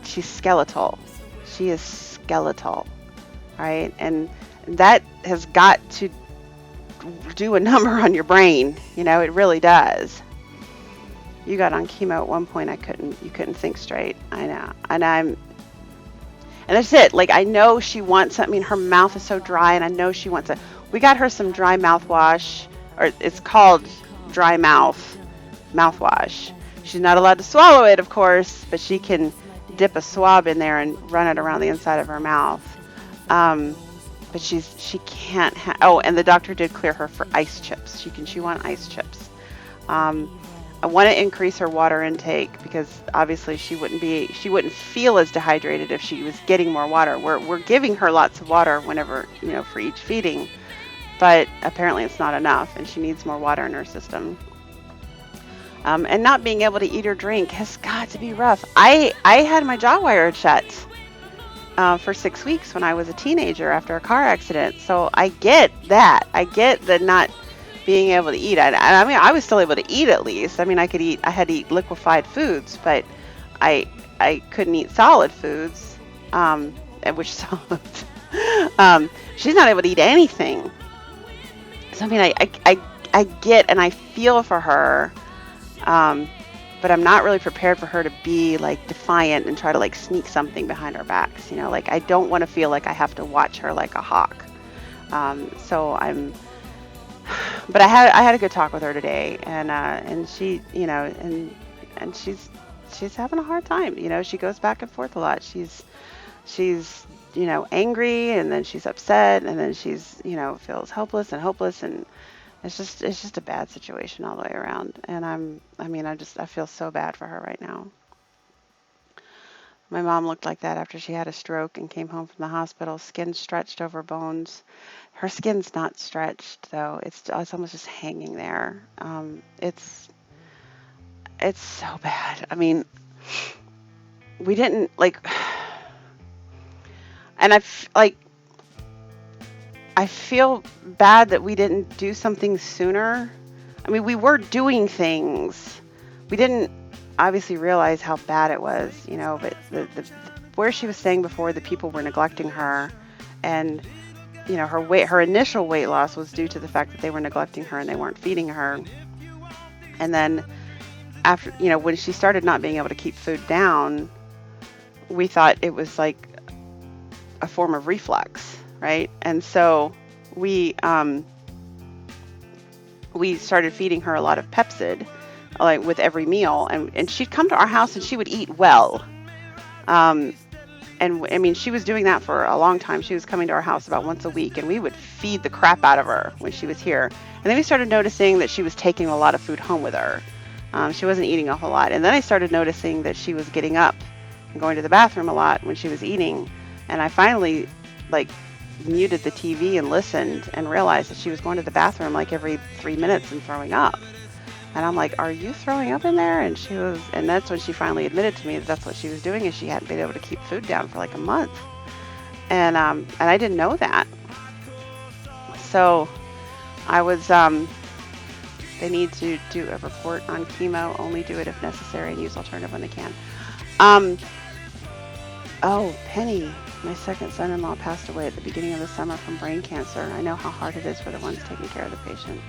She's skeletal. She is skeletal, right? And that has got to do a number on your brain. It really does. You got on chemo at one point, you couldn't think straight. I know. And that's it. Like, I know she wants something. Her mouth is so dry and I know she wants it. We got her some dry mouthwash, or it's called dry mouthwash. She's not allowed to swallow it, of course, but she can dip a swab in there and run it around the inside of her mouth. But she can't and the doctor did clear her for ice chips. She can chew on ice chips. I want to increase her water intake because obviously she wouldn't feel as dehydrated if she was getting more water. We're giving her lots of water whenever, for each feeding, but apparently it's not enough and she needs more water in her system. And not being able to eat or drink has got to be rough. I had my jaw wired shut for 6 weeks when I was a teenager after a car accident. So I get that. I get the not being able to eat. I was still able to eat at least. I had to eat liquefied foods, but I couldn't eat solid foods, which solid. She's not able to eat anything. So I get and I feel for her, but I'm not really prepared for her to be like defiant and try to like sneak something behind our backs. Like I don't want to feel like I have to watch her like a hawk. But I had a good talk with her today, and she, and she's having a hard time. She goes back and forth a lot. She's angry, and then she's upset, and then she's feels helpless and hopeless, and it's just a bad situation all the way around. And I feel so bad for her right now. My mom looked like that after she had a stroke and came home from the hospital, skin stretched over bones. Her skin's not stretched though. It's almost just hanging there. It's so bad. I mean, we didn't like, and I feel bad that we didn't do something sooner. I mean, we were doing things. We didn't obviously realize how bad it was, but the where she was staying before, the people were neglecting her, and her initial weight loss was due to the fact that they were neglecting her and they weren't feeding her. And then after, when she started not being able to keep food down, we thought it was like a form of reflux, right? And so we started feeding her a lot of Pepcid, like with every meal, and she'd come to our house and she would eat well. And I mean, she was doing that for a long time. She was coming to our house about once a week, and we would feed the crap out of her when she was here. And then we started noticing that she was taking a lot of food home with her. She wasn't eating a whole lot. And then I started noticing that she was getting up and going to the bathroom a lot when she was eating. And I finally, muted the TV and listened and realized that she was going to the bathroom like every 3 minutes and throwing up. And I'm like, are you throwing up in there? And that's when she finally admitted to me that that's what she was doing, is she hadn't been able to keep food down for like a month. And I didn't know that. So I was, they need to do a report on chemo, only do it if necessary and use alternative when they can. Oh, Penny, my second son-in-law passed away at the beginning of the summer from brain cancer. I know how hard it is for the ones taking care of the patient.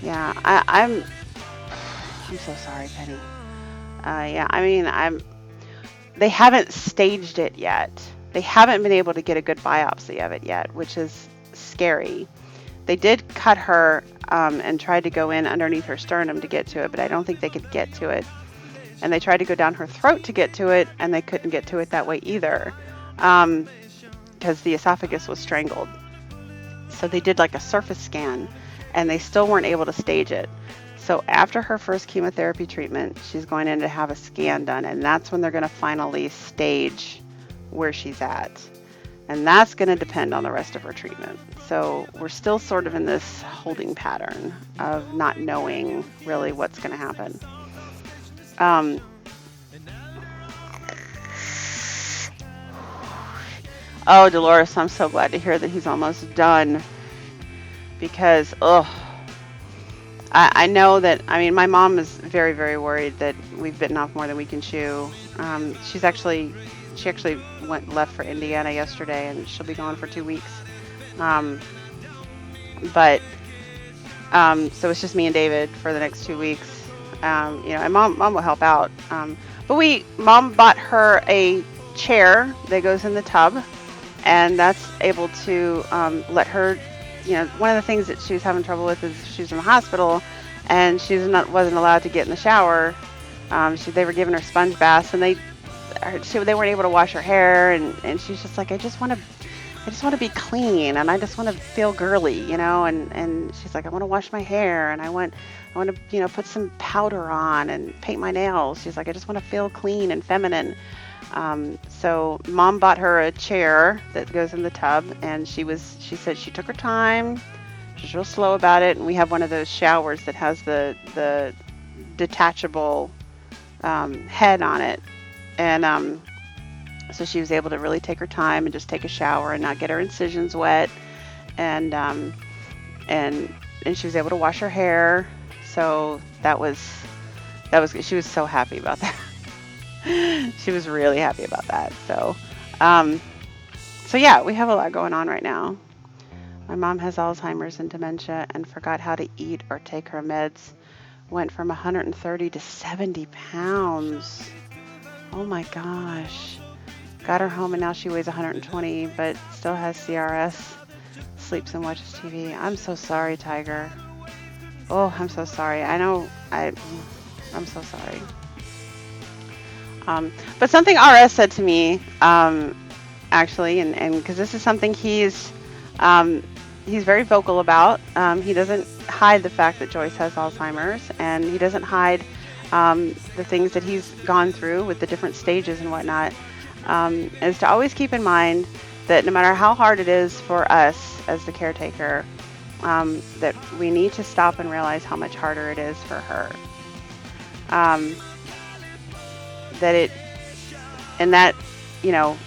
Yeah, I'm so sorry, Penny. Yeah, I mean, they haven't staged it yet. They haven't been able to get a good biopsy of it yet, which is scary. They did cut her and tried to go in underneath her sternum to get to it, but I don't think they could get to it. And they tried to go down her throat to get to it, and they couldn't get to it that way either, because the esophagus was strangled. So they did like a surface scan, and they still weren't able to stage it. So after her first chemotherapy treatment, she's going in to have a scan done, and that's when they're going to finally stage where she's at. And that's going to depend on the rest of her treatment. So we're still sort of in this holding pattern of not knowing really what's going to happen. Oh, Dolores, I'm so glad to hear that he's almost done, because, I know that, I mean, my mom is very, very worried that we've bitten off more than we can chew. She actually left for Indiana yesterday, and she'll be gone for 2 weeks. So it's just me and David for the next 2 weeks. And mom will help out. But mom bought her a chair that goes in the tub, and that's able to let her, one of the things that she was having trouble with is she was in the hospital, and she wasn't allowed to get in the shower. They were giving her sponge baths, and they weren't able to wash her hair, and she's just like, I just want to be clean, and I just want to feel girly, and she's like, I want to wash my hair, and I want to, put some powder on and paint my nails. She's like, I just want to feel clean and feminine. So mom bought her a chair that goes in the tub, and she said she took her time. She's real slow about it. And we have one of those showers that has the detachable, head on it. And, so she was able to really take her time and just take a shower and not get her incisions wet. And she was able to wash her hair. So that was she was so happy about that. She was really happy about that. So yeah, we have a lot going on right now. My mom has Alzheimer's and dementia and forgot how to eat or take her meds. Went from 130 to 70 pounds. Oh my gosh. Got her home and now she weighs 120, but still has CRS. Sleeps and watches TV. I'm so sorry, Tiger. Oh, I'm so sorry. I know I'm so sorry. But something RS said to me, actually, and because this is something he's very vocal about. He doesn't hide the fact that Joyce has Alzheimer's, and he doesn't hide the things that he's gone through with the different stages and whatnot, is to always keep in mind that no matter how hard it is for us as the caretaker, that we need to stop and realize how much harder it is for her. That it, and that, you know,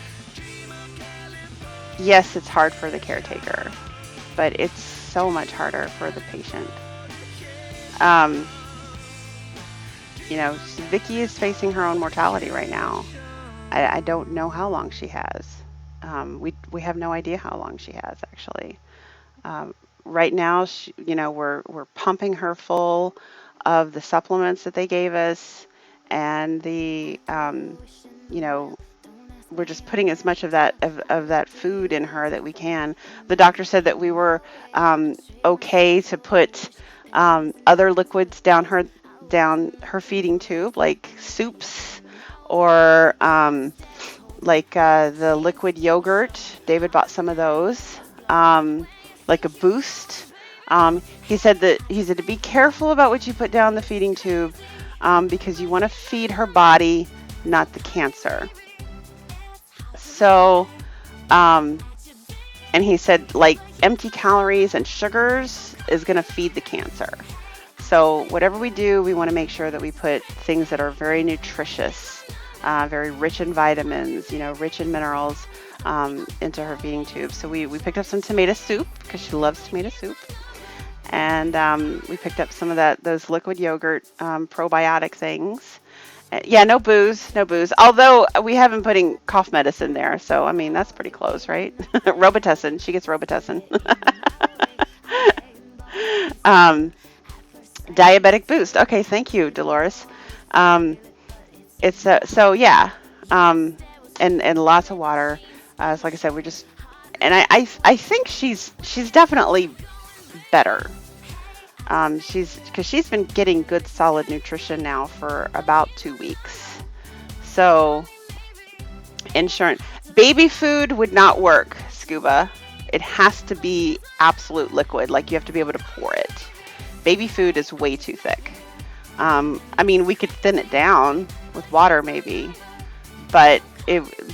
yes, it's hard for the caretaker, but it's so much harder for the patient. You know, Vicky is facing her own mortality right now. I don't know how long she has. We have no idea how long she has, actually. Right now, you know, we're pumping her full of the supplements that they gave us, and the you know, we're just putting as much of that food in her that we can. The doctor said that we were okay to put other liquids down her feeding tube, like soups or like the liquid yogurt. David bought some of those, like a Boost. He said to be careful about what you put down the feeding tube, because you want to feed her body, not the cancer. So, and he said, like, empty calories and sugars is going to feed the cancer. So whatever we do, we want to make sure that we put things that are very nutritious, very rich in vitamins, you know, rich in minerals, into her feeding tube. So we picked up some tomato soup because she loves tomato soup. And we picked up some of those liquid yogurt probiotic things. Yeah, no booze. Although we have been putting cough medicine there. So, I mean, that's pretty close, right? Robitussin. She gets Robitussin. Diabetic Boost. Okay, thank you, Dolores. It's so yeah, and lots of water. So like I said, we're just, and I think she's definitely better. Because she's been getting good solid nutrition now for about 2 weeks. So insurance, baby food would not work, Scuba. It has to be absolute liquid. Like, you have to be able to pour it. Baby food is way too thick. I mean, we could thin it down with water maybe, but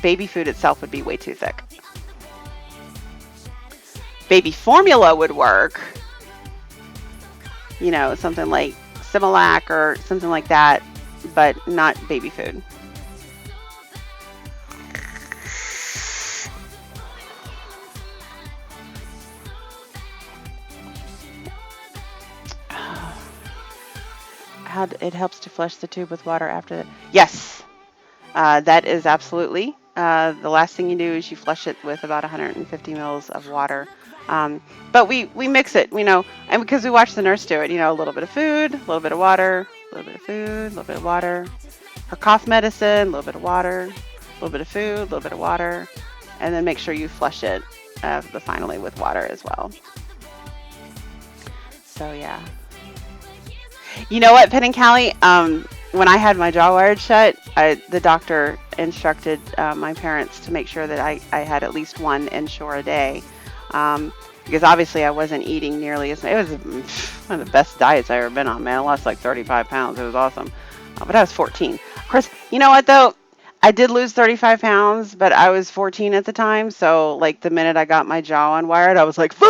baby food itself would be way too thick. Baby formula would work. You know, something like Similac or something like that, but not baby food. How it helps to flush the tube with water after yes, that is absolutely. The last thing you do is you flush it with about 150 mils of water. But we mix it, you know, and because we watch the nurse do it, you know, a little bit of food, a little bit of water, a little bit of food, a little bit of water. Her cough medicine, a little bit of water, a little bit of food, a little bit of water, and then make sure you flush it finally with water as well. So yeah. You know what, Penn and Callie, when I had my jaw wired shut, the doctor instructed my parents to make sure that I had at least one Ensure a day. Because obviously I wasn't eating nearly as much. It was one of the best diets I've ever been on, man. I lost like 35 pounds. It was awesome. But I was 14. Of course, you know what, though? I did lose 35 pounds, but I was 14 at the time. So, like, the minute I got my jaw unwired, I was like, food!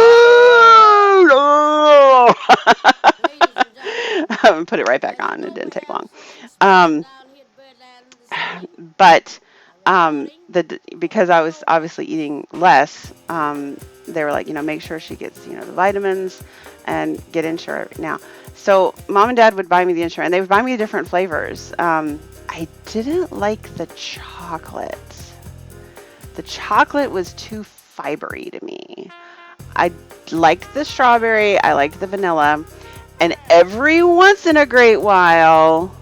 Oh! Put it right back on. It didn't take long. But because I was obviously eating less, they were like, you know, make sure she gets, you know, the vitamins and get Ensure now. So mom and dad would buy me the Ensure, and they would buy me different flavors. I didn't like the chocolate. The chocolate was too fibery to me. I liked the strawberry. I liked the vanilla. And every once in a great while,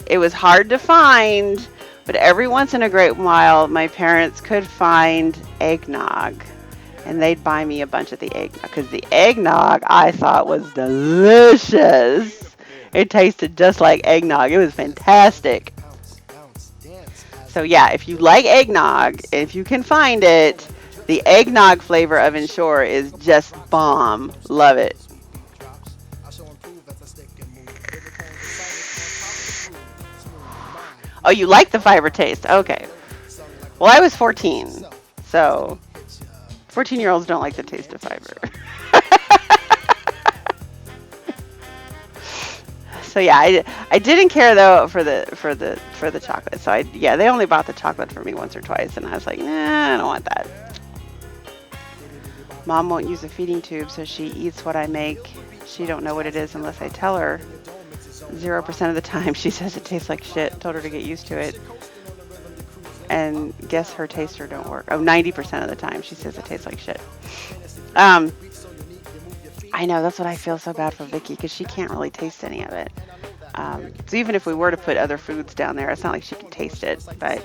it was hard to find, but every once in a great while, my parents could find eggnog. And they'd buy me a bunch of the eggnog, because the eggnog I thought was delicious. It tasted just like eggnog. It was fantastic. So yeah, if you like eggnog, if you can find it, the eggnog flavor of Ensure is just bomb. Love it. Oh, you like the fiber taste? Okay. Well, I was 14, so 14-year-olds don't like the taste of fiber. So yeah, I didn't care though for the chocolate. So yeah, they only bought the chocolate for me once or twice, and I was like, nah, I don't want that. Mom won't use a feeding tube, so she eats what I make. She don't know what it is unless I tell her. 0% of the time she says it tastes like shit. Told her to get used to it. And guess her taster don't work. Oh, 90% of the time she says it tastes like shit. I know, that's what I feel so bad for Vicky, because she can't really taste any of it. So even if we were to put other foods down there, it's not like she can taste it. But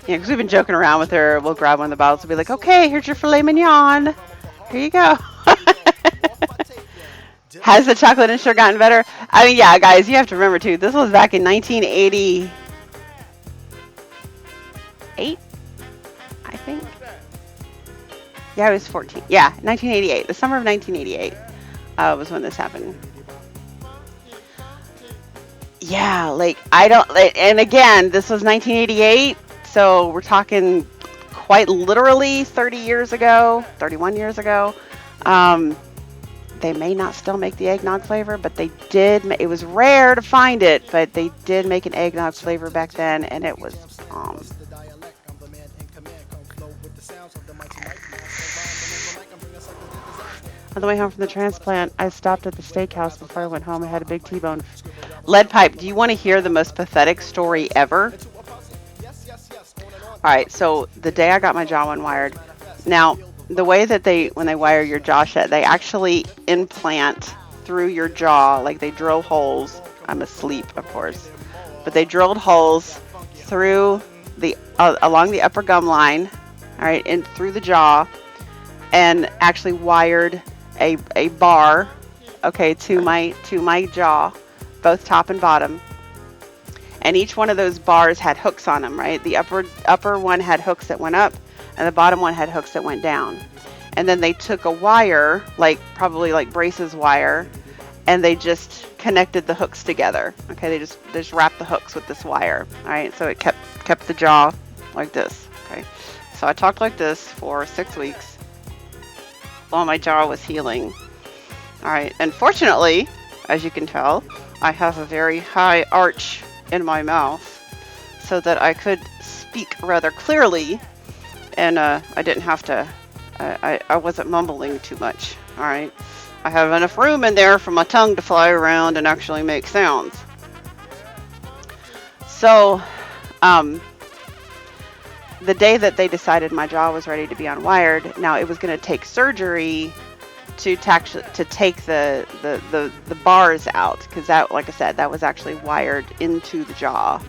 because we've been joking around with her, we'll grab one of the bottles and be like, okay, here's your filet mignon. Here you go. Has the chocolate and sugar gotten better? I mean, yeah, guys, you have to remember too, this was back in 1988, I think. Yeah, I was 14. Yeah, 1988. The summer of 1988 was when this happened. Yeah, like, and again, this was 1988, so we're talking quite literally 30 years ago, 31 years ago. They may not still make the eggnog flavor, but they did. It was rare to find it, but they did make an eggnog flavor back then, and it was On the way home from the transplant, I stopped at the steakhouse before I went home. I had a big T-bone. Lead pipe, do you want to hear the most pathetic story ever? All right, so the day I got my jaw unwired. Now, the way that when they wire your jaw shut, they actually implant through your jaw, like they drill holes. I'm asleep, of course. But they drilled holes through along the upper gum line, all right, and through the jaw, and actually wired a bar, okay, to my jaw, both top and bottom. And each one of those bars had hooks on them, right? The upper one had hooks that went up, and the bottom one had hooks that went down. And then they took a wire, probably like braces wire, and they just connected the hooks together. Okay, they just wrapped the hooks with this wire. All right, so it kept the jaw like this. Okay, so I talked like this for 6 weeks while my jaw was healing. All right, and fortunately, as you can tell, I have a very high arch in my mouth so that I could speak rather clearly, and I didn't have to, I wasn't mumbling too much. All right, I have enough room in there for my tongue to fly around and actually make sounds. So the day that they decided my jaw was ready to be unwired, now it was going to take surgery to take the bars out, because that, like I said, that was actually wired into the jaw.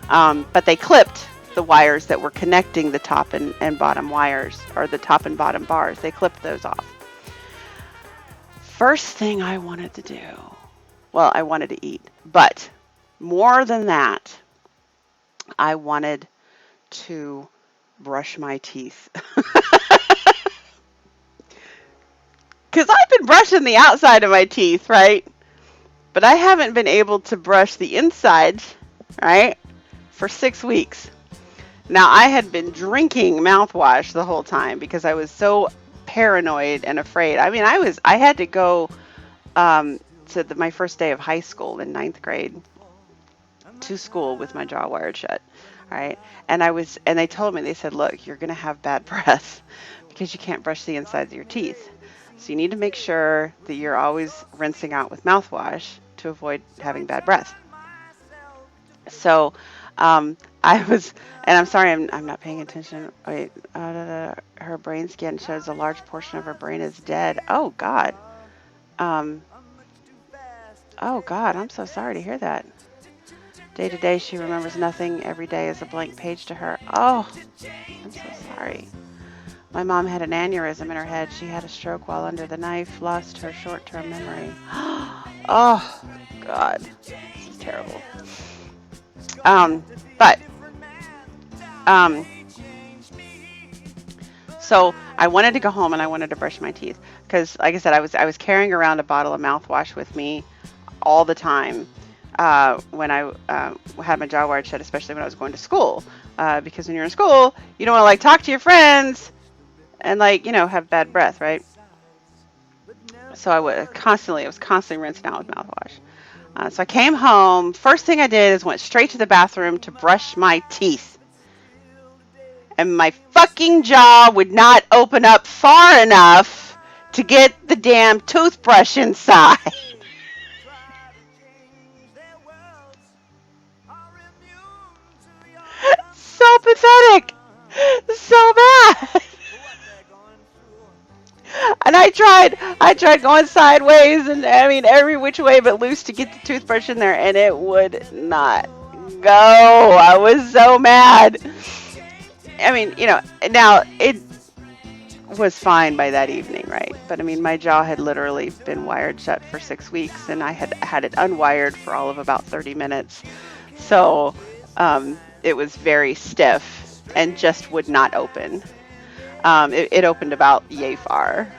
But they clipped the wires that were connecting the top and bottom wires, or the top and bottom bars. They clipped those off. First thing I wanted to do, well, I wanted to eat, but more than that, I wanted to brush my teeth. Because I've been brushing the outside of my teeth, right? But I haven't been able to brush the insides, right, for 6 weeks. Now, I had been drinking mouthwash the whole time because I was so paranoid and afraid. I mean, I had to go to my first day of high school in 9th grade to school with my jaw wired shut, right? And they told me, they said, look, you're going to have bad breath because you can't brush the insides of your teeth. So you need to make sure that you're always rinsing out with mouthwash to avoid having bad breath. So and I'm sorry, I'm not paying attention. Wait, her brain scan shows a large portion of her brain is dead. Oh God. Oh God, I'm so sorry to hear that. Day to day, she remembers nothing. Every day is a blank page to her. Oh, I'm so sorry. My mom had an aneurysm in her head. She had a stroke while under the knife, lost her short-term memory. Oh, God. This is terrible. So I wanted to go home and I wanted to brush my teeth because, like I said, I was carrying around a bottle of mouthwash with me all the time. when I had my jaw wired shut, especially when I was going to school. Because when you're in school, you don't want to like talk to your friends and like, have bad breath, right? So I was constantly rinsing out with mouthwash. So I came home. First thing I did is went straight to the bathroom to brush my teeth. And my fucking jaw would not open up far enough to get the damn toothbrush inside. So pathetic. So bad. And I tried going sideways and I mean every which way but loose to get the toothbrush in there, and it would not go. I was so mad. I mean, now it was fine by that evening, right? But I mean, my jaw had literally been wired shut for 6 weeks, and I had it unwired for all of about 30 minutes. So it was very stiff and just would not open. It opened about yay far.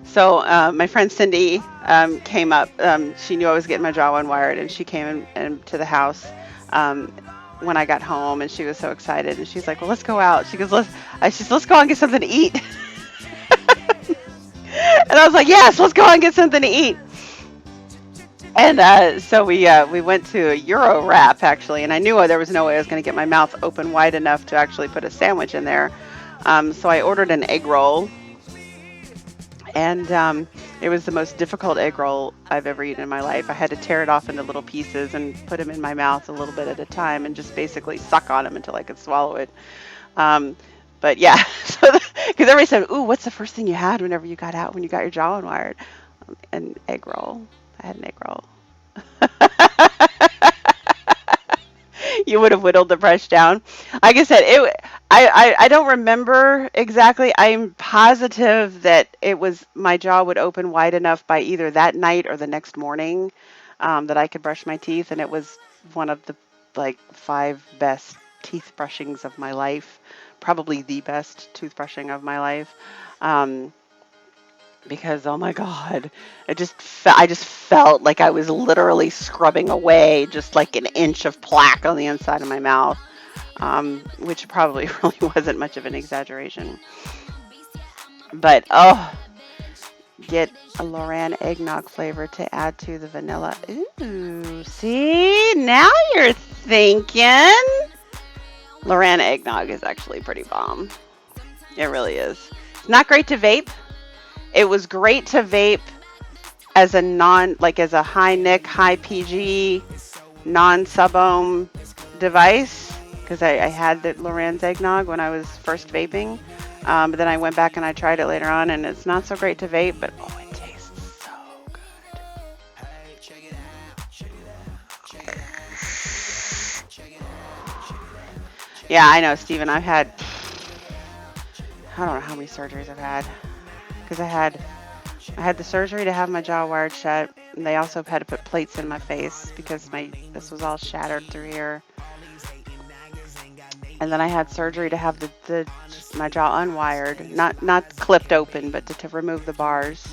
So my friend Cindy came up. She knew I was getting my jaw unwired, and she came in to the house when I got home, and she was so excited. And she's like, "Well, let's go out." She goes, "Let's go out and get something to eat." And I was like, "Yes, let's go out and get something to eat." And so we went to a Euro Wrap, actually, and I knew there was no way I was going to get my mouth open wide enough to actually put a sandwich in there. So I ordered an egg roll, and it was the most difficult egg roll I've ever eaten in my life. I had to tear it off into little pieces and put them in my mouth a little bit at a time and just basically suck on them until I could swallow it. But yeah, because everybody said, "Ooh, what's the first thing you had whenever you got out when you got your jaw unwired?" An egg roll. I had an egg roll. You would have whittled the brush down. Like I said, I don't remember exactly. I'm positive that it was my jaw would open wide enough by either that night or the next morning that I could brush my teeth, and it was one of the like 5 best teeth brushings of my life, probably the best toothbrushing of my life. Because oh my God, I just felt like I was literally scrubbing away just like an inch of plaque on the inside of my mouth, which probably really wasn't much of an exaggeration. But get a Loran eggnog flavor to add to the vanilla. Ooh, see, now you're thinking. Loran eggnog is actually pretty bomb. It really is. It's not great to vape. It was great to vape as a high nic, high PG, non-sub-ohm device, because I had the Loran's eggnog when I was first vaping. But then I went back and I tried it later on, and it's not so great to vape, but oh, it tastes so good. Yeah, I know, Steven. I don't know how many surgeries I've had. Because I had the surgery to have my jaw wired shut, and they also had to put plates in my face because this was all shattered through here. And then I had surgery to have my jaw unwired, not clipped open, but to remove the bars.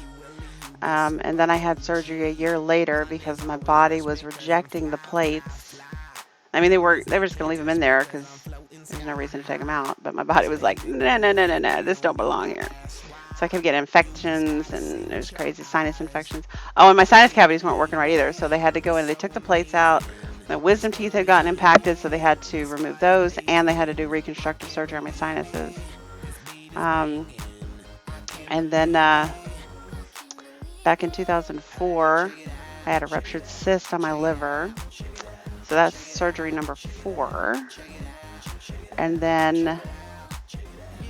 And then I had surgery a year later because my body was rejecting the plates. I mean, they were just gonna leave them in there because there's no reason to take them out. But my body was like, no, this don't belong here. So I kept getting infections, and there's crazy sinus infections. Oh, and my sinus cavities weren't working right either, so they had to go in. They took the plates out. My wisdom teeth had gotten impacted, so they had to remove those, and they had to do reconstructive surgery on my sinuses. And then back in 2004, I had a ruptured cyst on my liver. So that's surgery number 4. And then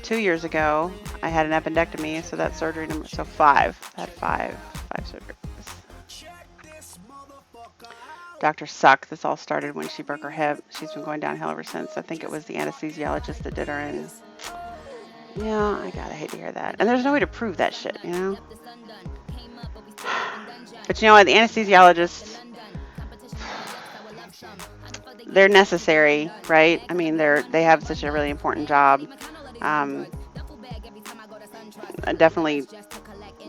2 years ago, I had an appendectomy, so that's surgery number 5. I had five surgeries. Dr. Suck, this all started when she broke her hip. She's been going downhill ever since. I think it was the anesthesiologist that did her in. Yeah, I hate to hear that. And there's no way to prove that shit, you know? But you know what, the anesthesiologists, they're necessary, right? I mean, they have such a really important job. I definitely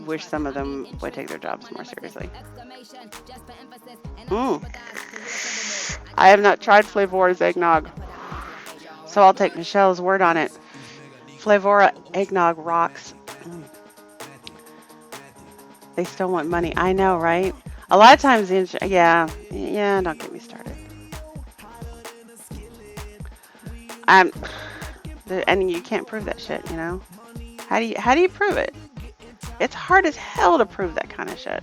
wish some of them would take their jobs more seriously. I have not tried Flavor's eggnog, so I'll take Michelle's word on it. Flavora eggnog rocks. They still want money. I know, right? A lot of times, yeah, don't get me started. And you can't prove that shit, you know? How do you prove it? It's hard as hell to prove that kind of shit.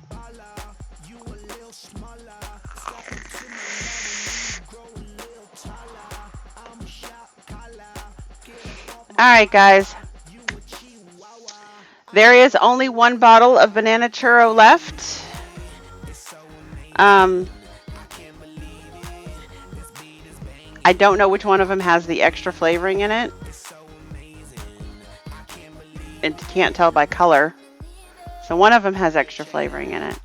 Alright, guys. There is only one bottle of banana churro left. I don't know which one of them has the extra flavoring in it. And can't tell by color. So one of them has extra flavoring in it.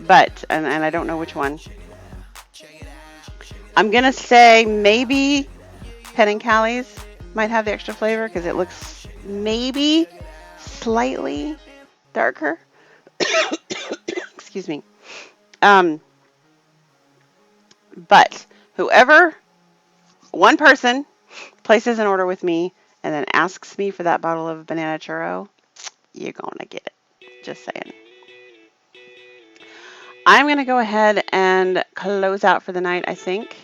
But, and I don't know which one. I'm going to say maybe Penn and Callie's might have the extra flavor because it looks maybe slightly darker. Excuse me. But whoever, one person places an order with me and then asks me for that bottle of banana churro, you're going to get it. Just saying. I'm going to go ahead and close out for the night, I think.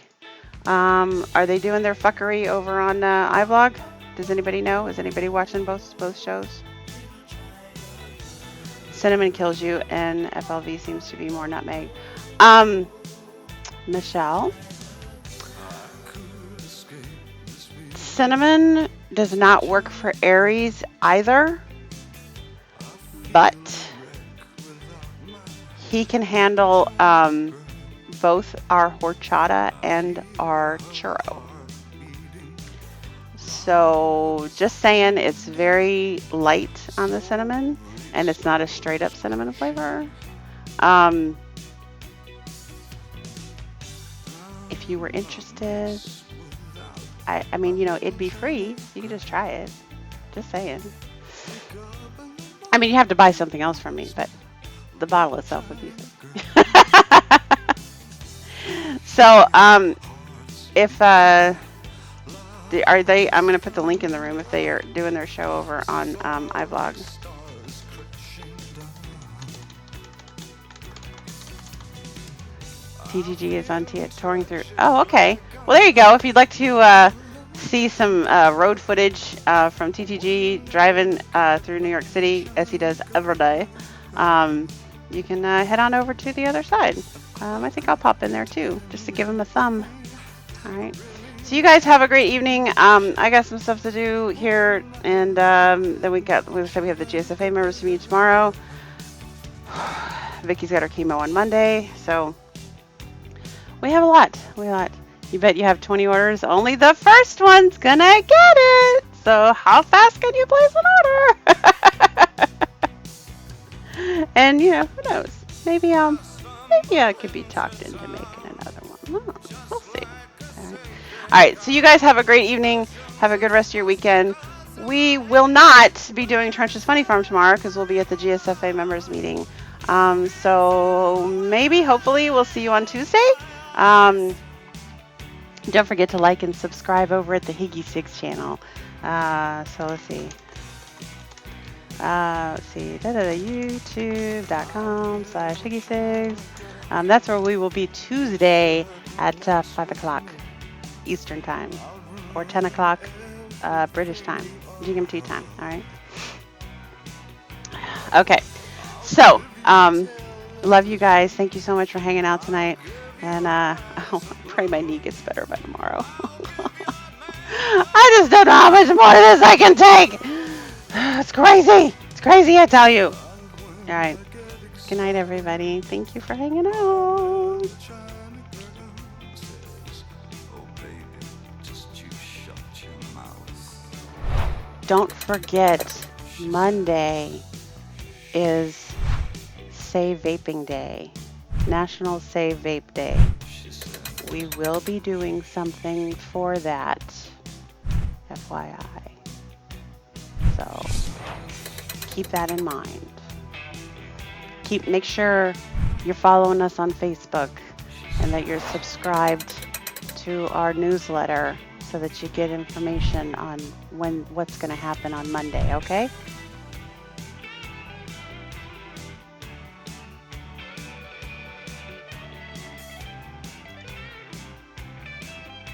Are they doing their fuckery over on iVlog? Does anybody know? Is anybody watching both shows? Cinnamon kills you, and FLV seems to be more nutmeg. Michelle? Cinnamon does not work for Aries either, but he can handle both our horchata and our churro. So just saying, it's very light on the cinnamon, and it's not a straight up cinnamon flavor. If you were interested, I mean, you know, it'd be free. You could just try it. Just saying. I mean, you have to buy something else from me, but the bottle itself would be free. So, if are they? I'm going to put the link in the room if they are doing their show over on iVlog. TTG is on touring through. Oh, okay. Well, there you go. If you'd like to see some road footage from TTG driving through New York City, as he does every day, you can head on over to the other side. I think I'll pop in there too, just to give him a thumb. All right. So you guys have a great evening. I got some stuff to do here, and then we have the GSFA members to meet tomorrow. Vicky's got her chemo on Monday, so we have a lot. You bet you have 20 orders. Only the first one's gonna get it. So how fast can you place an order? And you know, who knows? Maybe I could be talked into making another one. We'll see. All right. So you guys have a great evening. Have a good rest of your weekend. We will not be doing Trench's Funny Farm tomorrow because we'll be at the GSFA members meeting. So maybe, hopefully, we'll see you on Tuesday. Don't forget to like and subscribe over at the Higgy Sigs channel. So let's see. YouTube.com/Higgy Sigs. That's where we will be Tuesday at 5 o'clock Eastern Time or 10 o'clock British Time, GMT time. All right. Okay. So, love you guys. Thank you so much for hanging out tonight. And I pray my knee gets better by tomorrow. I just don't know how much more of this I can take. It's crazy. It's crazy, I tell you. All right. Good night, everybody. Thank you for hanging out. Don't forget, Monday is Save Vaping Day. National Save Vape Day. We will be doing something for that, FYI. So keep that in mind. make sure you're following us on Facebook and that you're subscribed to our newsletter so that you get information on what's going to happen on Monday, okay?